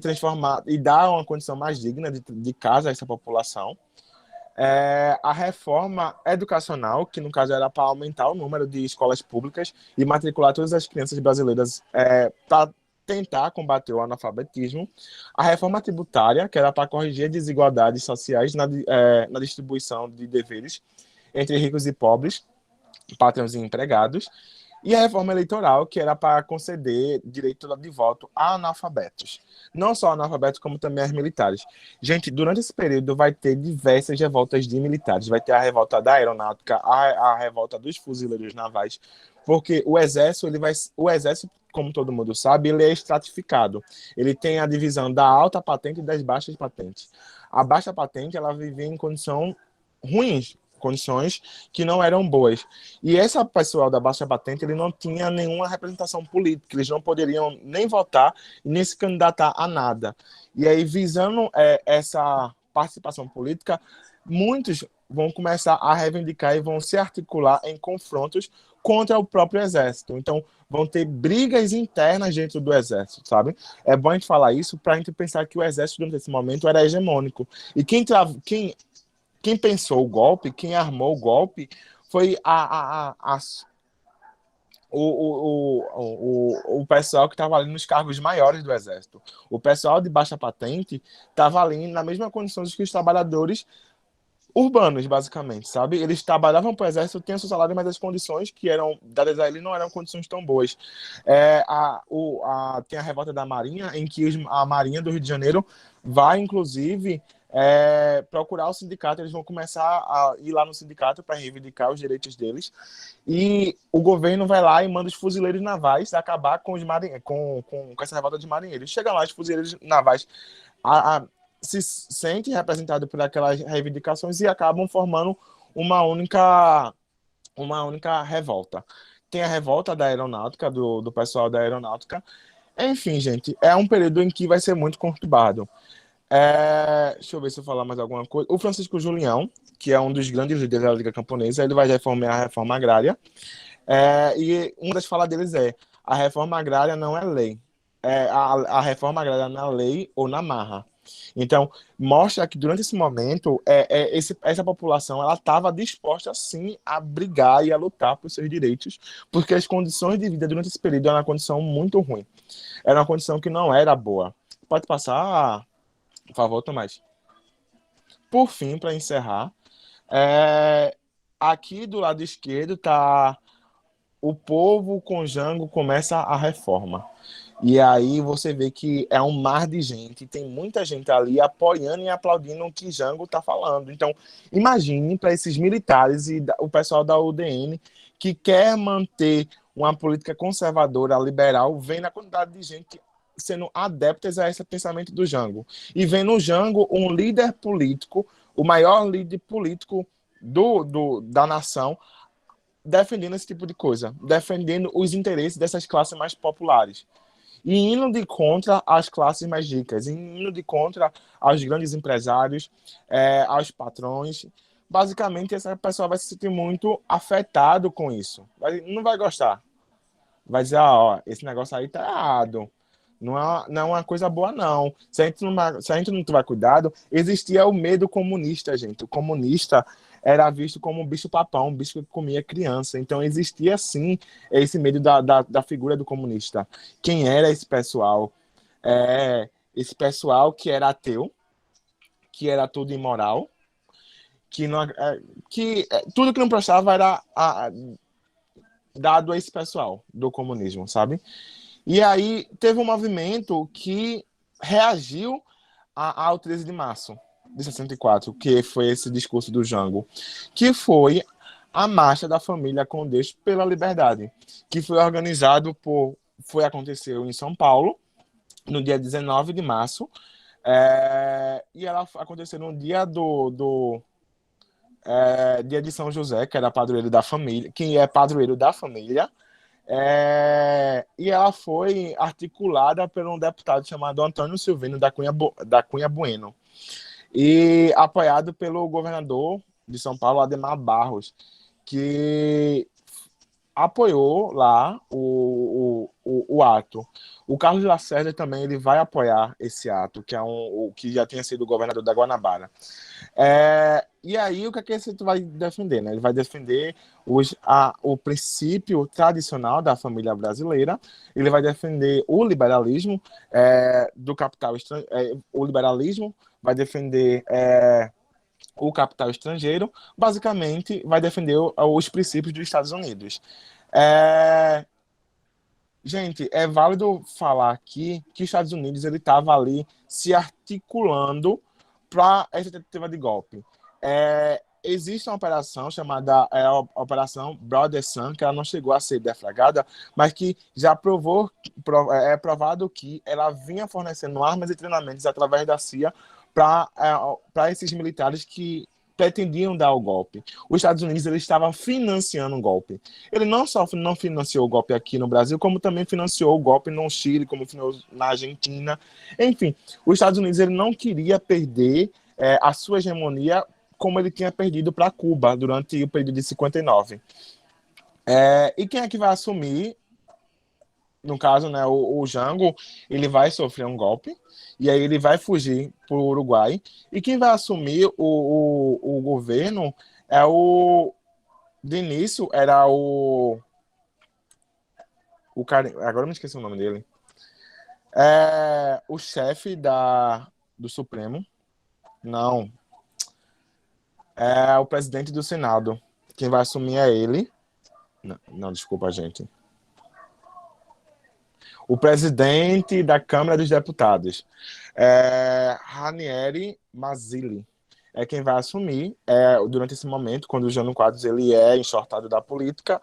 dar uma condição mais digna de casa a essa população. A reforma educacional, que no caso era para aumentar o número de escolas públicas e matricular todas as crianças brasileiras para tentar combater o analfabetismo. A reforma tributária, que era para corrigir desigualdades sociais na distribuição de deveres entre ricos e pobres, patrões e empregados. E a reforma eleitoral, que era para conceder direito de voto a analfabetos. Não só analfabetos, como também as militares. Gente, durante esse período vai ter diversas revoltas de militares. Vai ter a revolta da aeronáutica, a revolta dos fuzileiros navais, porque o exército, como todo mundo sabe, ele é estratificado. Ele tem a divisão da alta patente e das baixas patentes. A baixa patente, ela vive em condição ruins, condições que não eram boas. E esse pessoal da baixa patente, ele não tinha nenhuma representação política, eles não poderiam nem votar e nem se candidatar a nada. E aí, visando essa participação política, muitos vão começar a reivindicar e vão se articular em confrontos contra o próprio exército. Então, vão ter brigas internas dentro do exército, sabe? É bom a gente falar isso para a gente pensar que o exército, durante esse momento, era hegemônico. E quem pensou o golpe, quem armou o golpe, foi o pessoal que estava ali nos cargos maiores do exército. O pessoal de baixa patente estava ali na mesma condição que os trabalhadores urbanos, basicamente, sabe? Eles trabalhavam para o exército, tinham seu salário, mas as condições que eram dadas a ele não eram condições tão boas. Tem a revolta da Marinha, em que a Marinha do Rio de Janeiro vai, inclusive, procurar o sindicato. Eles vão começar a ir lá no sindicato para reivindicar os direitos deles. E o governo vai lá e manda os fuzileiros navais acabar com essa revolta de marinheiros. Chegam lá, os fuzileiros navais se sente representado por aquelas reivindicações e acabam formando uma única revolta. Tem a revolta da aeronáutica, do pessoal da aeronáutica. Enfim, gente, é um período em que vai ser muito conturbado. Deixa eu ver se eu falar mais alguma coisa. O Francisco Julião, que é um dos grandes líderes da Liga Camponesa, ele vai reformar a reforma agrária. E uma das falas deles a reforma agrária não é lei. A reforma agrária na lei ou na marra. Então, mostra que durante esse momento, essa população ela estava disposta, sim, a brigar e a lutar por seus direitos, porque as condições de vida durante esse período eram uma condição muito ruim. Era uma condição que não era boa. Pode passar, por favor, Tomás. Por fim, para encerrar, aqui do lado esquerdo está o povo com Jango começa a reforma. E aí você vê que é um mar de gente, tem muita gente ali apoiando e aplaudindo o que Jango está falando. Então, imagine para esses militares e o pessoal da UDN que quer manter uma política conservadora, liberal, vendo a quantidade de gente sendo adeptas a esse pensamento do Jango. E vendo o Jango um líder político, o maior líder político da nação, defendendo esse tipo de coisa, defendendo os interesses dessas classes mais populares. E indo de contra as classes mais ricas, indo de contra aos grandes empresários, aos patrões. Basicamente, essa pessoa vai se sentir muito afetado com isso. Não vai gostar. Vai dizer, esse negócio aí tá errado. Não é uma coisa boa, não. Se a gente não tiver cuidado, existia o medo comunista, gente. O comunista era visto como um bicho-papão, um bicho que comia criança. Então, existia, sim, esse medo da figura do comunista. Quem era esse pessoal? Esse pessoal que era ateu, que era tudo imoral, tudo que não prestava era dado a esse pessoal do comunismo, sabe? E aí teve um movimento que reagiu ao 13 de março de 64, que foi esse discurso do Jango, que foi a Marcha da Família com Deus pela Liberdade, que foi aconteceu em São Paulo, no dia 19 de março, e ela aconteceu no dia dia de São José, que era padroeiro da família, quem é padroeiro da família, e ela foi articulada por um deputado chamado Antônio Silvino da Cunha Bueno, e apoiado pelo governador de São Paulo, Ademar Barros, que apoiou lá o ato. O Carlos Lacerda também ele vai apoiar esse ato, que é o que já tinha sido o governador da Guanabara. E aí, o que é que esse vai defender? Né? Ele vai defender o princípio tradicional da família brasileira, ele vai defender o liberalismo do capital estrangeiro, o liberalismo vai defender o capital estrangeiro, basicamente vai defender os princípios dos Estados Unidos. Gente, é válido falar aqui que os Estados Unidos ele estava ali se articulando para essa tentativa de golpe. Existe uma operação chamada Operação Brother Sun, que ela não chegou a ser deflagrada, mas que já é provado que ela vinha fornecendo armas e treinamentos através da CIA para esses militares que pretendiam dar o golpe. Os Estados Unidos ele estava financiando o golpe. Ele não só não financiou o golpe aqui no Brasil, como também financiou o golpe no Chile, como financiou na Argentina. Enfim, os Estados Unidos ele não queria perder a sua hegemonia como ele tinha perdido para Cuba durante o período de 59. E quem é que vai assumir? No caso, né, o Jango, ele vai sofrer um golpe, e aí ele vai fugir para o Uruguai, e quem vai assumir o governo é de início, era o cara, agora eu me esqueci o nome dele, o chefe do Supremo, não, é o presidente do Senado, quem vai assumir é ele, não, desculpa, gente, o presidente da Câmara dos Deputados, Ranieri Mazzilli, é quem vai assumir durante esse momento, quando o Jânio Quadros ele é enxortado da política.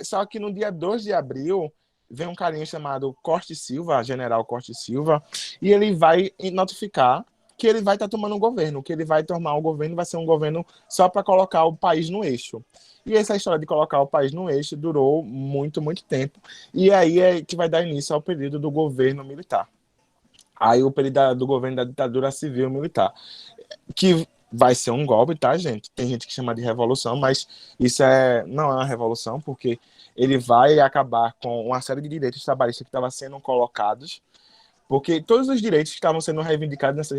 Só que no dia 2 de abril, vem um carinha chamado Corte Silva, General Corte Silva, e ele vai notificar que ele vai estar tomando um governo, que ele vai tomar o governo, vai ser um governo só para colocar o país no eixo. E essa história de colocar o país no eixo durou muito, muito tempo. E aí é que vai dar início ao período do governo militar. Aí o período do governo da ditadura civil militar. Que vai ser um golpe, tá, gente? Tem gente que chama de revolução, mas isso não é uma revolução, porque ele vai acabar com uma série de direitos trabalhistas que estavam sendo colocados, porque todos os direitos que estavam sendo reivindicados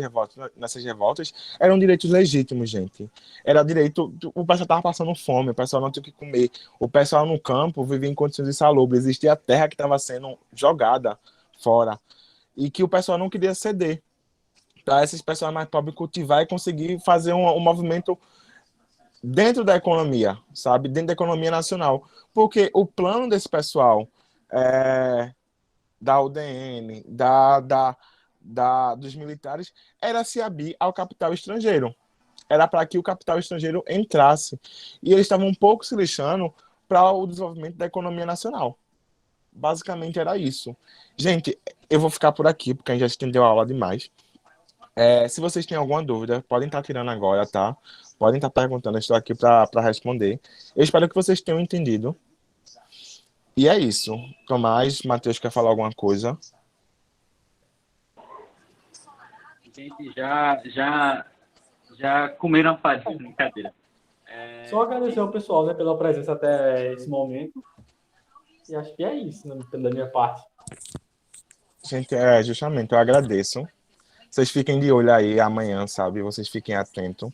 nessas revoltas eram direitos legítimos, gente. Era direito... O pessoal estava passando fome, o pessoal não tinha o que comer. O pessoal no campo vivia em condições insalubres. Existia a terra que estava sendo jogada fora. E que o pessoal não queria ceder para esses pessoas mais pobres cultivar e conseguir fazer um movimento dentro da economia, sabe? Dentro da economia nacional. Porque o plano desse pessoal... da UDN, dos militares, era se abrir ao capital estrangeiro. Era para que o capital estrangeiro entrasse. E eles estavam um pouco se lixando para o desenvolvimento da economia nacional. Basicamente era isso. Gente, eu vou ficar por aqui, porque a gente já estendeu a aula demais. Se vocês têm alguma dúvida, podem estar tirando agora, tá? Podem estar perguntando, eu estou aqui para responder. Eu espero que vocês tenham entendido. E é isso. Tomás, Matheus, quer falar alguma coisa? Gente, já comeram a farinha, brincadeira. Só agradecer ao pessoal, né, pela presença até esse momento. E acho que é isso, né, da minha parte. Gente, justamente, eu agradeço. Vocês fiquem de olho aí amanhã, sabe? Vocês fiquem atentos.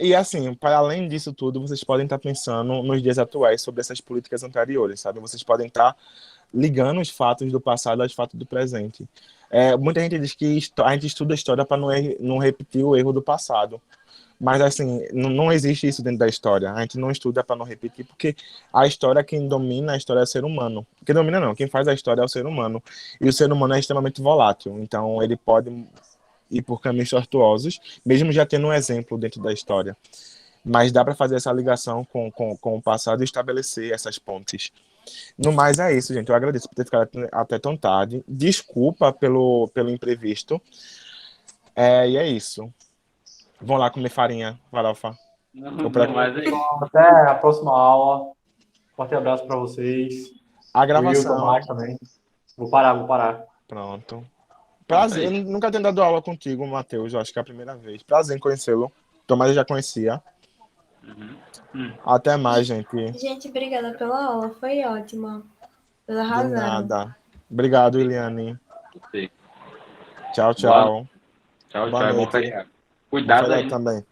E assim, para além disso tudo, vocês podem estar pensando nos dias atuais sobre essas políticas anteriores, sabe? Vocês podem estar ligando os fatos do passado aos fatos do presente. Muita gente diz que a gente estuda a história para não repetir o erro do passado. Mas assim, não existe isso dentro da história. A gente não estuda para não repetir, porque a história, quem domina a história é o ser humano. Quem domina não, quem faz a história é o ser humano. E o ser humano é extremamente volátil. Então ele pode ir por caminhos tortuosos, mesmo já tendo um exemplo dentro da história. Mas dá para fazer essa ligação com o passado e estabelecer essas pontes. No mais é isso, gente. Eu agradeço por ter ficado até tão tarde. Desculpa pelo imprevisto. E é isso. Vão lá comer farinha, farofa. Até a próxima aula. Forte abraço para vocês. A gravação. Tomás também. Vou parar. Pronto. Prazer. Eu nunca tenho dado aula contigo, Matheus. Eu acho que é a primeira vez. Prazer em conhecê-lo. Tomás eu já conhecia. Até mais, gente. Gente, obrigada pela aula. Foi ótima. Pela razão. De nada. Obrigado, Eliane. Tchau. Tchau. Bom feriado. Cuidado aí. Também.